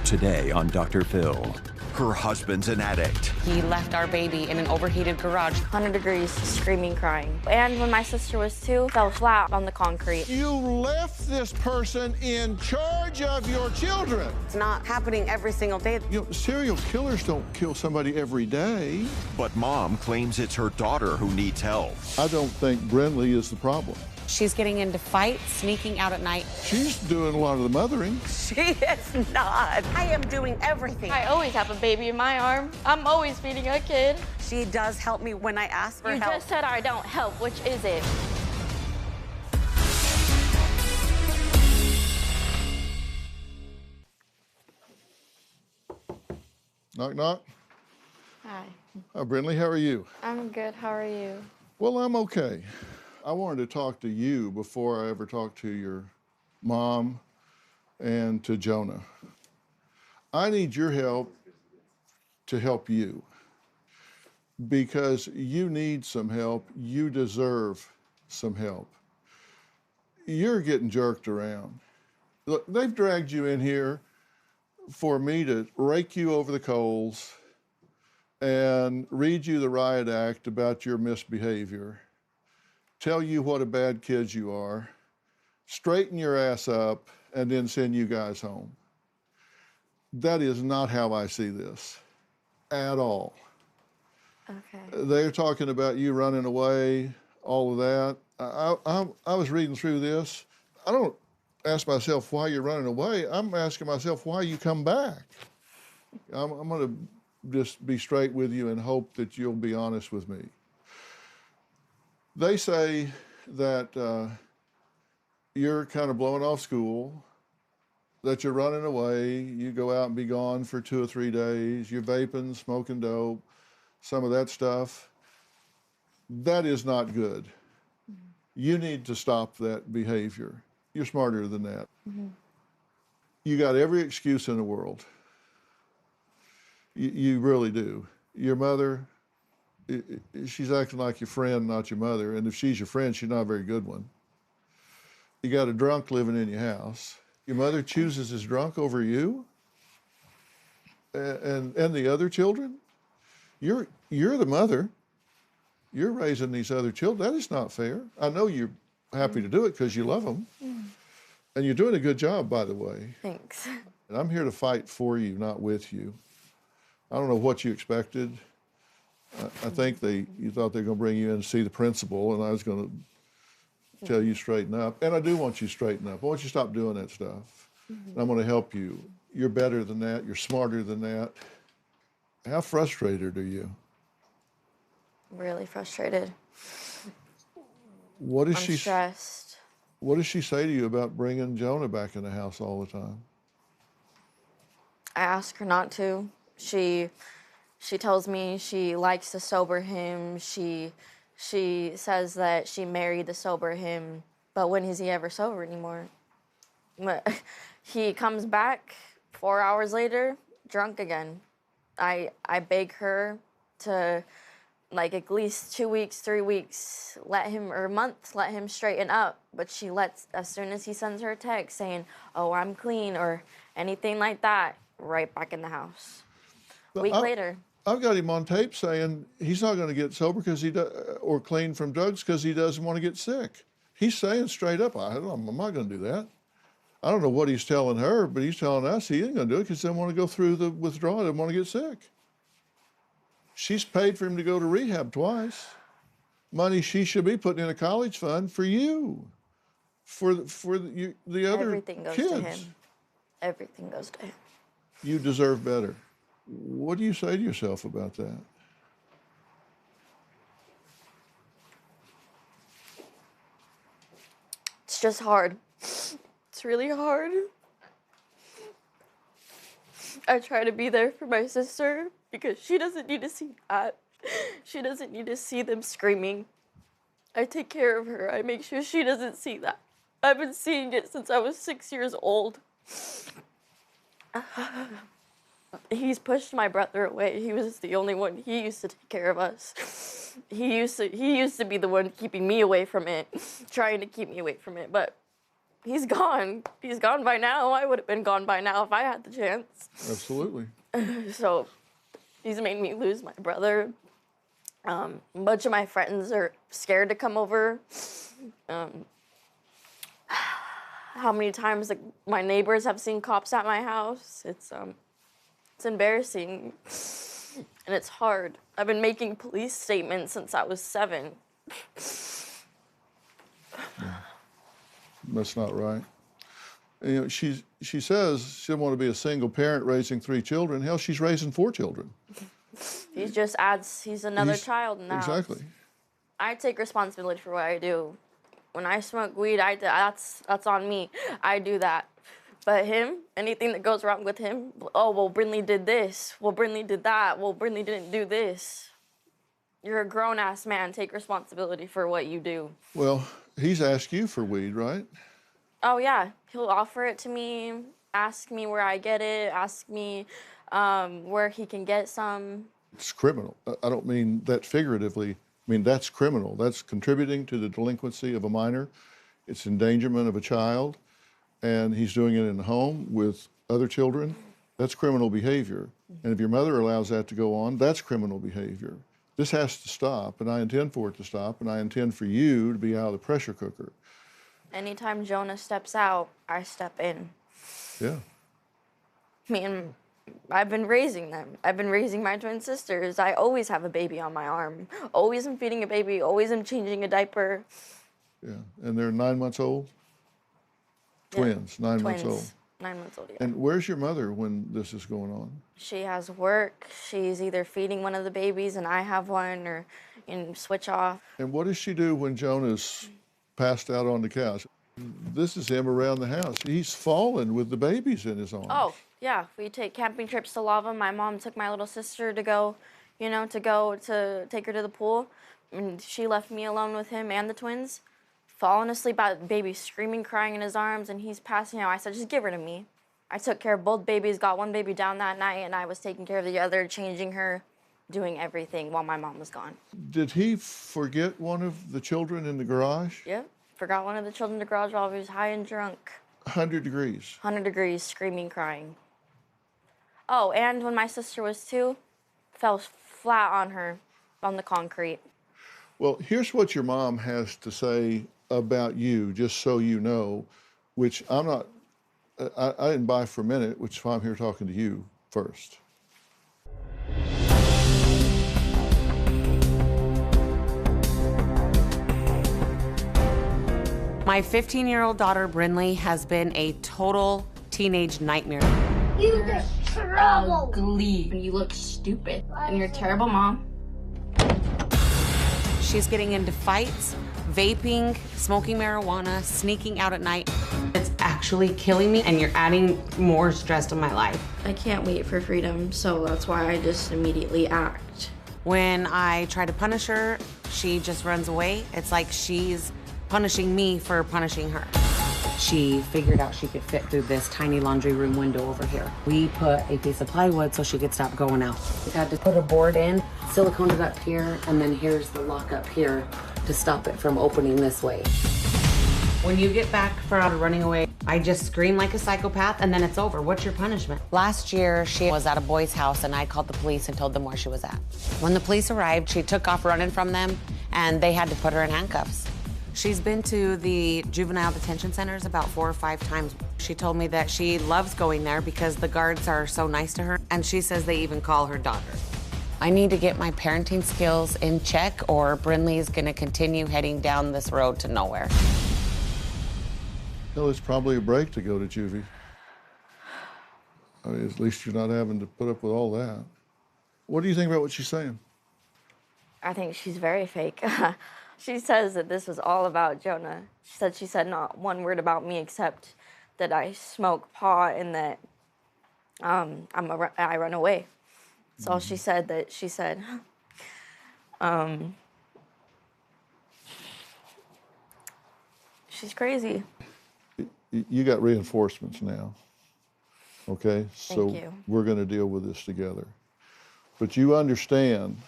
Speaker 1: Today on Dr. Phil, her husband's an addict.
Speaker 19: He left our baby in an overheated garage.
Speaker 20: 100 degrees, screaming, crying. And when my sister was 2, fell flat on the concrete.
Speaker 2: You left this person in charge of your children.
Speaker 19: It's not happening every single day.
Speaker 2: You know, serial killers don't kill somebody every day.
Speaker 1: But mom claims it's her daughter who needs help.
Speaker 2: I don't think Brinley is the problem.
Speaker 19: She's getting into fights, sneaking out at night.
Speaker 2: She's doing a lot of the mothering.
Speaker 19: She is not. I am doing everything.
Speaker 20: I always have a baby in my arm. I'm always feeding a kid.
Speaker 19: She does help me when I ask for help.
Speaker 20: You just said I don't help. Which is it?
Speaker 2: Knock, knock.
Speaker 20: Hi.
Speaker 2: Hi, Brinley, how are you?
Speaker 20: I'm good. How are you?
Speaker 2: Well, I'm okay. I wanted to talk to you before I ever talked to your mom and to Jonah. I need your help to help you because you need some help. You deserve some help. You're getting jerked around. Look, they've dragged you in here for me to rake you over the coals and read you the riot act about your misbehavior, tell you what a bad kid you are, straighten your ass up, and then send you guys home. That is not how I see this at all.
Speaker 20: Okay.
Speaker 2: They're talking about you running away, all of that. I was reading through this. I don't ask myself why you're running away. I'm asking myself why you come back. I'm going to just be straight with you and hope that you'll be honest with me. They say that you're kind of blowing off school, that you're running away, you go out and be gone for 2 or 3 days, you're vaping, smoking dope, some of that stuff. That is not good. You need to stop that behavior. You're smarter than that. You got every excuse in the world. You really do. Your mother, she's acting like your friend, not your mother. And if she's your friend, she's not a very good one. You got a drunk living in your house. Your mother chooses this drunk over you and the other children. You're the mother. You're raising these other children. That is not fair. I know you're happy to do it because you love them. And you're doing a good job, by the way.
Speaker 20: Thanks.
Speaker 2: And I'm here to fight for you, not with you. I don't know what you expected. I think you thought they were going to bring you in to see the principal, and I was going to tell you straighten up. And I do want you to straighten up. I want you to stop doing that stuff. And I'm going to help you. You're better than that. You're smarter than that. How frustrated are you?
Speaker 20: Really frustrated.
Speaker 2: What is
Speaker 20: I'm
Speaker 2: she
Speaker 20: stressed.
Speaker 2: What does she say to you about bringing Jonah back in the house all the time?
Speaker 20: I ask her not to. She tells me she likes to sober him. She says that she married to sober him, but when is he ever sober anymore? He comes back 4 hours later, drunk again. I beg her to, like, at least 2 weeks, 3 weeks, or a month, let him straighten up. But she lets, as soon as he sends her a text saying, oh, I'm clean, or anything like that, right back in the house. A week later.
Speaker 2: I've got him on tape saying he's not going to get sober or clean from drugs because he doesn't want to get sick. He's saying straight up, I'm not going to do that. I don't know what he's telling her, but he's telling us he ain't going to do it because he doesn't want to go through the withdrawal, doesn't want to get sick. She's paid for him to go to rehab twice. Money she should be putting in a college fund for you, for the other
Speaker 20: Everything goes
Speaker 2: kids.
Speaker 20: to him. Everything goes to him.
Speaker 2: You deserve better. What do you say to yourself about that?
Speaker 20: It's just hard. It's really hard. I try to be there for my sister because she doesn't need to see that. She doesn't need to see them screaming. I take care of her. I make sure she doesn't see that. I've been seeing it since I was 6 years old. He's pushed my brother away. He was the only one. He used to take care of us. He used to be the one keeping me away from it, trying to keep me away from it, but he's gone. He's gone by now. I would have been gone by now if I had the chance.
Speaker 2: Absolutely.
Speaker 20: So he's made me lose my brother. A bunch of my friends are scared to come over. How many times my neighbors have seen cops at my house? It's embarrassing, and it's hard. I've been making police statements since I was 7.
Speaker 2: That's not right. And, you know, she says she didn't want to be a single parent raising 3 children. Hell, she's raising 4 children.
Speaker 20: He just adds, he's another child in the house.
Speaker 2: Exactly.
Speaker 20: I take responsibility for what I do. When I smoke weed, that's on me. I do that. But him, anything that goes wrong with him, oh, well, Brindley did this. Well, Brindley did that. Well, Brindley didn't do this. You're a grown-ass man. Take responsibility for what you do.
Speaker 2: Well, he's asked you for weed, right?
Speaker 20: Oh, yeah. He'll offer it to me, ask me where I get it, ask me where he can get some.
Speaker 2: It's criminal. I don't mean that figuratively. I mean, that's criminal. That's contributing to the delinquency of a minor. It's endangerment of a child. And he's doing it in the home with other children. That's criminal behavior. And if your mother allows that to go on, that's criminal behavior. This has to stop, and I intend for it to stop, and I intend for you to be out of the pressure cooker.
Speaker 20: Anytime Jonah steps out, I step in.
Speaker 2: Yeah.
Speaker 20: I mean, I've been raising them. I've been raising my twin sisters. I always have a baby on my arm. Always am feeding a baby. Always am changing a diaper.
Speaker 2: Yeah, and they're 9 months old? Twins,
Speaker 20: yeah.
Speaker 2: 9 months old.
Speaker 20: 9 months old, yeah.
Speaker 2: And where's your mother when this is going on?
Speaker 20: She has work. She's either feeding one of the babies and I have one, or switch off.
Speaker 2: And what does she do when Jonah's passed out on the couch? This is him around the house. He's fallen with the babies in his arms.
Speaker 20: Oh, yeah. We take camping trips to Lava. My mom took my little sister to go, to take her to the pool. And she left me alone with him and the twins. Falling asleep, baby screaming, crying in his arms, and he's passing out. I said, just give her to me. I took care of both babies, got one baby down that night, and I was taking care of the other, changing her, doing everything while my mom was gone.
Speaker 2: Did he forget one of the children in the garage?
Speaker 20: Yep. Forgot one of the children in the garage while he was high and drunk.
Speaker 2: 100 degrees.
Speaker 20: 100 degrees, screaming, crying. Oh, and when my sister was 2, fell flat on her on the concrete.
Speaker 2: Well, here's what your mom has to say about you, just so you know, which I didn't buy for a minute, which is why I'm here talking to you first.
Speaker 21: My 15-year-old daughter, Brindley, has been a total teenage nightmare.
Speaker 22: You just trouble. Ugly. You look stupid. And you're a terrible mom.
Speaker 21: She's getting into fights, vaping, smoking marijuana, sneaking out at night. It's actually killing me, and you're adding more stress to my life.
Speaker 20: I can't wait for freedom, so that's why I just immediately act.
Speaker 21: When I try to punish her, she just runs away. It's like she's punishing me for punishing her. She figured out she could fit through this tiny laundry room window over here. We put a piece of plywood so she could stop going out. We had to put a board in, silicone it up here, and then here's the lock up here to stop it from opening this way. When you get back from running away, I just scream like a psychopath and then it's over. What's your punishment? Last year, she was at a boy's house and I called the police and told them where she was at. When the police arrived, she took off running from them and they had to put her in handcuffs. She's been to the juvenile detention centers about 4 or 5 times. She told me that she loves going there because the guards are so nice to her, and she says they even call her daughter. I need to get my parenting skills in check or Brinley's gonna continue heading down this road to nowhere.
Speaker 2: Well, it's probably a break to go to juvie. I mean, at least you're not having to put up with all that. What do you think about what she's saying?
Speaker 20: I think she's very fake. She says that this was all about Jonah. She said not one word about me except that I smoke pot and that I run away. That's all she said. That she said. She's crazy.
Speaker 2: You got reinforcements now, okay?
Speaker 20: Thank you.
Speaker 2: We're going to deal with this together. But you understand,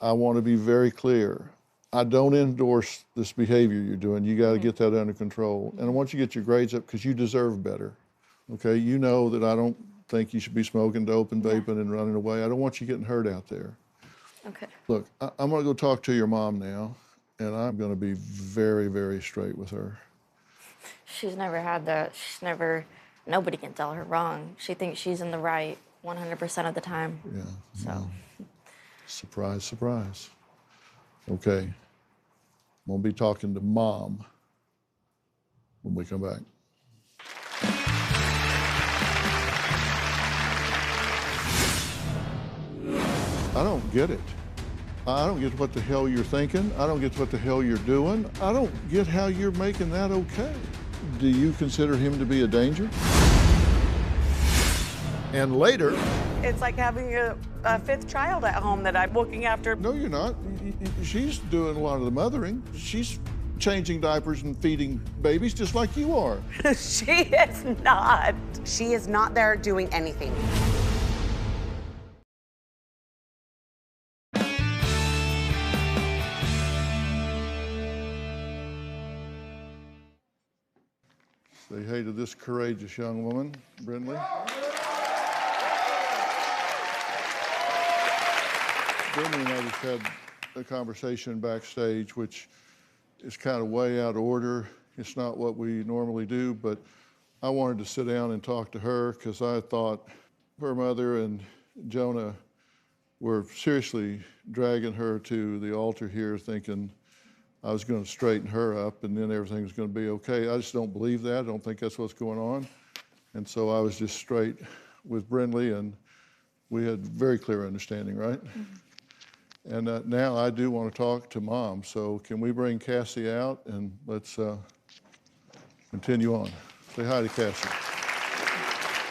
Speaker 2: I want to be very clear. I don't endorse this behavior you're doing. You got to get that under control. And I want you to get your grades up because you deserve better, okay? You know that I don't think you should be smoking dope and vaping and running away. I don't want you getting hurt out there. Okay. Look, I'm going to go talk to your mom now, and I'm going to be very, very straight with her.
Speaker 20: She's never had that. Nobody can tell her wrong. She thinks she's in the right 100% of the time.
Speaker 2: Yeah.
Speaker 20: So.
Speaker 2: Surprise, surprise. Okay. I'm going to be talking to Mom when we come back. I don't get it. I don't get what the hell you're thinking. I don't get what the hell you're doing. I don't get how you're making that okay. Do you consider him to be a danger? And later...
Speaker 19: It's like having a fifth child at home that I'm looking after.
Speaker 2: No, you're not. She's doing a lot of the mothering. She's changing diapers and feeding babies just like you are.
Speaker 19: She is not.
Speaker 21: She is not there doing anything.
Speaker 2: Say hey to this courageous young woman, Brinley. Brinley and I just had a conversation backstage, which is kind of way out of order. It's not what we normally do, but I wanted to sit down and talk to her because I thought her mother and Jonah were seriously dragging her to the altar here, thinking I was going to straighten her up and then everything was going to be okay. I just don't believe that. I don't think that's what's going on. And so I was just straight with Brinley, and we had very clear understanding, right? Mm-hmm. And now I do want to talk to Mom. So can we bring Cassie out and let's continue on. Say hi to Cassie.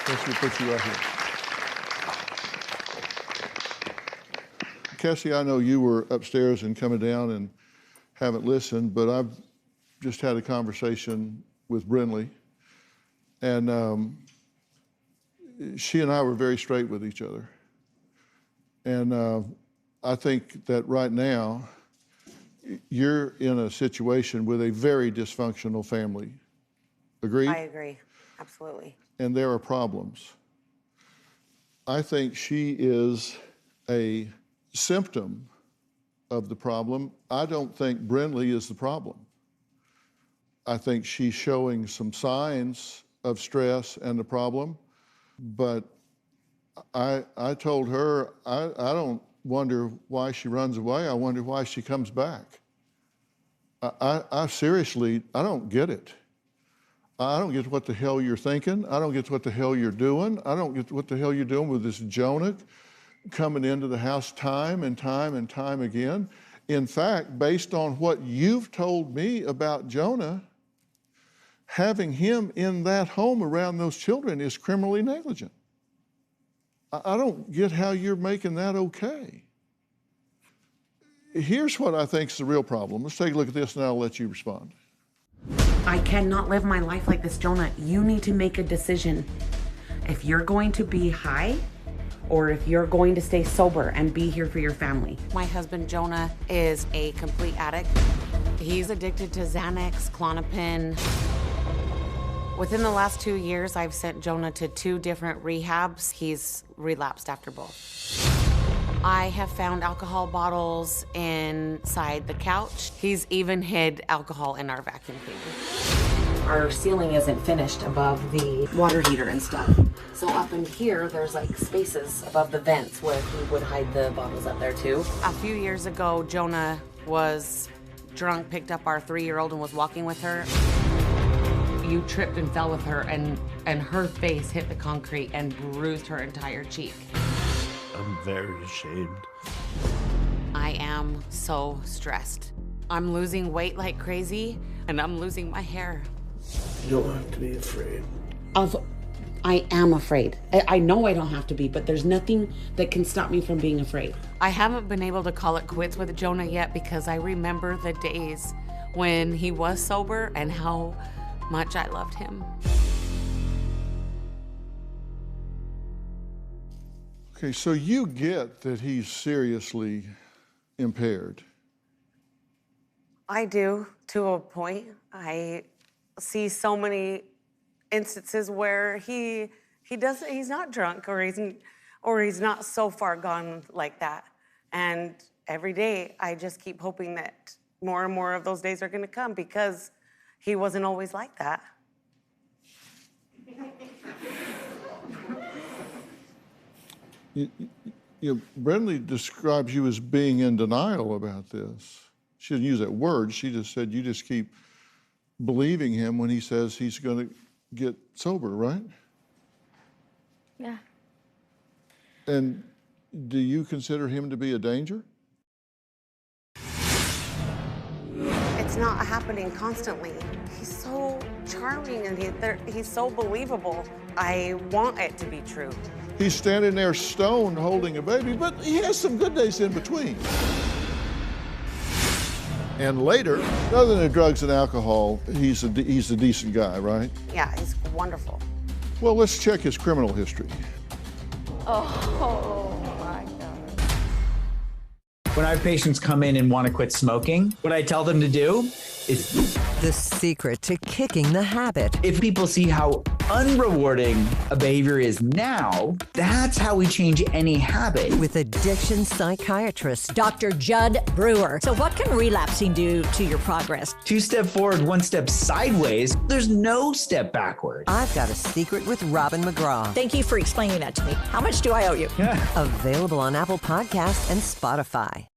Speaker 2: Cassie will put you right here. Cassie, I know you were upstairs and coming down and haven't listened, but I've just had a conversation with Brinley, and she and I were very straight with each other. And I think that right now, you're in a situation with a very dysfunctional family. Agreed?
Speaker 21: I agree, absolutely.
Speaker 2: And there are problems. I think she is a symptom of the problem. I don't think Brinley is the problem. I think she's showing some signs of stress and the problem, but I told her, I don't wonder why she runs away, I wonder why she comes back. I seriously, I don't get it. I don't get what the hell you're thinking. I don't get what the hell you're doing. I don't get what the hell you're doing with this Jonah coming into the house time and time and time again. In fact, based on what you've told me about Jonah, having him in that home around those children is criminally negligent. I don't get how you're making that okay. Here's what I think is the real problem. Let's take a look at this and I'll let you respond.
Speaker 21: I cannot live my life like this, Jonah. You need to make a decision. If you're going to be high, or if you're going to stay sober and be here for your family. My husband, Jonah, is a complete addict. He's addicted to Xanax, Klonopin. Within the last 2 years, I've sent Jonah to 2 different rehabs. He's relapsed after both. I have found alcohol bottles inside the couch. He's even hid alcohol in our vacuum cleaner. Our ceiling isn't finished above the water heater and stuff. So up in here, there's like spaces above the vents where he would hide the bottles up there too. A few years ago, Jonah was drunk, picked up our 3-year-old and was walking with her. You tripped and fell with her, and her face hit the concrete and bruised her entire cheek.
Speaker 9: I'm very ashamed.
Speaker 21: I am so stressed. I'm losing weight like crazy, and I'm losing my hair.
Speaker 9: You don't have to be afraid.
Speaker 21: I am afraid. I know I don't have to be, but there's nothing that can stop me from being afraid. I haven't been able to call it quits with Jonah yet because I remember the days when he was sober and how much I loved him.
Speaker 2: Okay, so you get that he's seriously impaired.
Speaker 21: I do, to a point. I see so many instances where he's not drunk or he's not so far gone like that. And every day I just keep hoping that more and more of those days are gonna come because he wasn't always like that.
Speaker 2: Brindley describes you as being in denial about this. She didn't use that word. She just said you just keep believing him when he says he's going to get sober, right?
Speaker 20: Yeah.
Speaker 2: And do you consider him to be a danger?
Speaker 21: It's not happening constantly. He's so charming and he's so believable. I want it to be true.
Speaker 2: He's standing there stoned holding a baby, but he has some good days in between. And later, other than drugs and alcohol, he's a decent guy, right?
Speaker 21: Yeah, he's wonderful.
Speaker 2: Well, let's check his criminal history.
Speaker 4: Oh my God.
Speaker 10: When I have patients come in and want to quit smoking, what I tell them to do is
Speaker 23: the secret to kicking the habit.
Speaker 10: If people see how unrewarding a behavior is now, that's how we change any habit.
Speaker 23: With addiction psychiatrist
Speaker 8: Dr. Judd Brewer. So what can relapsing do to your progress?
Speaker 10: 2 steps forward, 1 step sideways. There's no step backward.
Speaker 23: I've got a secret with Robin McGraw.
Speaker 8: Thank you for explaining that to me. How much do I owe you?
Speaker 23: Available on Apple Podcasts and Spotify.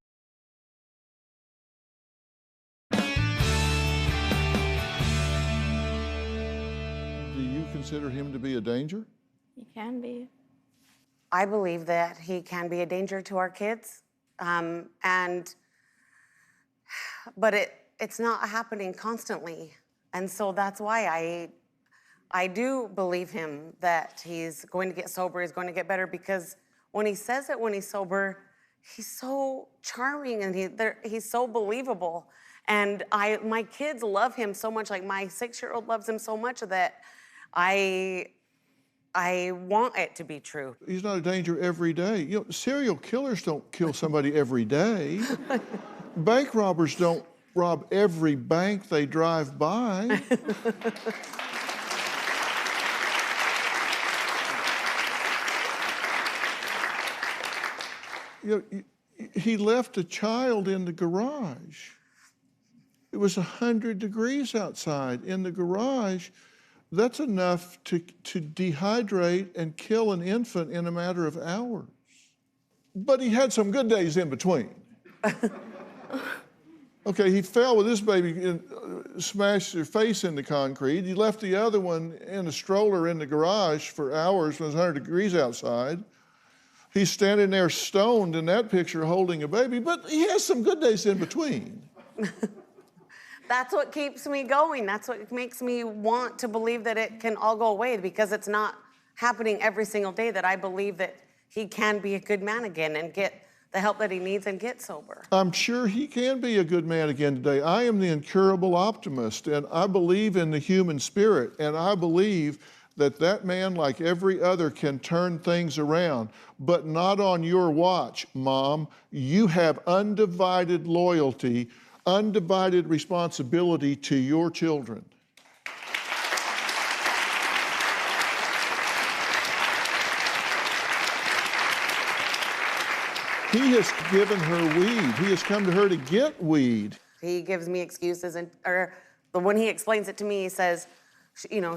Speaker 2: Consider him to be a danger?
Speaker 20: He can be.
Speaker 21: I believe that he can be a danger to our kids, but it's not happening constantly, and so that's why I do believe him that he's going to get sober, he's going to get better, because when he says it when he's sober, he's so charming and he's so believable, and my kids love him so much. Like my 6-year-old loves him so much that I want it to be true.
Speaker 2: He's not a danger every day. You know, serial killers don't kill somebody every day. Bank robbers don't rob every bank they drive by. You know, he left a child in the garage. It was 100 degrees outside in the garage. That's enough to dehydrate and kill an infant in a matter of hours. But he had some good days in between. Okay, he fell with this baby and smashed her face in the concrete. He left the other one in a stroller in the garage for hours when it was 100 degrees outside. He's standing there stoned in that picture holding a baby, but he has some good days in between.
Speaker 21: That's what keeps me going. That's what makes me want to believe that it can all go away, because it's not happening every single day, that I believe that he can be a good man again and get the help that he needs and get sober.
Speaker 2: I'm sure he can be a good man again today. I am the incurable optimist, and I believe in the human spirit, and I believe that man, like every other, can turn things around, but not on your watch, Mom. You have undivided loyalty, undivided responsibility to your children. He has given her weed. He has come to her to get weed.
Speaker 21: He gives me excuses, or when he explains it to me, he says,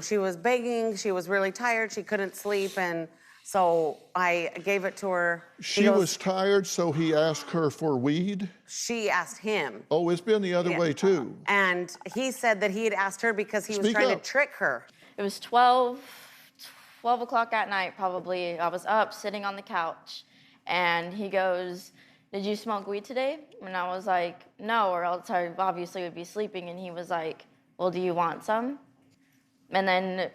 Speaker 21: she was begging, she was really tired, she couldn't sleep, and so I gave it to her.
Speaker 2: She was tired, so he asked her for weed?
Speaker 21: She asked him.
Speaker 2: Oh, it's been the other way too.
Speaker 21: And he said that he had asked her because he was trying to trick her.
Speaker 20: It was 12 o'clock at night, probably. I was up, sitting on the couch, and he goes, "Did you smoke weed today?" And I was like, "No, or else I obviously would be sleeping." And he was like, "Well, do you want some?" And then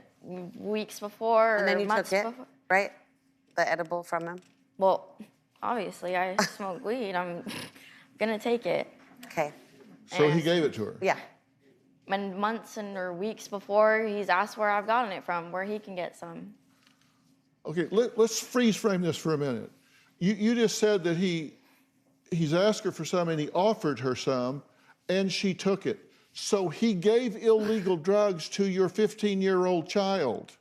Speaker 20: weeks before,
Speaker 21: and then you
Speaker 20: months
Speaker 21: took it,
Speaker 20: before,
Speaker 21: right? The edible from him?
Speaker 20: Well, obviously, I smoke weed. I'm gonna take it.
Speaker 21: Okay.
Speaker 2: So he gave it to her?
Speaker 21: Yeah.
Speaker 20: And months or weeks before, he's asked where I've gotten it from, where he can get some.
Speaker 2: Okay, let's freeze frame this for a minute. You just said that he's asked her for some and he offered her some and she took it. So he gave illegal drugs to your 15-year-old child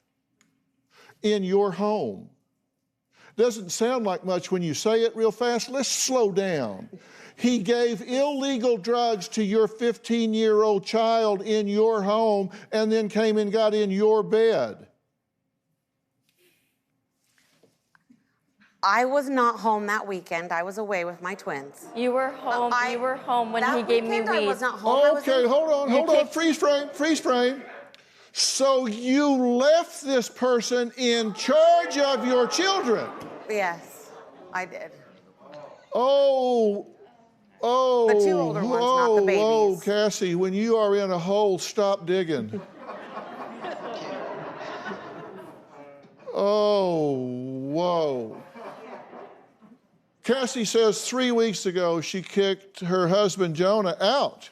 Speaker 2: in your home. Doesn't sound like much when you say it real fast. Let's slow down. He gave illegal drugs to your 15-year-old child in your home and then came and got in your bed.
Speaker 21: I was not home that weekend. I was away with my twins.
Speaker 20: You were home. You were home when he gave me weed.
Speaker 21: I was not home.
Speaker 2: Okay, hold on. Freeze frame. So you left this person in charge of your children?
Speaker 21: Yes, I did.
Speaker 2: Oh.
Speaker 21: The two older ones, not the babies.
Speaker 2: Oh, Cassie, when you are in a hole, stop digging. Oh, whoa. Cassie says 3 weeks ago she kicked her husband Jonah out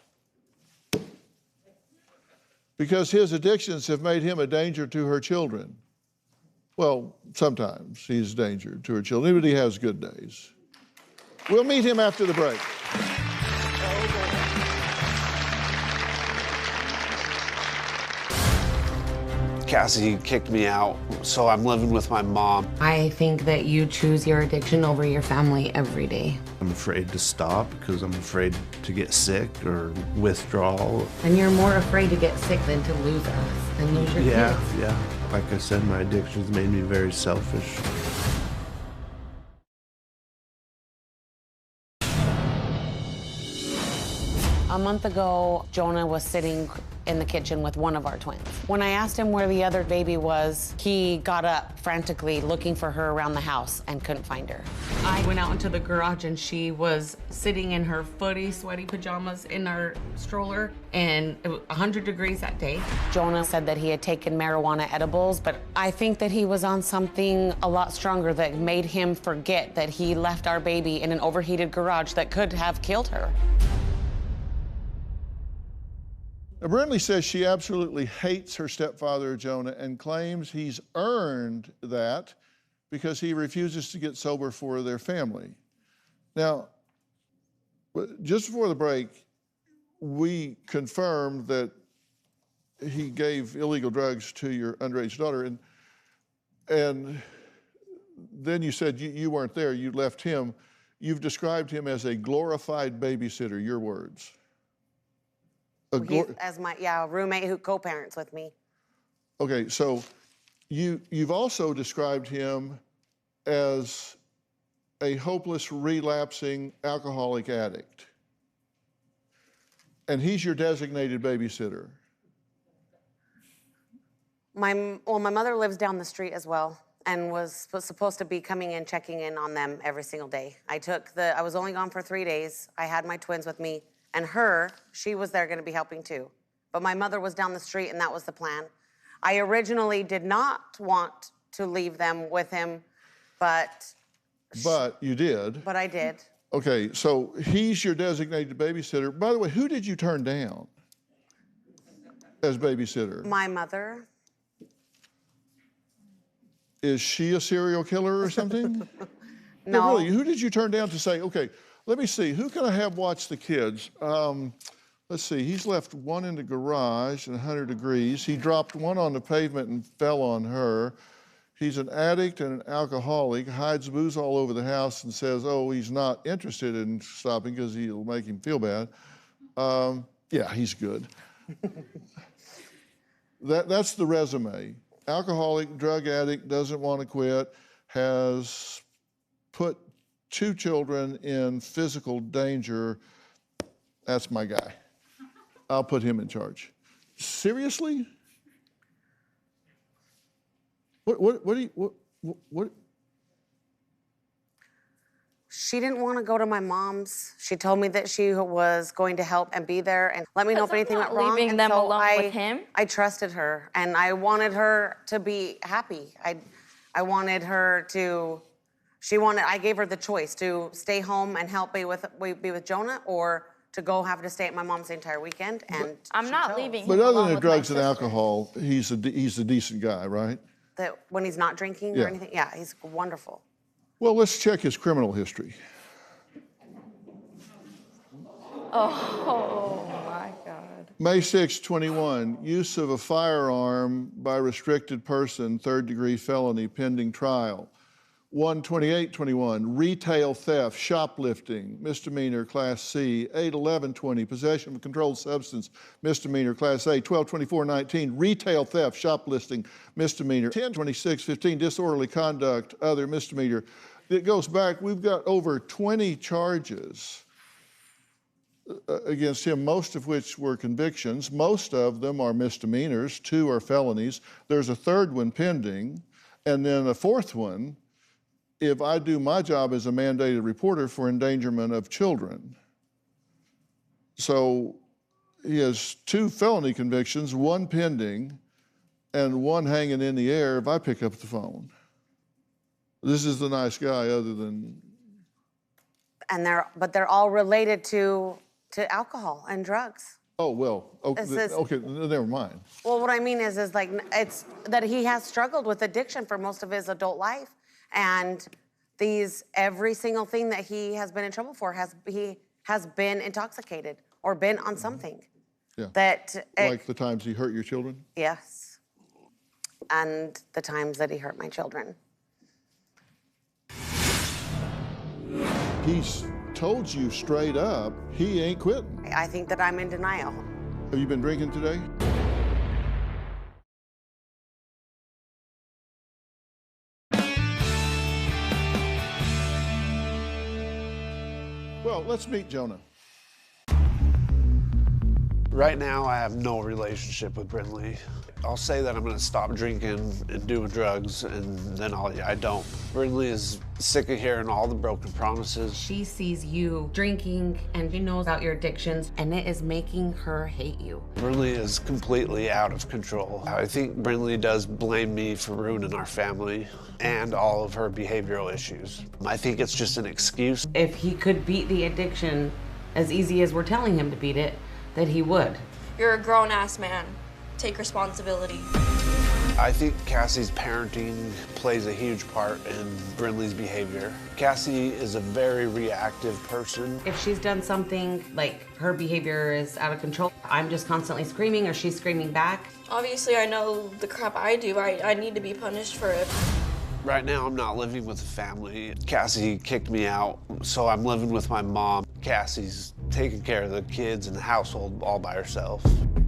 Speaker 2: because his addictions have made him a danger to her children. Well, sometimes he's a danger to her children, but he has good days. We'll meet him after the break.
Speaker 3: Cassie kicked me out, so I'm living with my mom.
Speaker 21: I think that you choose your addiction over your family every day.
Speaker 9: I'm afraid to stop because I'm afraid to get sick or withdrawal.
Speaker 21: And you're more afraid to get sick than to lose us and lose your kids.
Speaker 9: Yeah. Like I said, my addiction's made me very selfish.
Speaker 21: A month ago, Jonah was sitting in the kitchen with one of our twins. When I asked him where the other baby was, he got up frantically looking for her around the house and couldn't find her. I went out into the garage and she was sitting in her footy, sweaty pajamas in our stroller, and it was 100 degrees that day. Jonah said that he had taken marijuana edibles, but I think that he was on something a lot stronger that made him forget that he left our baby in an overheated garage that could have killed her.
Speaker 2: Brinley says she absolutely hates her stepfather, Jonah, and claims he's earned that because he refuses to get sober for their family. Now, just before the break, we confirmed that he gave illegal drugs to your underage daughter, and then you said you weren't there, you left him. You've described him as a glorified babysitter, your words.
Speaker 21: He's as my roommate who co-parents with me.
Speaker 2: Okay, so you've also described him as a hopeless, relapsing alcoholic addict. And he's your designated babysitter.
Speaker 21: My mother lives down the street as well and was supposed to be coming in, checking in on them every single day. I was only gone for 3 days. I had my twins with me. And she was there going to be helping too. But my mother was down the street and that was the plan. I originally did not want to leave them with him, but...
Speaker 2: But you did.
Speaker 21: But I did.
Speaker 2: Okay, so he's your designated babysitter. By the way, who did you turn down as babysitter?
Speaker 21: My mother.
Speaker 2: Is she a serial killer or something?
Speaker 21: No.
Speaker 2: Really, who did you turn down to say, okay, let me see, who can I have watch the kids? Let's see, he's left one in the garage in 100 degrees. He dropped one on the pavement and fell on her. He's an addict and an alcoholic, hides booze all over the house and says, oh, he's not interested in stopping because he'll make him feel bad. Yeah, he's good. That's the resume. Alcoholic, drug addict, doesn't want to quit, has put 2 children in physical danger. That's my guy. I'll put him in charge. Seriously? What do you?
Speaker 21: She didn't want to go to my mom's. She told me that she was going to help and be there and let me know if anything went wrong.
Speaker 20: Leaving them alone with him?
Speaker 21: I trusted her, and I wanted her to be happy. I wanted her to. I gave her the choice to stay home and help be with Jonah, or to go have to stay at my mom's the entire weekend. And
Speaker 20: I'm not leaving him
Speaker 2: But other
Speaker 20: alone
Speaker 2: than
Speaker 20: with
Speaker 2: drugs
Speaker 20: my
Speaker 2: and
Speaker 20: sister.
Speaker 2: alcohol, he's a decent guy, right?
Speaker 21: that when he's not drinking
Speaker 2: Yeah.
Speaker 21: or anything, yeah, he's wonderful.
Speaker 2: Well, let's check his criminal history.
Speaker 20: Oh my God.
Speaker 2: May 6, 21, use of a firearm by restricted person, 3rd-degree felony, pending trial. 1/28/21, retail theft, shoplifting, misdemeanor, Class C. 8/11/20, possession of a controlled substance, misdemeanor, Class A. 12/24/19, retail theft, shoplifting, misdemeanor. 10/26/15, disorderly conduct, other misdemeanor. It goes back, we've got over 20 charges against him, most of which were convictions. Most of them are misdemeanors, 2 are felonies. There's a 3rd one pending, and then a 4th one if I do my job as a mandated reporter for endangerment of children. So he has 2 felony convictions, 1 pending, and 1 hanging in the air if I pick up the phone. This is the nice guy other than...
Speaker 21: And they're all related to alcohol and drugs.
Speaker 2: Oh, well, okay, never mind.
Speaker 21: Well, what I mean is like, it's that he has struggled with addiction for most of his adult life. And every single thing that he has been in trouble for, he has been intoxicated or been on something.
Speaker 2: Yeah. Like the times he hurt your children?
Speaker 21: Yes. And the times that he hurt my children.
Speaker 2: He's told you straight up he ain't quitting.
Speaker 21: I think that I'm in denial.
Speaker 2: Have you been drinking today? Well, let's meet Jonah.
Speaker 3: Right now, I have no relationship with Brindley. I'll say that I'm gonna stop drinking and doing drugs, and then I don't. Brindley is sick of hearing all the broken promises.
Speaker 21: She sees you drinking, and she knows about your addictions, and it is making her hate you.
Speaker 3: Brindley is completely out of control. I think Brindley does blame me for ruining our family and all of her behavioral issues. I think it's just an excuse.
Speaker 21: If he could beat the addiction as easy as we're telling him to beat it, that he would.
Speaker 20: You're a grown-ass man. Take responsibility.
Speaker 3: I think Cassie's parenting plays a huge part in Brindley's behavior. Cassie is a very reactive person.
Speaker 21: If she's done something, like her behavior is out of control, I'm just constantly screaming or she's screaming back.
Speaker 20: Obviously, I know the crap I do. I need to be punished for it.
Speaker 3: Right now, I'm not living with a family. Cassie kicked me out, so I'm living with my mom. Cassie's taking care of the kids and the household all by herself.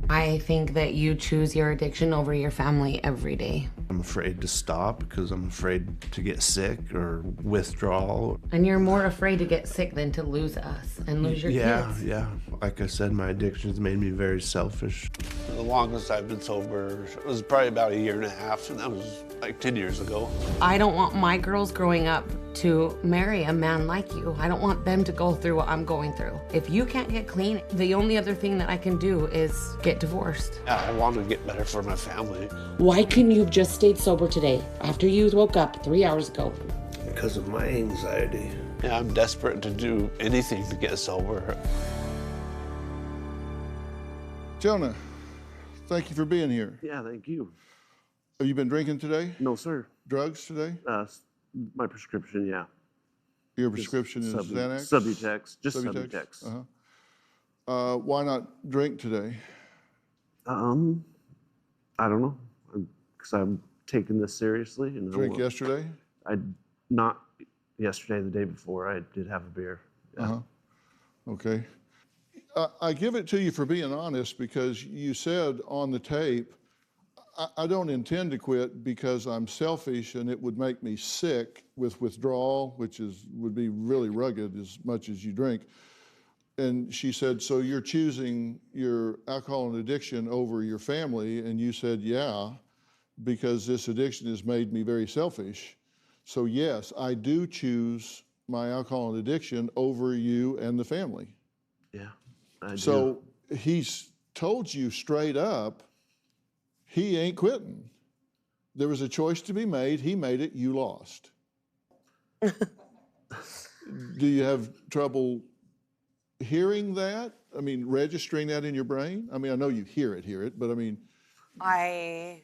Speaker 21: I think that you choose your addiction over your family every day.
Speaker 9: I'm afraid to stop because I'm afraid to get sick or withdrawal.
Speaker 21: And you're more afraid to get sick than to lose us and lose your kids.
Speaker 9: Yeah. Like I said, my addiction's made me very selfish.
Speaker 3: The longest I've been sober was probably about 1.5 years, and that was like 10 years ago.
Speaker 21: I don't want my girls growing up to marry a man like you. I don't want them to go through what I'm going through. If you can't get clean, the only other thing that I can do is get divorced.
Speaker 3: Yeah, I want to get better for my family.
Speaker 21: Why couldn't you have just stayed sober today after you woke up 3 hours ago?
Speaker 9: Because of my anxiety.
Speaker 3: Yeah, I'm desperate to do anything to get sober.
Speaker 2: Jonah, thank you for being here.
Speaker 9: Yeah, thank you.
Speaker 2: Have you been drinking today?
Speaker 9: No, sir.
Speaker 2: Drugs today?
Speaker 9: My prescription, yeah.
Speaker 2: Your prescription is Xanax?
Speaker 9: Subutex, just
Speaker 2: Subutex?
Speaker 9: Subutex.
Speaker 2: Uh-huh. Why not drink today?
Speaker 9: I don't know, because I'm taking this seriously. And
Speaker 2: Drink yesterday?
Speaker 9: Not yesterday, the day before, I did have a beer. Yeah.
Speaker 2: Uh-huh. Okay. I give it to you for being honest because you said on the tape, I don't intend to quit because I'm selfish and it would make me sick with withdrawal, which would be really rugged as much as you drink. And she said, so you're choosing your alcohol and addiction over your family? And you said, yeah, because this addiction has made me very selfish. So yes, I do choose my alcohol and addiction over you and the family.
Speaker 9: Yeah, I do.
Speaker 2: So he's told you straight up, he ain't quitting. There was a choice to be made. He made it. You lost. Do you have trouble hearing that? I mean, registering that in your brain? I mean, I know you hear it, but I mean.
Speaker 21: I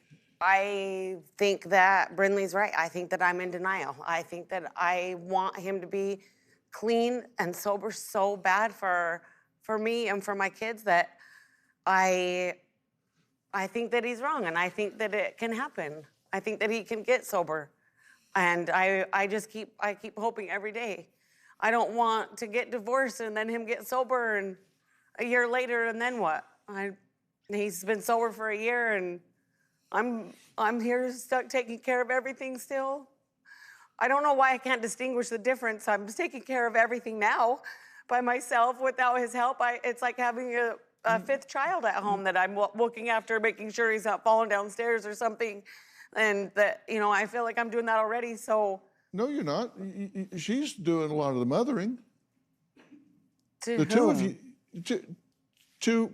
Speaker 21: think that Brinley's right. I think that I'm in denial. I think that I want him to be clean and sober so bad for me and for my kids that I think that he's wrong, and I think that it can happen. I think that he can get sober, and I keep hoping every day. I don't want to get divorced and then him get sober, and a year later, and then what? He's been sober for a year, and I'm here stuck taking care of everything still. I don't know why I can't distinguish the difference. I'm just taking care of everything now by myself without his help. It's like having a fifth child at home that I'm looking after, making sure he's not falling downstairs or something. And that, I feel like I'm doing that already, so.
Speaker 2: No, you're not. She's doing a lot of the mothering.
Speaker 21: The
Speaker 2: two of you, to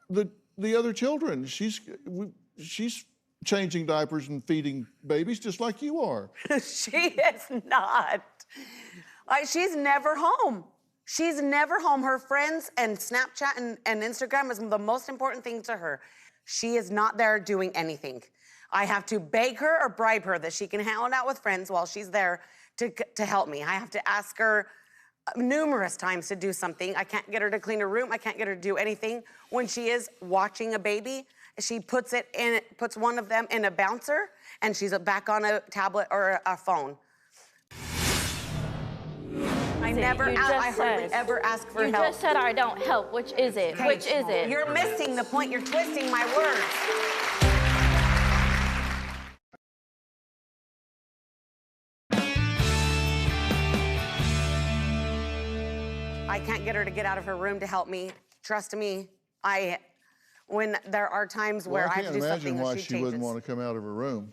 Speaker 2: the other children. She's changing diapers and feeding babies just like you are.
Speaker 21: She is not. She's never home. She's never home. Her friends and Snapchat and Instagram is the most important thing to her. She is not there doing anything. I have to beg her or bribe her that she can hang out with friends while she's there to help me. I have to ask her numerous times to do something. I can't get her to clean her room. I can't get her to do anything. When she is watching a baby, she puts one of them in a bouncer, and she's back on a tablet or a phone. I hardly ever ask for help.
Speaker 20: You just said I don't help. Which is it?
Speaker 21: Okay,
Speaker 20: Which is it?
Speaker 21: You're missing the point. You're twisting my words. I can't get her to get out of her room to help me. Trust me, when there are times where I have to do something
Speaker 2: why
Speaker 21: that
Speaker 2: she wouldn't want to come out of her room.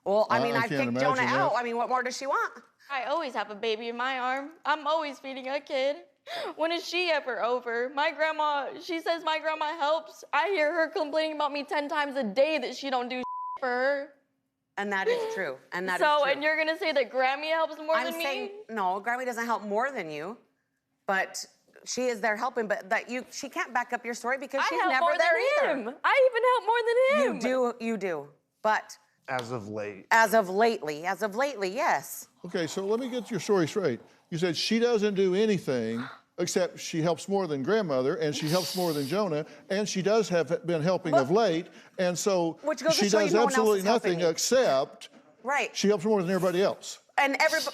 Speaker 21: Well, I mean, I
Speaker 2: can't
Speaker 21: kicked Jonah
Speaker 2: imagine
Speaker 21: out.
Speaker 2: that.
Speaker 21: I mean, what more does she want?
Speaker 20: I always have a baby in my arm. I'm always feeding a kid. When is she ever over? My grandma, she says my grandma helps. I hear her complaining about me 10 times a day that she don't do for her.
Speaker 21: And that is true. And that is
Speaker 20: so,
Speaker 21: true.
Speaker 20: and you're gonna say that Grammy helps more than me?
Speaker 21: No, Grammy doesn't help more than you, but she is there helping. But she can't back up your story because she's never there either.
Speaker 20: I even help more than him.
Speaker 21: You do. But
Speaker 9: as of late.
Speaker 21: As of lately, yes.
Speaker 2: Okay, so let me get your story straight. You said she doesn't do anything except she helps more than grandmother, and she helps more than Jonah, and she does have been helping of late, and so she does absolutely nothing except she helps more than everybody else.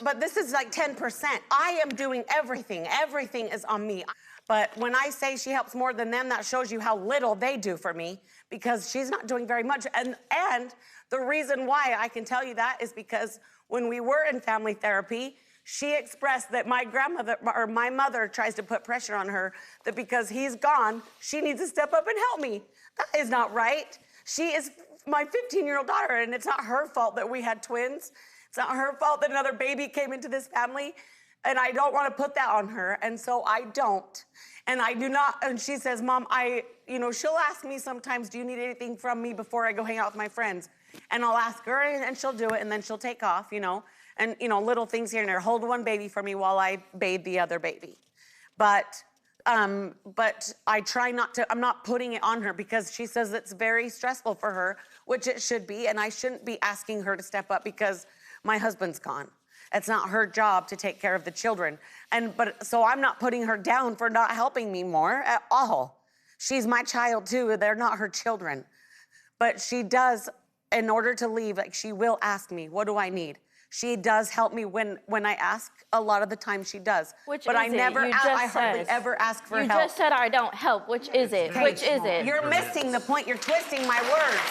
Speaker 21: But this is like 10%. I am doing everything. Everything is on me. But when I say she helps more than them, that shows you how little they do for me because she's not doing very much. And the reason why I can tell you that is because when we were in family therapy, she expressed that my grandmother or my mother tries to put pressure on her that because he's gone, she needs to step up and help me. That is not right. She is my 15-year-old daughter, and it's not her fault that we had twins. It's not her fault that another baby came into this family, and I don't want to put that on her, and so I don't. And I do not, and she says, Mom, she'll ask me sometimes, do you need anything from me before I go hang out with my friends? And I'll ask her, and she'll do it, and then she'll take off, and, little things here and there. Hold one baby for me while I bathe the other baby. But but I try not to, I'm not putting it on her because she says it's very stressful for her, which it should be, and I shouldn't be asking her to step up because my husband's gone. It's not her job to take care of the children. So I'm not putting her down for not helping me more at all. She's my child too, they're not her children. But she does, in order to leave, like she will ask me, what do I need? She does help me when I ask. A lot of the time she does.
Speaker 20: Which
Speaker 21: but
Speaker 20: is
Speaker 21: I never,
Speaker 20: it?
Speaker 21: I hardly ever ask for help.
Speaker 20: You just said I don't help. Which is it?
Speaker 21: Okay,
Speaker 20: Which is it?
Speaker 21: You're missing the point. You're twisting my words.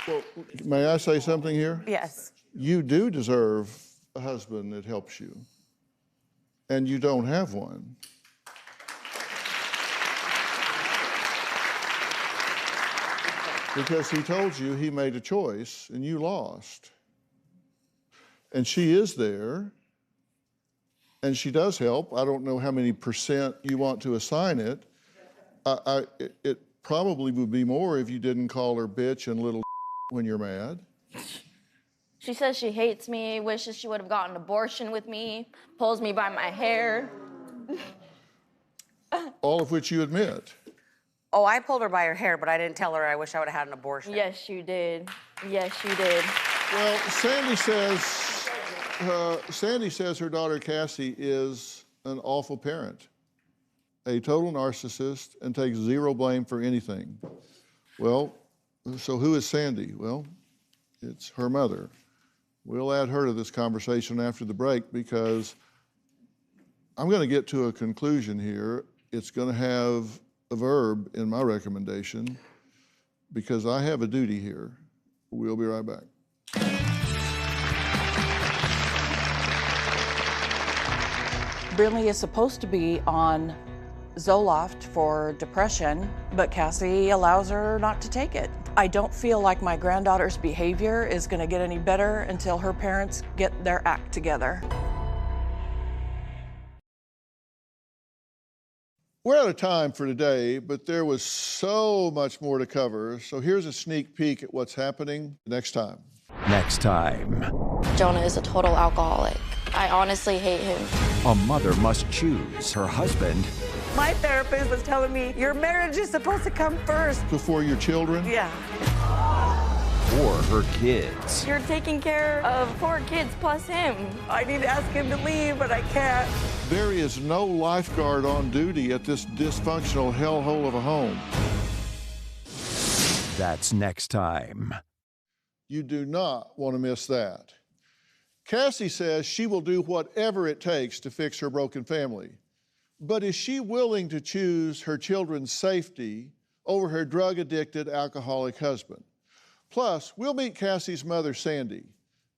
Speaker 2: Well, may I say something here?
Speaker 21: Yes.
Speaker 2: You do deserve a husband that helps you, and you don't have one. Because he told you he made a choice and you lost. And she is there, and she does help. I don't know how many percent you want to assign it. It probably would be more if you didn't call her bitch and little when you're mad.
Speaker 20: She says she hates me, wishes she would have gotten an abortion with me, pulls me by my hair.
Speaker 2: All of which you admit.
Speaker 21: Oh, I pulled her by her hair, but I didn't tell her I wish I would have had an abortion.
Speaker 20: Yes, you did. Yes, you did.
Speaker 2: Well, Sandy says her daughter Cassie is an awful parent, a total narcissist, and takes zero blame for anything. Well, so who is Sandy? Well, it's her mother. We'll add her to this conversation after the break because I'm going to get to a conclusion here. It's going to have a verb in my recommendation because I have a duty here. We'll be right back.
Speaker 5: Brinley is supposed to be on Zoloft for depression, but Cassie allows her not to take it. I don't feel like my granddaughter's behavior is going to get any better until her parents get their act together.
Speaker 2: We're out of time for today, but there was so much more to cover. So here's a sneak peek at what's happening next time.
Speaker 1: Next time.
Speaker 20: Jonah is a total alcoholic. I honestly hate him.
Speaker 1: A mother must choose her husband.
Speaker 19: My therapist was telling me, your marriage is supposed to come first.
Speaker 2: Before your children?
Speaker 19: Yeah.
Speaker 1: Or her kids.
Speaker 20: You're taking care of 4 kids plus him.
Speaker 19: I need to ask him to leave, but I can't.
Speaker 2: There is no lifeguard on duty at this dysfunctional hellhole of a home.
Speaker 1: That's next time.
Speaker 2: You do not want to miss that. Cassie says she will do whatever it takes to fix her broken family. But is she willing to choose her children's safety over her drug-addicted, alcoholic husband? Plus, we'll meet Cassie's mother, Sandy.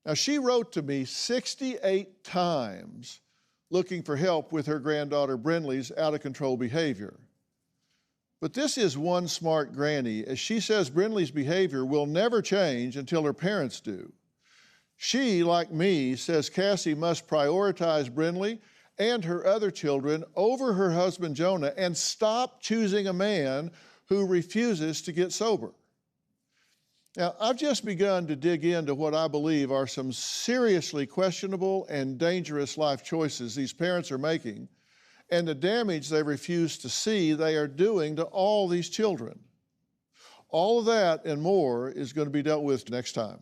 Speaker 2: Now, she wrote to me 68 times looking for help with her granddaughter Brinley's out-of-control behavior. But this is one smart granny, as she says Brinley's behavior will never change until her parents do. She, like me, says Cassie must prioritize Brinley and her other children over her husband Jonah and stop choosing a man who refuses to get sober. Now, I've just begun to dig into what I believe are some seriously questionable and dangerous life choices these parents are making and the damage they refuse to see they are doing to all these children. All of that and more is going to be dealt with next time.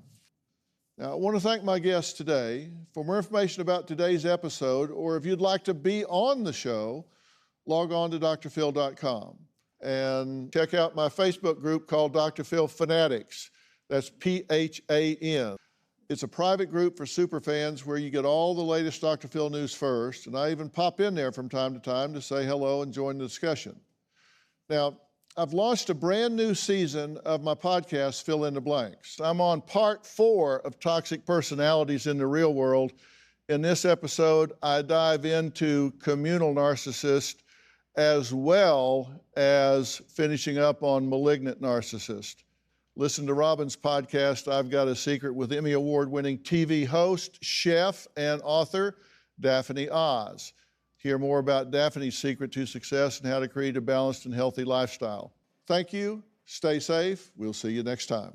Speaker 2: Now, I want to thank my guests today. For more information about today's episode, or if you'd like to be on the show, log on to drphil.com and check out my Facebook group called Dr. Phil Fanatics. That's PHAN. It's a private group for superfans where you get all the latest Dr. Phil news first, and I even pop in there from time to time to say hello and join the discussion. Now, I've launched a brand new season of my podcast, Fill in the Blanks. I'm on part 4 of Toxic Personalities in the Real World. In this episode, I dive into communal narcissist as well as finishing up on malignant narcissist. Listen to Robin's podcast, I've Got a Secret, with Emmy Award-winning TV host, chef, and author, Daphne Oz. Hear more about Daphne's secret to success and how to create a balanced and healthy lifestyle. Thank you. Stay safe. We'll see you next time.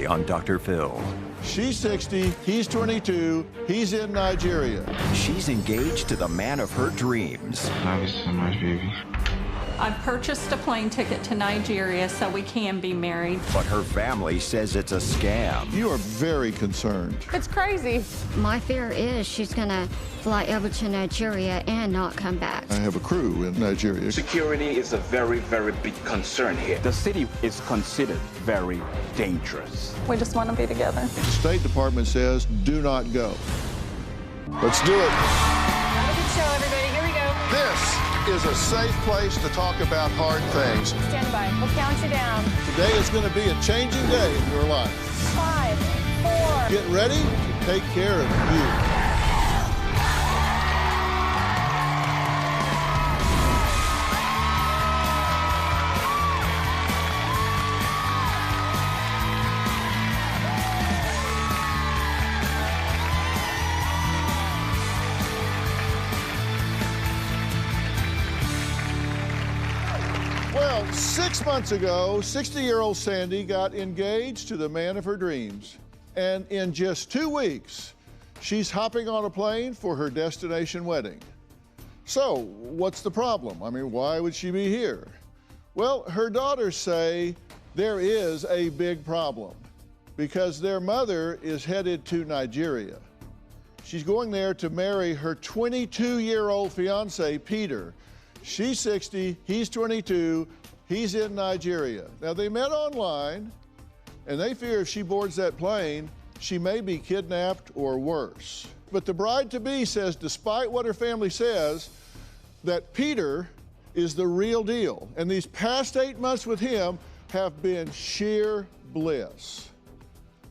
Speaker 1: on Dr. Phil.
Speaker 2: She's 60, he's 22, he's in Nigeria.
Speaker 1: She's engaged to the man of her dreams.
Speaker 6: Love you so much, baby.
Speaker 7: I purchased a plane ticket to Nigeria so we can be married.
Speaker 1: But her family says it's a scam.
Speaker 2: You are very concerned.
Speaker 7: It's crazy.
Speaker 14: My fear is she's gonna fly over to Nigeria and not come back.
Speaker 2: I have a crew in Nigeria.
Speaker 24: Security is a very, very big concern here.
Speaker 25: The city is considered very dangerous.
Speaker 7: We just want to be together.
Speaker 2: The State Department says do not go. Let's do it.
Speaker 4: Have a good show, everybody. Here we go.
Speaker 2: This is a safe place to talk about hard things.
Speaker 4: Stand by. We'll count you down.
Speaker 2: Today is going to be a changing day in your life.
Speaker 4: 5, 4.
Speaker 2: Get ready to take care of you. Well, 6 months ago, 60-year-old Sandy got engaged to the man of her dreams. And in just 2 weeks, she's hopping on a plane for her destination wedding. So, what's the problem? I mean, why would she be here? Well, her daughters say there is a big problem because their mother is headed to Nigeria. She's going there to marry her 22-year-old fiance, Peter. She's 60, he's 22, he's in Nigeria. Now, they met online, and they fear if she boards that plane, she may be kidnapped or worse. But the bride-to-be says, despite what her family says, that Peter is the real deal. And these past 8 months with him have been sheer bliss.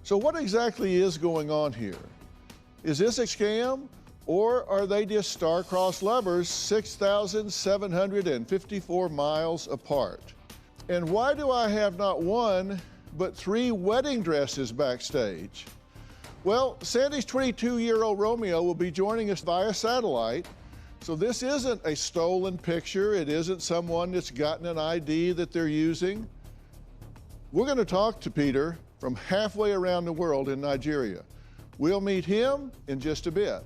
Speaker 2: So what exactly is going on here? Is this a scam? Or are they just star-crossed lovers 6,754 miles apart? And why do I have not one, but 3 wedding dresses backstage? Well, Sandy's 22-year-old Romeo will be joining us via satellite. So this isn't a stolen picture. It isn't someone that's gotten an ID that they're using. We're going to talk to Peter from halfway around the world in Nigeria. We'll meet him in just a bit.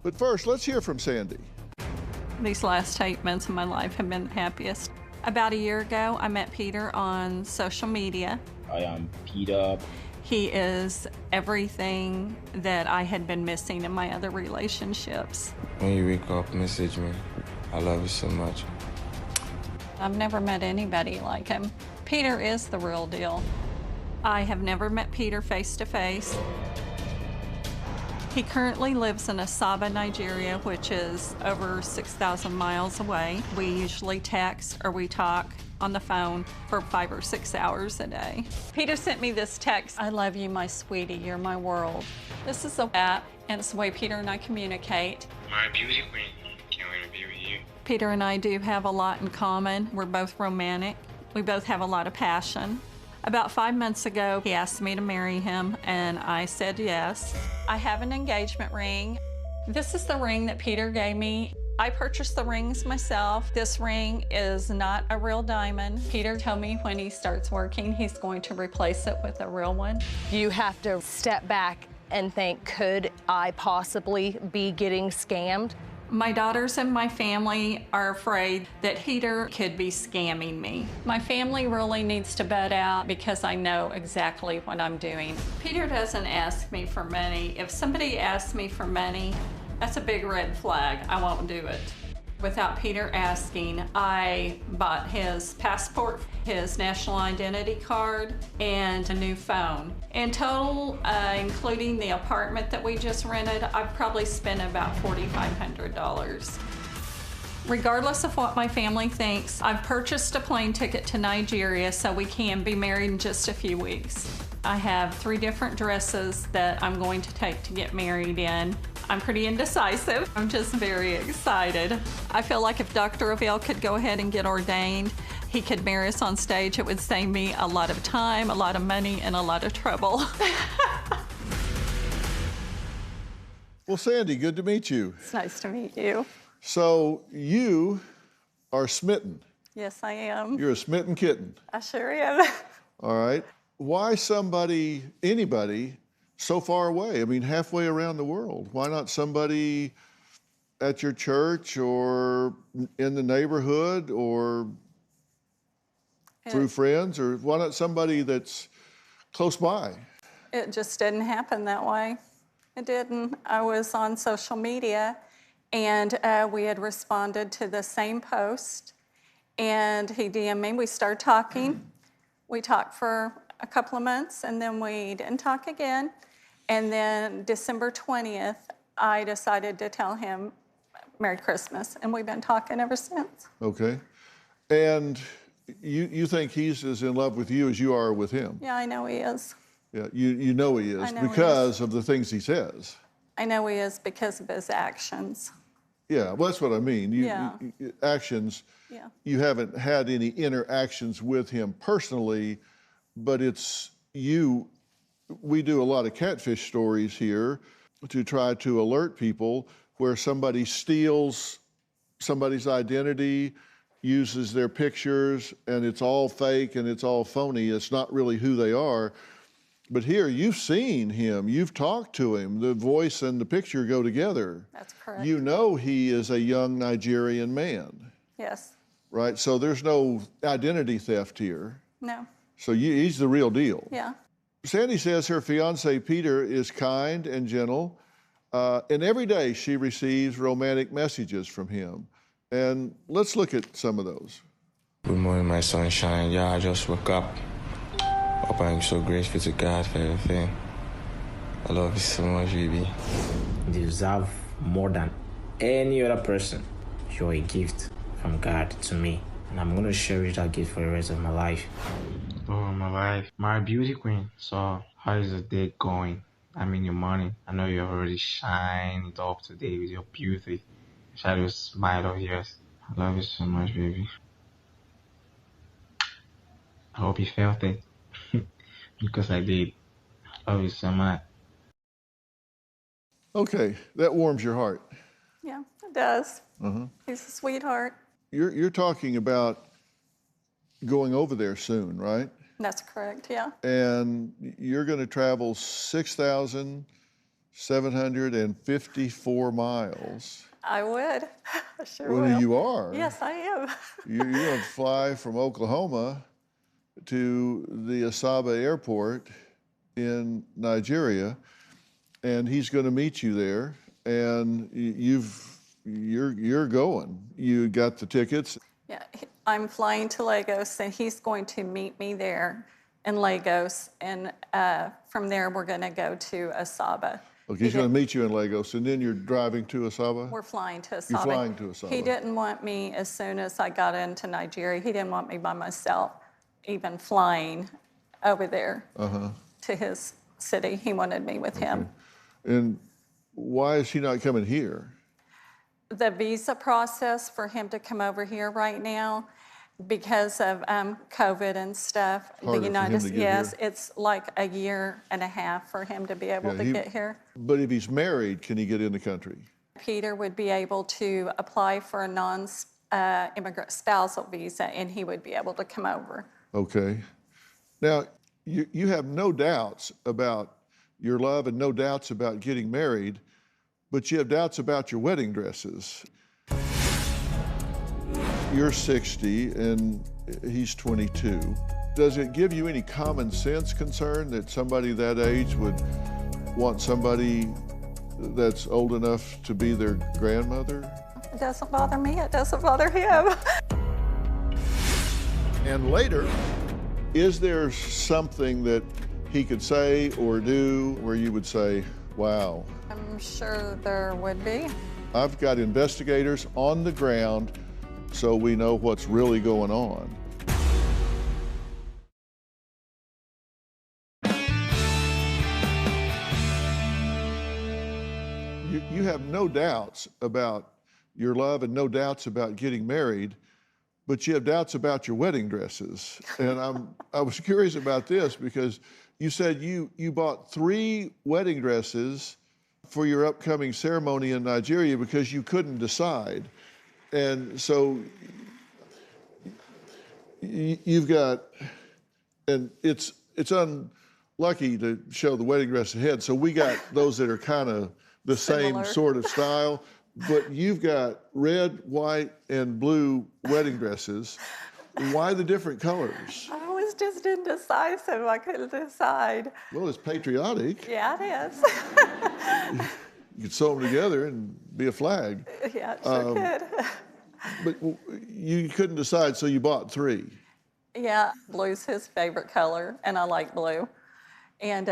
Speaker 2: But first, let's hear from Sandy.
Speaker 7: These last 8 months of my life have been the happiest. About a year ago, I met Peter on social media.
Speaker 26: I am Peter.
Speaker 7: He is everything that I had been missing in my other relationships.
Speaker 26: When you wake up, message me. I love you so much.
Speaker 7: I've never met anybody like him. Peter is the real deal. I have never met Peter face to face. He currently lives in Asaba, Nigeria, which is over 6,000 miles away. We usually text or we talk on the phone for 5 or 6 hours a day. Peter sent me this text, "I love you, my sweetie, you're my world." This is the app, and it's the way Peter and I communicate.
Speaker 26: My beauty queen, can't wait to be with you.
Speaker 7: Peter and I do have a lot in common. We're both romantic. We both have a lot of passion. About 5 months ago, he asked me to marry him, and I said yes. I have an engagement ring. This is the ring that Peter gave me. I purchased the rings myself. This ring is not a real diamond. Peter told me when he starts working, he's going to replace it with a real one.
Speaker 27: You have to step back and think, could I possibly be getting scammed?
Speaker 7: My daughters and my family are afraid that Peter could be scamming me. My family really needs to bud out because I know exactly what I'm doing. Peter doesn't ask me for money. If somebody asks me for money, that's a big red flag. I won't do it. Without Peter asking, I bought his passport, his national identity card, and a new phone. In total, including the apartment that we just rented, I've probably spent about $4,500. Regardless of what my family thinks, I've purchased a plane ticket to Nigeria so we can be married in just a few weeks. I have 3 different dresses that I'm going to take to get married in. I'm pretty indecisive. I'm just very excited. I feel like if Dr.Phil could go ahead and get ordained, he could marry us on stage. It would save me a lot of time, a lot of money, and a lot of trouble.
Speaker 2: Well, Sandy, good to meet you.
Speaker 7: It's nice to meet you.
Speaker 2: So you are smitten.
Speaker 7: Yes, I am.
Speaker 2: You're a smitten kitten.
Speaker 7: I sure am.
Speaker 2: All right. why somebody, anybody, so far away? I mean, halfway around the world. Why not somebody at your church or in the neighborhood or through friends? Or why not somebody that's close by?
Speaker 7: It just didn't happen that way. It didn't. I was on social media, and we had responded to the same post, and he DM'd me. We started talking. We talked for a couple of months, and then we didn't talk again. And then December 20th, I decided to tell him Merry Christmas, and we've been talking ever since.
Speaker 2: Okay. And you think he's as in love with you as you are with him?
Speaker 7: Yeah, I know he is.
Speaker 2: Yeah, you know he is
Speaker 7: I know he
Speaker 2: because of the things he says.
Speaker 7: I know he is because of his actions.
Speaker 2: Yeah, well, that's what I mean.
Speaker 7: Yeah.
Speaker 2: Actions,
Speaker 7: Yeah.
Speaker 2: you haven't had any interactions with him personally, but it's you. We do a lot of catfish stories here to try to alert people where somebody steals somebody's identity, uses their pictures, and it's all fake and it's all phony. It's not really who they are. But here, you've seen him, you've talked to him, the voice and the picture go together.
Speaker 7: That's correct.
Speaker 2: You know he is a young Nigerian man,
Speaker 7: Yes.
Speaker 2: right? So there's no identity theft here.
Speaker 7: No.
Speaker 2: So he's the real deal.
Speaker 7: Yeah.
Speaker 2: Sandy says her fiance, Peter, is kind and gentle, and every day she receives romantic messages from him. And let's look at some of those.
Speaker 26: Good morning, my sunshine. Yeah, I just woke up. Hope I'm so grateful to God for everything. I love you so much, baby.
Speaker 6: You deserve more than any other person. You're a gift from God to me, and I'm going to cherish that gift for the rest of my life.
Speaker 11: Oh, my life. My beauty queen. So, how is the day going? I mean, your morning. I know you already shine it up today with your beauty. Shadow smile of yours. I love you so much, baby. I hope you felt it. Because I did. I love you so much.
Speaker 2: Okay, that warms your heart.
Speaker 7: Yeah, it does.
Speaker 2: Uh-huh.
Speaker 7: He's a sweetheart.
Speaker 2: You're talking about going over there soon, right?
Speaker 7: That's correct, yeah.
Speaker 2: And you're going to travel 6,754 miles.
Speaker 7: I would. I sure
Speaker 2: Well,
Speaker 7: will.
Speaker 2: you are.
Speaker 7: Yes, I am.
Speaker 2: You're going to fly from Oklahoma to the Asaba airport in Nigeria, and he's going to meet you there, and you're going. You got the tickets.
Speaker 7: Yeah, I'm flying to Lagos, and he's going to meet me there in Lagos, and from there we're going to go to Asaba.
Speaker 2: Okay, he's going to meet you in Lagos, and then you're driving to Asaba?
Speaker 7: We're flying to Asaba.
Speaker 2: You're flying to Asaba.
Speaker 7: He didn't want me as soon as I got into Nigeria. He didn't want me by myself, even flying over there to his city. He wanted me with him.
Speaker 2: And why is he not coming here?
Speaker 7: The visa process for him to come over here right now, because of COVID and stuff,
Speaker 2: Harder
Speaker 7: the United
Speaker 2: for him to get here?
Speaker 7: it's like a year and a half for him to be able to get here.
Speaker 2: But if he's married, can he get in the country?
Speaker 7: Peter would be able to apply for a non-immigrant spousal visa, and he would be able to come over.
Speaker 2: Okay. Now, you have no doubts about your love and no doubts about getting married, but you have doubts about your wedding dresses. You're 60 and he's 22. Does it give you any common sense concern that somebody that age would want somebody that's old enough to be their grandmother?
Speaker 7: It doesn't bother me, it doesn't bother him.
Speaker 2: And later, is there something that he could say or do where you would say, wow?
Speaker 7: I'm sure there would be.
Speaker 2: I've got investigators on the ground so we know what's really going on. You have no doubts about your love and no doubts about getting married, but you have doubts about your wedding dresses. And I was curious about this because you said you bought 3 wedding dresses for your upcoming ceremony in Nigeria because you couldn't decide. And so you've got, and it's it's unlucky to show the wedding dress ahead, so we got those that are kind of the
Speaker 7: Similar.
Speaker 2: same sort of style. But you've got red, white, and blue wedding dresses. Why the different colors?
Speaker 7: I was just indecisive. I couldn't decide.
Speaker 2: Well, it's patriotic.
Speaker 7: Yeah, it is.
Speaker 2: You could sew them together and be a flag.
Speaker 7: Yeah, it sure could.
Speaker 2: But you couldn't decide, so you bought 3.
Speaker 7: Yeah, blue's his favorite color, and I like blue. And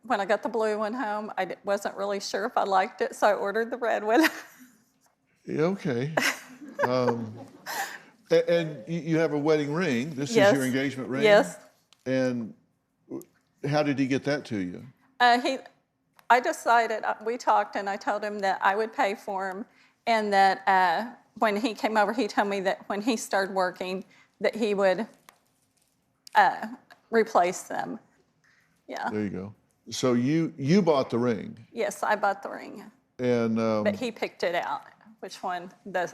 Speaker 7: when I got the blue one home, I wasn't really sure if I liked it, so I ordered the red one.
Speaker 2: Yeah, okay. And you have a wedding ring. This
Speaker 7: Yes.
Speaker 2: is your engagement ring?
Speaker 7: Yes.
Speaker 2: And how did he get that to you?
Speaker 7: I decided, we talked, and I told him that I would pay for him, and that when he came over, he told me that when he started working, that he would replace them. Yeah.
Speaker 2: There you go. So you bought the ring.
Speaker 7: Yes, I bought the ring.
Speaker 2: And
Speaker 7: But he picked it out, which one, the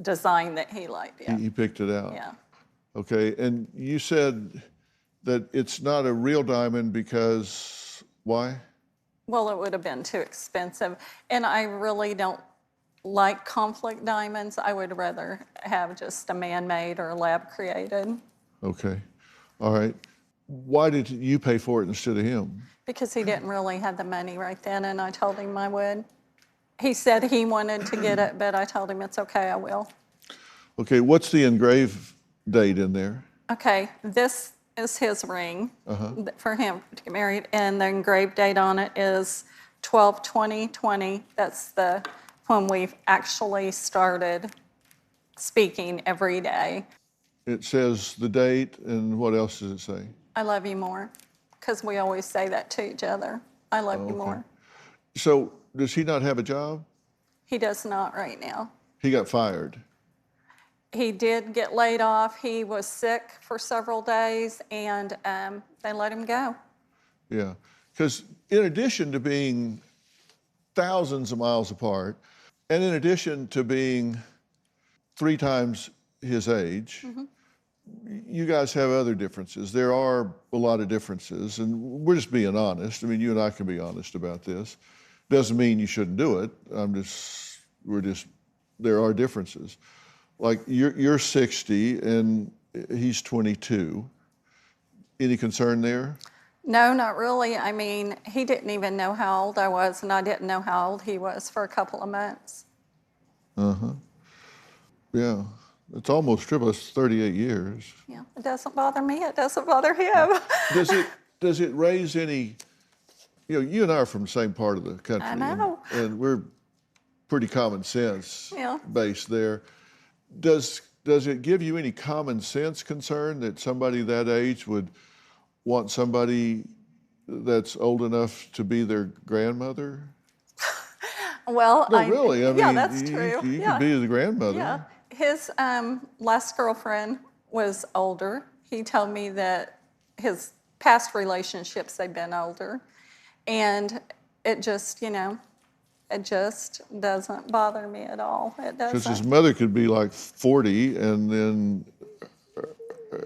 Speaker 7: design that he liked. Yeah.
Speaker 2: he picked it out.
Speaker 7: Yeah.
Speaker 2: Okay, and you said that it's not a real diamond because, why?
Speaker 7: Well, it would have been too expensive. And I really don't like conflict diamonds. I would rather have just a man-made or lab created.
Speaker 2: Okay, all right. Why did you pay for it instead of him?
Speaker 7: Because he didn't really have the money right then, and I told him I would. He said he wanted to get it, but I told him it's okay, I will.
Speaker 2: Okay, what's the engraved date in there?
Speaker 7: Okay, this is his ring
Speaker 2: Uh-huh.
Speaker 7: for him to get married, and the engraved date on it is 12/20/20. That's when we've actually started speaking every day.
Speaker 2: It says the date, and what else does it say?
Speaker 7: I love you more, because we always say that to each other. I love you more.
Speaker 2: So does he not have a job?
Speaker 7: He does not right now.
Speaker 2: He got fired.
Speaker 7: He did get laid off. He was sick for several days, and they let him go.
Speaker 2: Yeah, because in addition to being thousands of miles apart, and in addition to being 3 times his age, you guys have other differences. There are a lot of differences, and we're just being honest. I mean, you and I can be honest about this. Doesn't mean you shouldn't do it. There are differences. Like you're 60 and he's 22. Any concern there?
Speaker 7: No, not really. I mean, he didn't even know how old I was, and I didn't know how old he was for a couple of months.
Speaker 2: Uh-huh. Yeah. It's almost triple. It's 38 years.
Speaker 7: Yeah, it doesn't bother me. It doesn't bother him.
Speaker 2: Does it raise any, you and I are from the same part of the country.
Speaker 7: I know.
Speaker 2: And we're pretty common sense
Speaker 7: Yeah.
Speaker 2: based there. Does it give you any common sense concern that somebody that age would want somebody that's old enough to be their grandmother?
Speaker 7: Well,
Speaker 2: No, really. I mean,
Speaker 7: yeah, that's true.
Speaker 2: You
Speaker 7: Yeah.
Speaker 2: could be the grandmother.
Speaker 7: Yeah. His last girlfriend was older. He told me that his past relationships, they've been older. And it just, it just doesn't bother me at all. It doesn't.
Speaker 2: Because his mother could be like 40, and then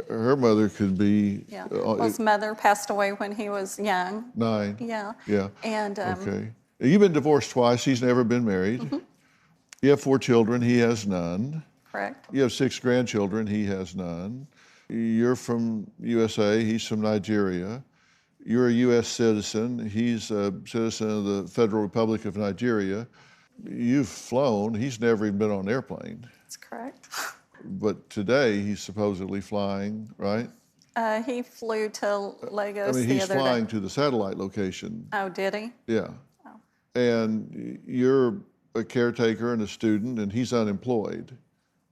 Speaker 2: her mother could be
Speaker 7: Yeah. Well, his mother passed away when he was young.
Speaker 2: 9.
Speaker 7: Yeah.
Speaker 2: Yeah.
Speaker 7: And
Speaker 2: Okay. You've been divorced twice. He's never been married. You have 4 children. He has none.
Speaker 7: Correct.
Speaker 2: You have 6 grandchildren. He has none. You're from USA. He's from Nigeria. You're a U.S. citizen. He's a citizen of the Federal Republic of Nigeria. You've flown. He's never even been on an airplane.
Speaker 7: That's correct.
Speaker 2: But today he's supposedly flying, right?
Speaker 7: He flew to Lagos
Speaker 2: I mean,
Speaker 7: the
Speaker 2: he's
Speaker 7: other
Speaker 2: flying
Speaker 7: day.
Speaker 2: to the satellite location.
Speaker 7: Oh, did he?
Speaker 2: Yeah. And you're a caretaker and a student, and he's unemployed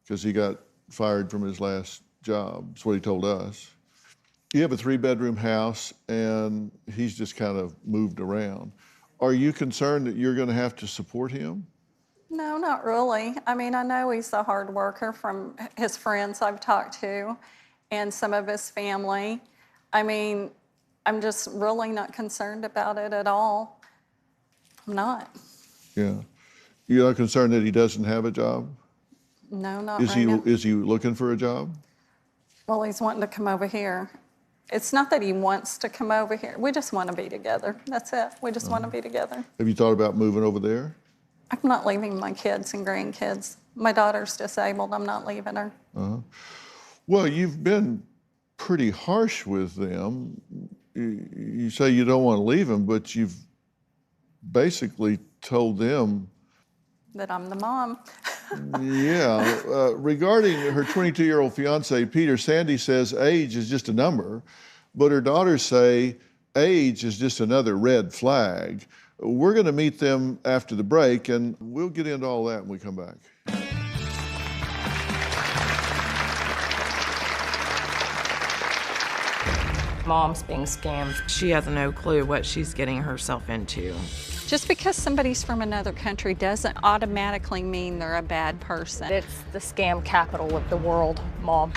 Speaker 2: because he got fired from his last job. That's what he told us. You have a 3-bedroom house, and he's just kind of moved around. Are you concerned that you're going to have to support him?
Speaker 7: No, not really. I mean, I know he's a hard worker from his friends I've talked to and some of his family. I mean, I'm just really not concerned about it at all. I'm not.
Speaker 2: Yeah. You're not concerned that he doesn't have a job?
Speaker 7: No, not
Speaker 2: Is
Speaker 7: right
Speaker 2: he
Speaker 7: now.
Speaker 2: is he looking for a job?
Speaker 7: Well, he's wanting to come over here. It's not that he wants to come over here. We just want to be together. That's it. We just want to be together.
Speaker 2: Have you thought about moving over there?
Speaker 7: I'm not leaving my kids and grandkids. My daughter's disabled. I'm not leaving her.
Speaker 2: Well, you've been pretty harsh with them. You say you don't want to leave them, but you've basically told them.
Speaker 7: That I'm the mom.
Speaker 2: Yeah. Regarding her 22-year-old fiance, Peter, Sandy says age is just a number, but her daughters say age is just another red flag. We're going to meet them after the break, and we'll get into all that when we come back.
Speaker 27: Mom's being scammed.
Speaker 12: She has no clue what she's getting herself into.
Speaker 7: Just because somebody's from another country doesn't automatically mean they're a bad person.
Speaker 27: It's the scam capital of the world, Mom.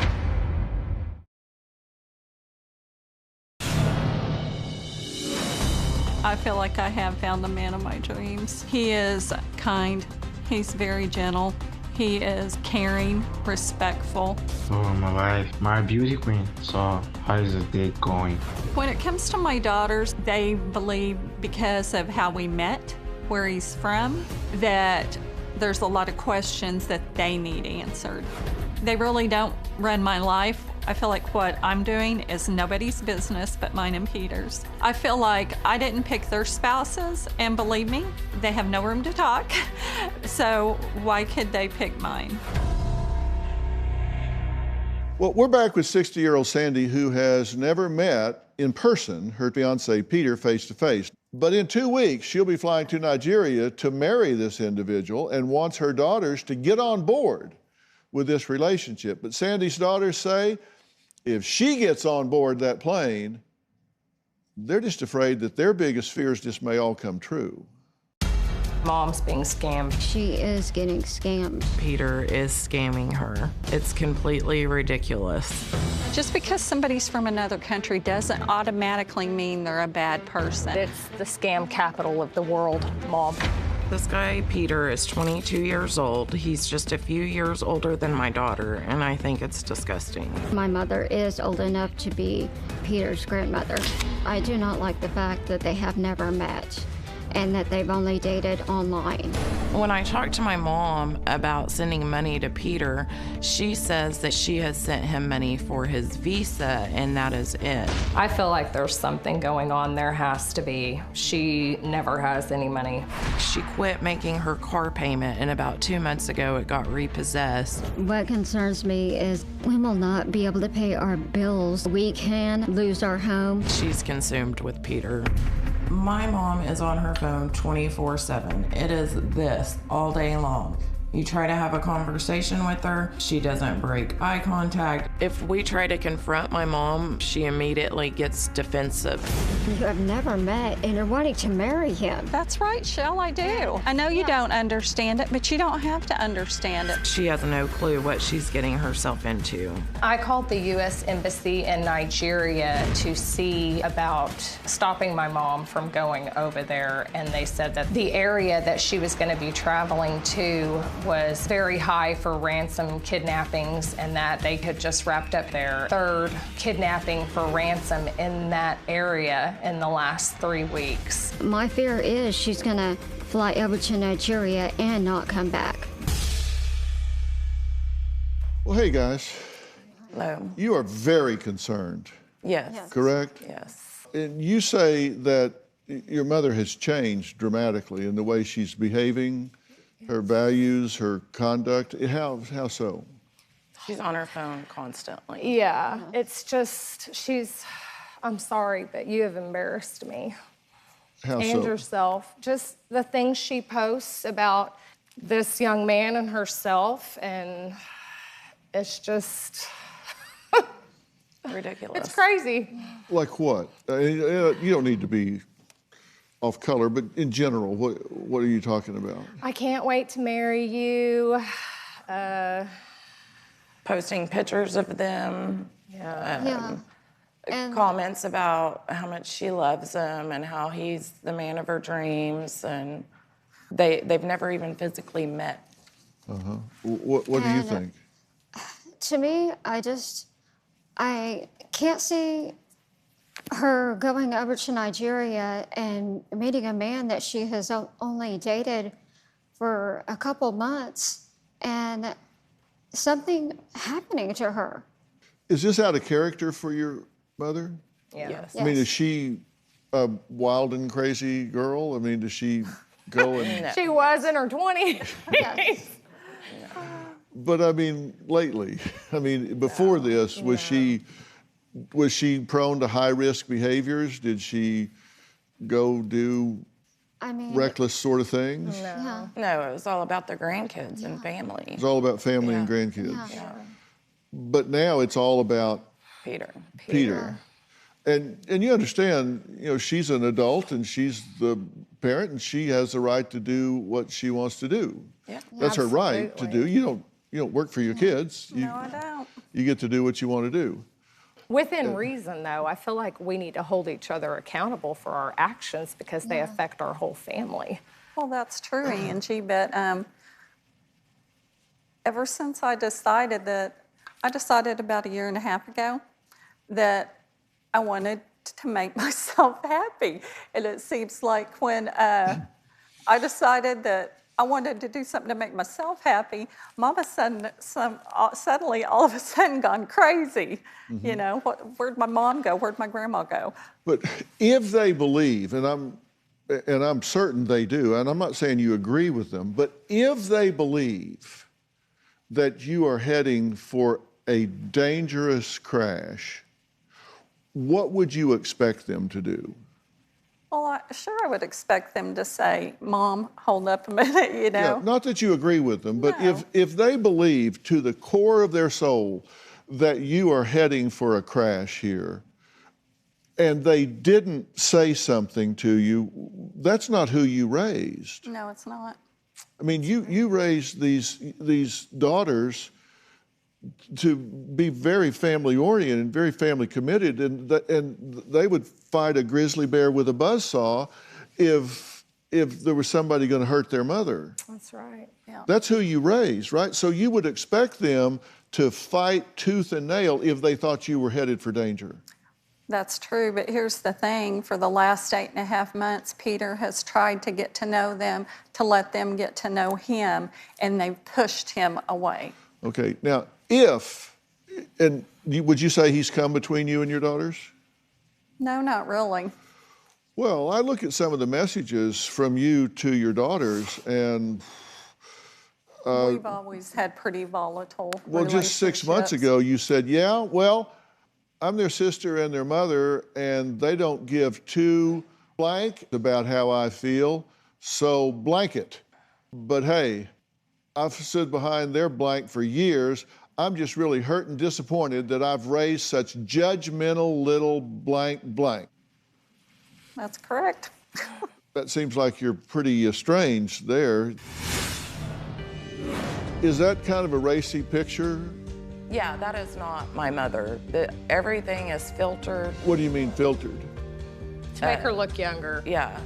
Speaker 7: I feel like I have found the man of my dreams. He is kind, he's very gentle, he is caring, respectful.
Speaker 11: So my wife, my beauty queen. So how is the date going?
Speaker 7: When it comes to my daughters, they believe because of how we met, where he's from, that there's a lot of questions that they need answered. They really don't run my life. I feel like what I'm doing is nobody's business but mine and Peter's. I feel like I didn't pick their spouses, and believe me, they have no room to talk. So why could they pick mine?
Speaker 2: Well, we're back with 60-year-old Sandy, who has never met in person her fiance Peter face to face. But in 2 weeks, she'll be flying to Nigeria to marry this individual and wants her daughters to get on board with this relationship. But Sandy's daughters say if she gets on board that plane, they're just afraid that their biggest fears just may all come true.
Speaker 27: Mom's being scammed.
Speaker 14: She is getting scammed.
Speaker 12: Peter is scamming her. It's completely ridiculous.
Speaker 7: Just because somebody's from another country doesn't automatically mean they're a bad person.
Speaker 27: It's the scam capital of the world, Mom.
Speaker 12: This guy, Peter, is 22 years old. He's just a few years older than my daughter, and I think it's disgusting.
Speaker 14: My mother is old enough to be Peter's grandmother. I do not like the fact that they have never met and that they've only dated online.
Speaker 12: When I talked to my mom about sending money to Peter, she says that she has sent him money for his visa, and that is it.
Speaker 27: I feel like there's something going on. There has to be. She never has any money.
Speaker 12: She quit making her car payment, and about 2 months ago, it got repossessed.
Speaker 14: What concerns me is we will not be able to pay our bills. We can lose our home.
Speaker 12: She's consumed with Peter. My mom is on her phone 24/7. It is this all day long. You try to have a conversation with her, she doesn't break eye contact. If we try to confront my mom, she immediately gets defensive.
Speaker 14: You have never met and you're wanting to marry him.
Speaker 7: That's right, Shell, I do. I know you don't understand it, but you don't have to understand it.
Speaker 12: She has no clue what she's getting herself into.
Speaker 27: I called the U.S. Embassy in Nigeria to see about stopping my mom from going over there, and they said that the area that she was going to be traveling to was very high for ransom kidnappings, and that they had just wrapped up their third kidnapping for ransom in that area in the last 3 weeks.
Speaker 14: My fear is she's gonna fly over to Nigeria and not come back.
Speaker 2: Well, hey guys.
Speaker 12: Hello.
Speaker 2: You are very concerned.
Speaker 12: Yes.
Speaker 2: Correct?
Speaker 12: Yes.
Speaker 2: And you say that your mother has changed dramatically in the way she's behaving, her values, her conduct. How so?
Speaker 12: She's on her phone constantly.
Speaker 27: Yeah, it's just, I'm sorry, but you have embarrassed me.
Speaker 2: How
Speaker 27: And
Speaker 2: so?
Speaker 27: yourself. Just the things she posts about this young man and herself, and it's just
Speaker 12: ridiculous.
Speaker 27: It's crazy.
Speaker 2: Like what? You don't need to be off color, but in general, what are you talking about?
Speaker 27: I can't wait to marry you.
Speaker 12: Posting pictures of them. Comments about how much she loves him and how he's the man of her dreams, and they've never even physically met.
Speaker 2: Uh-huh. What do you think?
Speaker 14: To me, I can't see her going over to Nigeria and meeting a man that she has only dated for a couple months and something happening to her.
Speaker 2: Is this out of character for your mother?
Speaker 27: Yes.
Speaker 2: I mean, is she a wild and crazy girl? I mean, does she go and...
Speaker 27: She was in her 20s.
Speaker 2: But I mean, lately, I mean, before this, was she prone to high-risk behaviors? Did she go do reckless sort of things?
Speaker 12: No, it was all about the grandkids and family.
Speaker 2: It's all about family and grandkids. But now it's all about Peter. And you understand, you know, she's an adult and she's the parent and she has the right to do what she wants to do.
Speaker 27: Yeah.
Speaker 2: That's her right to do. You don't work for your kids.
Speaker 27: No, I don't.
Speaker 2: You get to do what you want to do.
Speaker 27: Within reason, though, I feel like we need to hold each other accountable for our actions because they affect our whole family.
Speaker 7: Well, that's true, Angie, but ever since I decided about a year and a half ago that I wanted to make myself happy. And it seems like when I decided that I wanted to do something to make myself happy, Mama suddenly all of a sudden gone crazy.
Speaker 2: Mm-hmm.
Speaker 7: You know, where'd my mom go? Where'd my grandma go?
Speaker 2: But if they believe, and I'm certain they do, and I'm not saying you agree with them, but if they believe that you are heading for a dangerous crash, what would you expect them to do?
Speaker 7: Well, I would expect them to say, Mom, hold up a minute, you know?
Speaker 2: Yeah, not that you agree with them, but if they believe to the core of their soul that you are heading for a crash here, and they didn't say something to you, that's not who you raised.
Speaker 7: No, it's not.
Speaker 2: I mean, you raised these daughters to be very family oriented and very family committed, and they would fight a grizzly bear with a buzzsaw if there was somebody going to hurt their mother.
Speaker 27: That's right. Yeah.
Speaker 2: That's who you raised, right? So you would expect them to fight tooth and nail if they thought you were headed for danger.
Speaker 7: That's true, but here's the thing. For the last 8.5 months, Peter has tried to get to know them, to let them get to know him, and they've pushed him away.
Speaker 2: Okay, now would you say he's come between you and your daughters?
Speaker 7: No, not really.
Speaker 2: Well, I look at some of the messages from you to your daughters, and
Speaker 7: we've always had pretty volatile
Speaker 2: Well, just 6 months ago, you said, yeah, well, I'm their sister and their mother, and they don't give two blank about how I feel, so blank it. But hey, I've stood behind their blank for years. I'm just really hurt and disappointed that I've raised such judgmental little blank blank.
Speaker 7: That's correct.
Speaker 2: That seems like you're pretty estranged there. Is that kind of a racy picture?
Speaker 12: Yeah, that is not my mother. Everything is filtered.
Speaker 2: What do you mean filtered?
Speaker 27: To make her look younger.
Speaker 12: Yeah.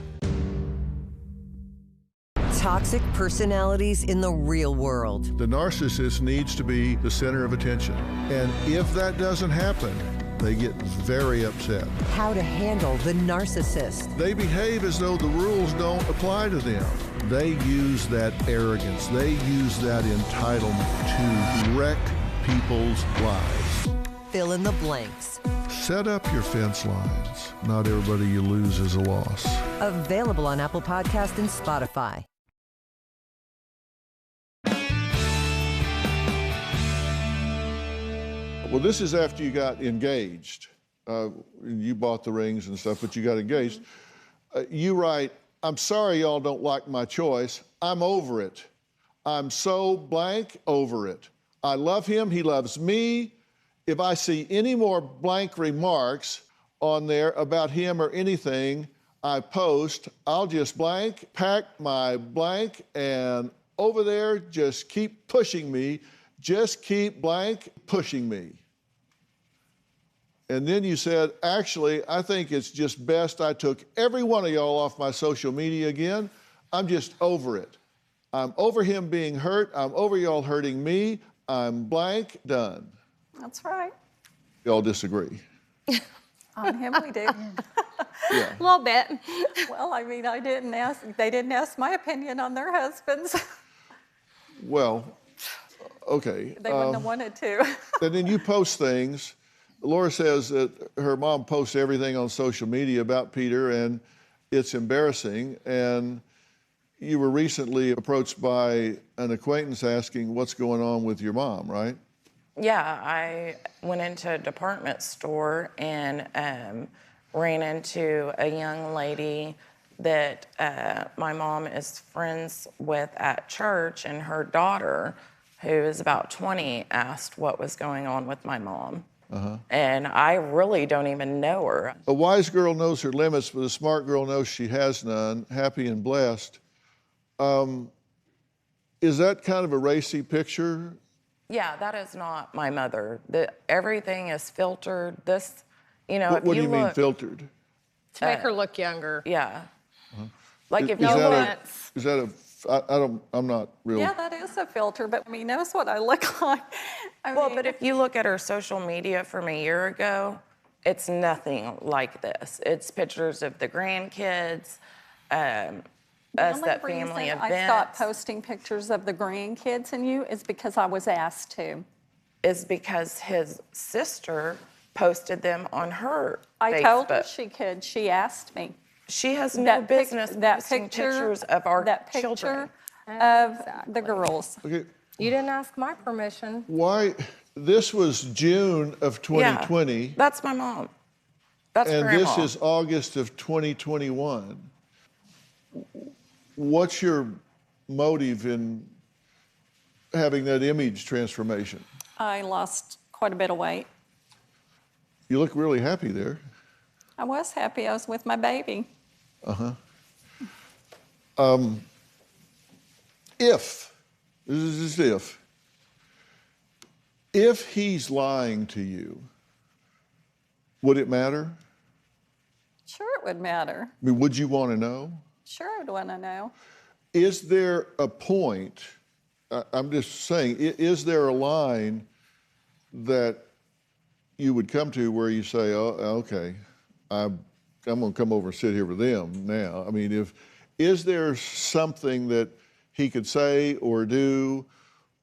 Speaker 23: Toxic personalities in the real world.
Speaker 2: The narcissist needs to be the center of attention. And if that doesn't happen, they get very upset.
Speaker 23: How to handle the narcissist.
Speaker 2: They behave as though the rules don't apply to them. They use that arrogance, they use that entitlement to wreck people's lives.
Speaker 23: Fill in the blanks.
Speaker 2: Set up your fence lines. Not everybody you lose is a loss.
Speaker 23: Available on Apple Podcast and Spotify.
Speaker 2: Well, this is after you got engaged. You bought the rings and stuff, but you got engaged. You write, I'm sorry y'all don't like my choice. I'm over it. I'm so blank over it. I love him, he loves me. If I see any more blank remarks on there about him or anything I post, I'll just blank, pack my blank, and over there, just keep pushing me. Just keep blank pushing me. And then you said, actually, I think it's just best I took every one of y'all off my social media again. I'm just over it. I'm over him being hurt. I'm over y'all hurting me. I'm blank, done.
Speaker 7: That's right.
Speaker 2: Y'all disagree.
Speaker 7: On him, we do.
Speaker 2: Yeah.
Speaker 7: A little bit. Well, I mean, they didn't ask my opinion on their husbands.
Speaker 2: Well, okay.
Speaker 7: They wouldn't have wanted to.
Speaker 2: And then you post things. Laura says that her mom posts everything on social media about Peter, and it's embarrassing. And you were recently approached by an acquaintance asking what's going on with your mom, right?
Speaker 12: Yeah, I went into a department store and ran into a young lady that my mom is friends with at church, and her daughter, who is about 20, asked what was going on with my mom. And I really don't even know her.
Speaker 2: A wise girl knows her limits, but a smart girl knows she has none. Happy and blessed. Is that kind of a racy picture?
Speaker 12: Yeah, that is not my mother. Everything is filtered. This, you know,
Speaker 2: What do you mean filtered?
Speaker 27: To make her look younger.
Speaker 12: Yeah. Like if
Speaker 2: Is
Speaker 12: you
Speaker 2: that I'm not real.
Speaker 7: Yeah, that is a filter, but he knows what I look like.
Speaker 12: But if you look at her social media from a year ago, it's nothing like this. It's pictures of the grandkids, us at family events.
Speaker 7: I stopped posting pictures of the grandkids and you is because I was asked to.
Speaker 12: Is because his sister posted them on her
Speaker 7: I
Speaker 12: Facebook.
Speaker 7: told her she could. She asked me.
Speaker 12: She has no business posting pictures of our children.
Speaker 7: Of the girls.
Speaker 2: Okay.
Speaker 27: You didn't ask my permission.
Speaker 2: Why? This was June of 2020.
Speaker 12: Yeah, that's my mom. That's
Speaker 2: and
Speaker 12: Grandma.
Speaker 2: this is August of 2021. What's your motive in having that image transformation?
Speaker 7: I lost quite a bit of weight.
Speaker 2: You look really happy there.
Speaker 7: I was happy. I was with my baby.
Speaker 2: This is just if he's lying to you, would it matter?
Speaker 7: Sure it would matter.
Speaker 2: I mean, would you want to know?
Speaker 7: Sure I'd want to know.
Speaker 2: Is there a point, I'm just saying, is there a line that you would come to where you say, oh, okay, I'm going to come over and sit here with them now? I mean, is there something that he could say or do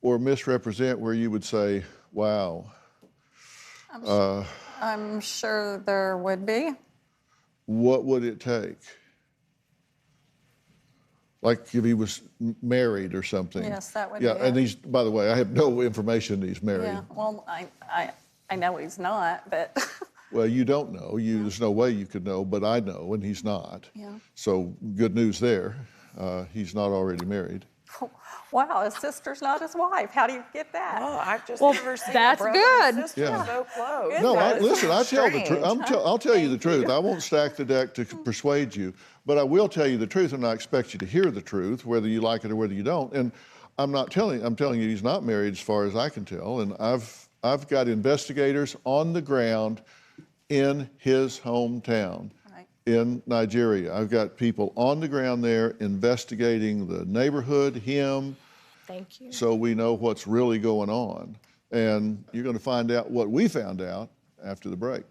Speaker 2: or misrepresent where you would say, wow?
Speaker 7: I'm sure there would be.
Speaker 2: What would it take? Like if he was married or something.
Speaker 7: Yes, that would
Speaker 2: be and
Speaker 7: it.
Speaker 2: he's, by the way, I have no information that he's married.
Speaker 7: Yeah, well, I know he's not, but.
Speaker 2: Well, you don't know. There's no way you could know, but I know, and he's not.
Speaker 7: Yeah.
Speaker 2: So good news there. He's not already married.
Speaker 7: Wow, his sister's not his wife. How do you get that?
Speaker 12: Oh, I've just never seen
Speaker 27: that's
Speaker 12: a brother
Speaker 27: good.
Speaker 12: and sister
Speaker 2: Yeah.
Speaker 12: so close.
Speaker 2: No, listen, I tell the truth. I'll tell you the truth. I won't stack the deck to persuade you, but I will tell you the truth, and I expect you to hear the truth, whether you like it or whether you don't. And I'm telling you he's not married as far as I can tell, and I've got investigators on the ground in his hometown in Nigeria. I've got people on the ground there investigating the neighborhood, him.
Speaker 27: Thank you.
Speaker 2: So we know what's really going on. And you're going to find out what we found out after the break.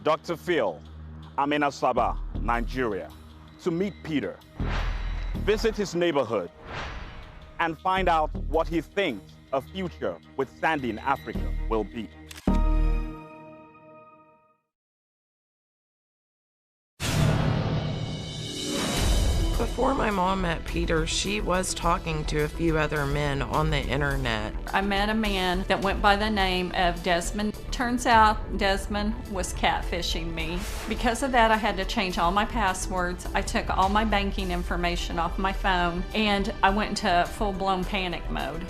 Speaker 24: Dr. Phil, I'm in Asaba, Nigeria, to meet Peter, visit his neighborhood, and find out what he thinks a future with Sandy in Africa will be.
Speaker 12: Before my mom met Peter, she was talking to a few other men on the internet.
Speaker 7: I met a man that went by the name of Desmond. Turns out Desmond was catfishing me. Because of that, I had to change all my passwords. I took all my banking information off my phone, and I went into full-blown panic mode.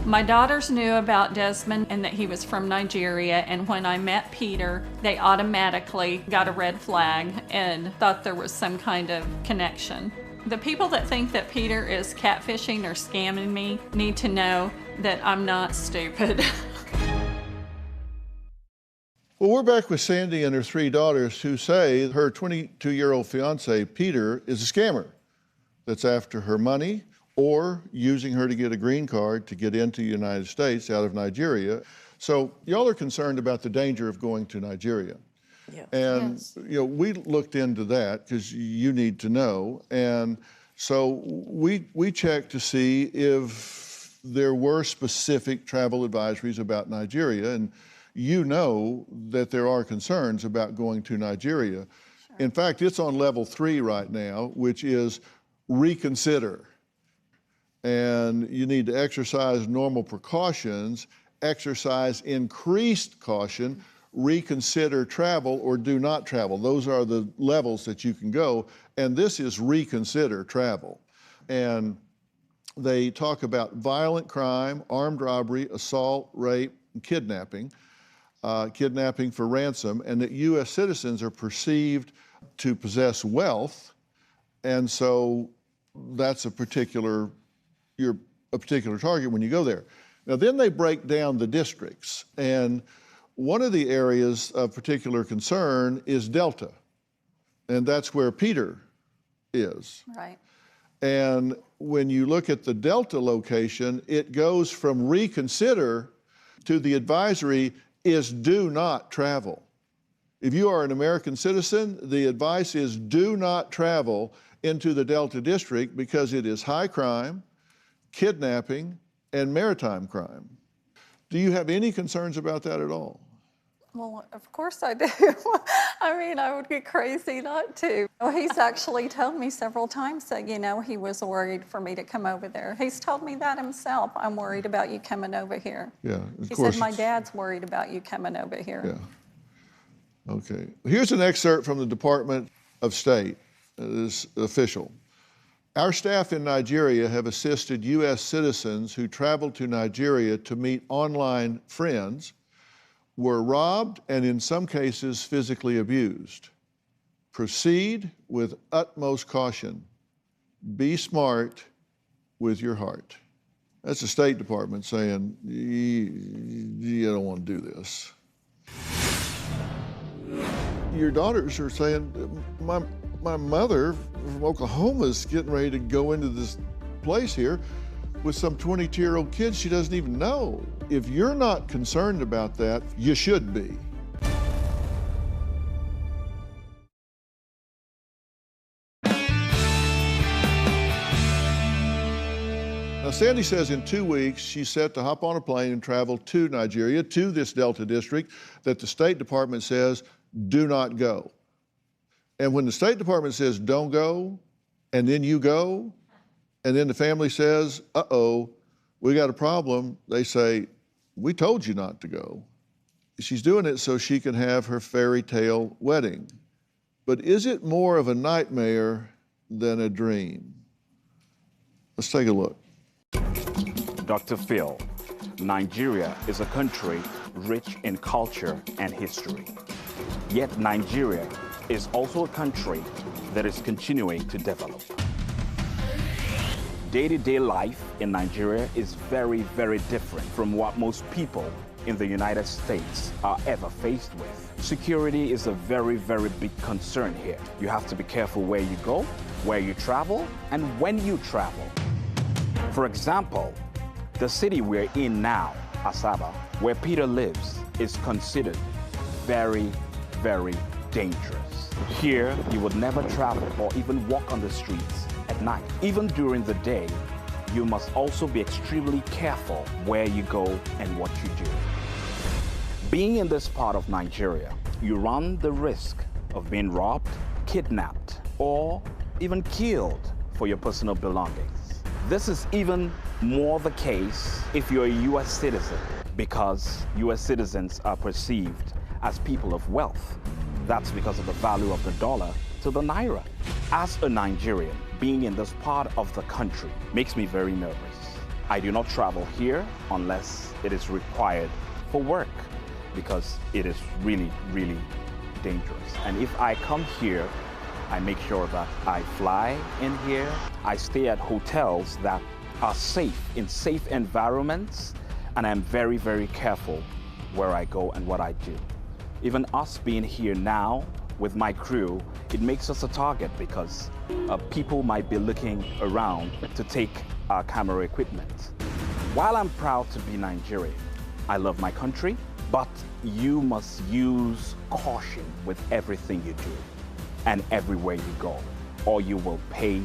Speaker 7: My daughters knew about Desmond and that he was from Nigeria, and when I met Peter, they automatically got a red flag and thought there was some kind of connection. The people that think that Peter is catfishing or scamming me need to know that I'm not stupid.
Speaker 2: Well, we're back with Sandy and her 3 daughters who say her 22-year-old fiance, Peter, is a scammer that's after her money or using her to get a green card to get into the United States out of Nigeria. So y'all are concerned about the danger of going to Nigeria.
Speaker 5: Yes.
Speaker 2: And we looked into that because you need to know. And so we checked to see if there were specific travel advisories about Nigeria. And you know that there are concerns about going to Nigeria. Sure. In fact, it's on level 3 right now, which is reconsider. And you need to exercise normal precautions, exercise increased caution, reconsider travel, or do not travel. Those are the levels that you can go. And this is reconsider travel. And they talk about violent crime, armed robbery, assault, rape, and kidnapping. Kidnapping for ransom, and that U.S. citizens are perceived to possess wealth, and so that's a particular target when you go there. Now then they break down the districts, and one of the areas of particular concern is Delta, and that's where Peter is.
Speaker 7: Right.
Speaker 2: And when you look at the Delta location, it goes from reconsider to the advisory is do not travel. If you are an American citizen, the advice is do not travel into the Delta District because it is high crime, kidnapping, and maritime crime. Do you have any concerns about that at all?
Speaker 7: Well, of course I do. I mean, I would get crazy not to. He's actually told me several times that, he was worried for me to come over there. He's told me that himself. I'm worried about you coming over here.
Speaker 2: Yeah,
Speaker 7: He said, my dad's worried about you coming over here.
Speaker 2: Yeah. Okay. Here's an excerpt from the Department of State, this official. Our staff in Nigeria have assisted U.S. citizens who traveled to Nigeria to meet online friends, were robbed, and in some cases physically abused. Proceed with utmost caution. Be smart with your heart. That's the State Department saying, you don't want to do this. Your daughters are saying, my mother from Oklahoma is getting ready to go into this place here with some 22-year-old kid she doesn't even know. If you're not concerned about that, you should be. Now, Sandy says in 2 weeks, she's set to hop on a plane and travel to Nigeria, to this Delta District that the State Department says, do not go. And when the State Department says, don't go, and then you go, and then the family says, uh-oh, we got a problem, they say, we told you not to go. She's doing it so she can have her fairy tale wedding. But is it more of a nightmare than a dream? Let's take a look.
Speaker 24: Dr. Phil, Nigeria is a country rich in culture and history. Yet Nigeria is also a country that is continuing to develop. Day-to-day life in Nigeria is very, very different from what most people in the United States are ever faced with. Security is a very, very big concern here. You have to be careful where you go, where you travel, and when you travel. For example, the city we're in now, Asaba, where Peter lives, is considered very, very dangerous. Here, you would never travel or even walk on the streets at night. Even during the day, you must also be extremely careful where you go and what you do. Being in this part of Nigeria, you run the risk of being robbed, kidnapped, or even killed for your personal belongings. This is even more the case if you're a U.S. citizen, because U.S. citizens are perceived as people of wealth. That's because of the value of the dollar to the naira. As a Nigerian, being in this part of the country makes me very nervous. I do not travel here unless it is required for work, because it is really, really dangerous. And if I come here, I make sure that I fly in here. I stay at hotels that are safe, in safe environments, and I'm very, very careful where I go and what I do. Even us being here now with my crew, it makes us a target because people might be looking around to take camera equipment. While I'm proud to be Nigerian, I love my country, but you must use caution with everything you do and everywhere you go, or you will pay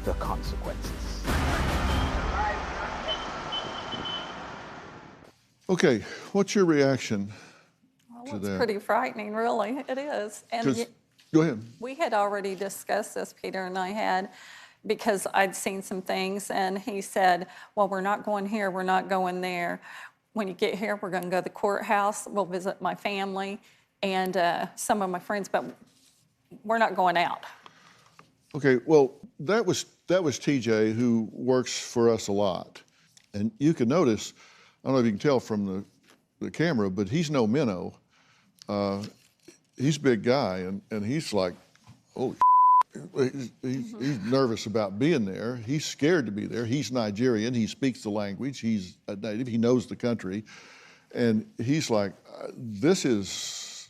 Speaker 24: the consequences.
Speaker 2: Okay, what's your reaction to
Speaker 7: It's
Speaker 2: that?
Speaker 7: pretty frightening, really. It is. And
Speaker 2: Go ahead.
Speaker 7: we had already discussed this, Peter and I had, because I'd seen some things, and he said, well, we're not going here, we're not going there. When you get here, we're going to go to the courthouse, we'll visit my family and some of my friends, but we're not going out.
Speaker 2: Okay, well, that was TJ, who works for us a lot. And you can notice, I don't know if you can tell from the camera, but he's no minnow. He's a big guy, and he's like, holy he's nervous about being there. He's scared to be there. He's Nigerian. He speaks the language. He's a native. He knows the country. And he's like, this is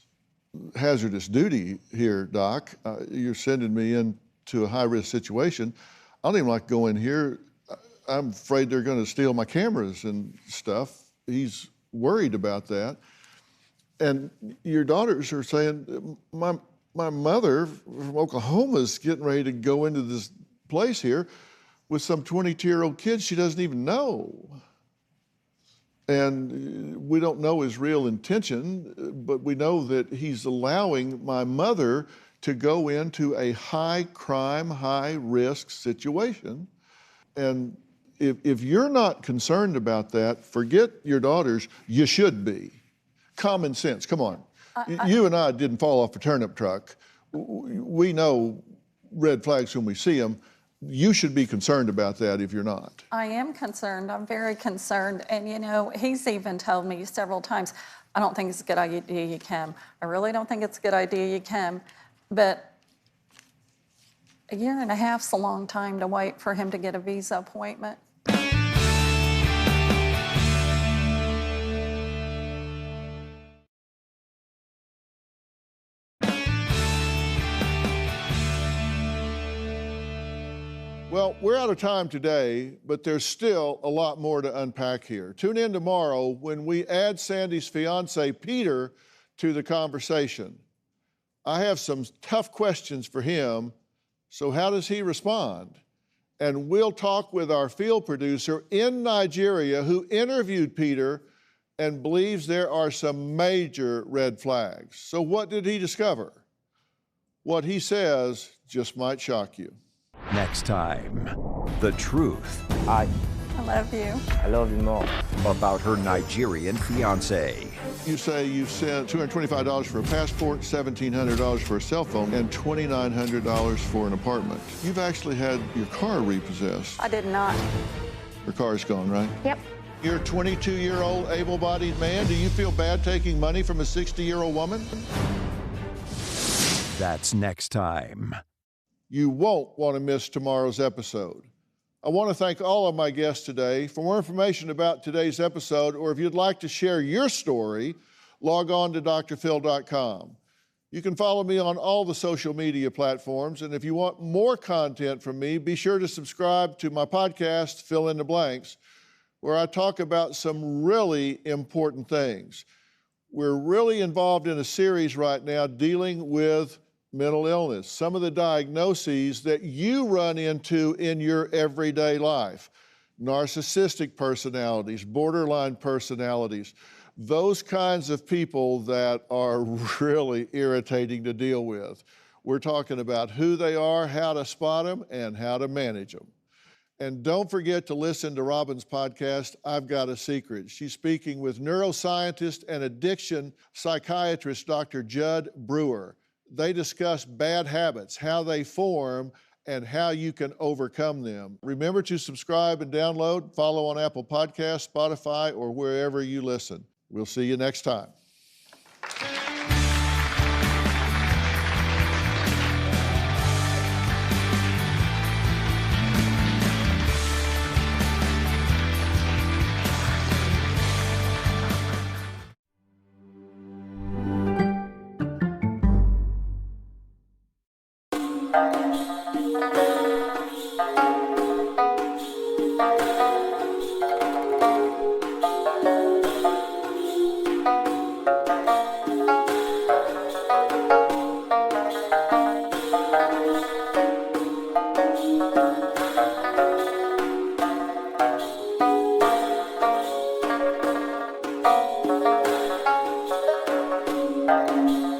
Speaker 2: hazardous duty here, Doc. You're sending me into a high-risk situation. I don't even like going here. I'm afraid they're going to steal my cameras and stuff. He's worried about that. And your daughters are saying, my mother from Oklahoma is getting ready to go into this place here with some 22-year-old kid she doesn't even know. And we don't know his real intention, but we know that he's allowing my mother to go into a high-crime, high-risk situation. And if you're not concerned about that, forget your daughters, you should be. Common sense, come on. You and I didn't fall off a turnip truck. We know red flags when we see them. You should be concerned about that if you're not.
Speaker 7: I am concerned. I'm very concerned. And, you know, he's even told me several times, I don't think it's a good idea you come. I really don't think it's a good idea you come. But a year and a half's a long time to wait for him to get a visa appointment.
Speaker 2: Well, we're out of time today, but there's still a lot more to unpack here. Tune in tomorrow when we add Sandy's fiance, Peter, to the conversation. I have some tough questions for him, so how does he respond? And we'll talk with our field producer in Nigeria who interviewed Peter and believes there are some major red flags. So what did he discover? What he says just might shock you.
Speaker 1: Next time, the truth.
Speaker 7: I love you.
Speaker 1: I love you more. About her Nigerian fiance.
Speaker 2: You say you've sent $225 for a passport, $1,700 for a cell phone, and $2,900 for an apartment. You've actually had your car repossessed.
Speaker 7: I did not.
Speaker 2: Your car's gone, right?
Speaker 7: Yep.
Speaker 2: You're a 22-year-old able-bodied man. Do you feel bad taking money from a 60-year-old woman?
Speaker 1: That's next time.
Speaker 2: You won't want to miss tomorrow's episode. I want to thank all of my guests today. For more information about today's episode, or if you'd like to share your story, log on to drphil.com. You can follow me on all the social media platforms, and if you want more content from me, be sure to subscribe to my podcast, Fill in the Blanks, where I talk about some really important things. We're really involved in a series right now dealing with mental illness, some of the diagnoses that you run into in your everyday life. Narcissistic personalities, borderline personalities, those kinds of people that are really irritating to deal with. We're talking about who they are, how to spot them, and how to manage them. And don't forget to listen to Robin's podcast, I've Got a Secret. She's speaking with neuroscientist and addiction psychiatrist, Dr. Judd Brewer. They discuss bad habits, how they form, and how you can overcome them. Remember to subscribe and download, follow on Apple Podcasts, Spotify, or wherever you listen. We'll see you next time.
Speaker 4: Media.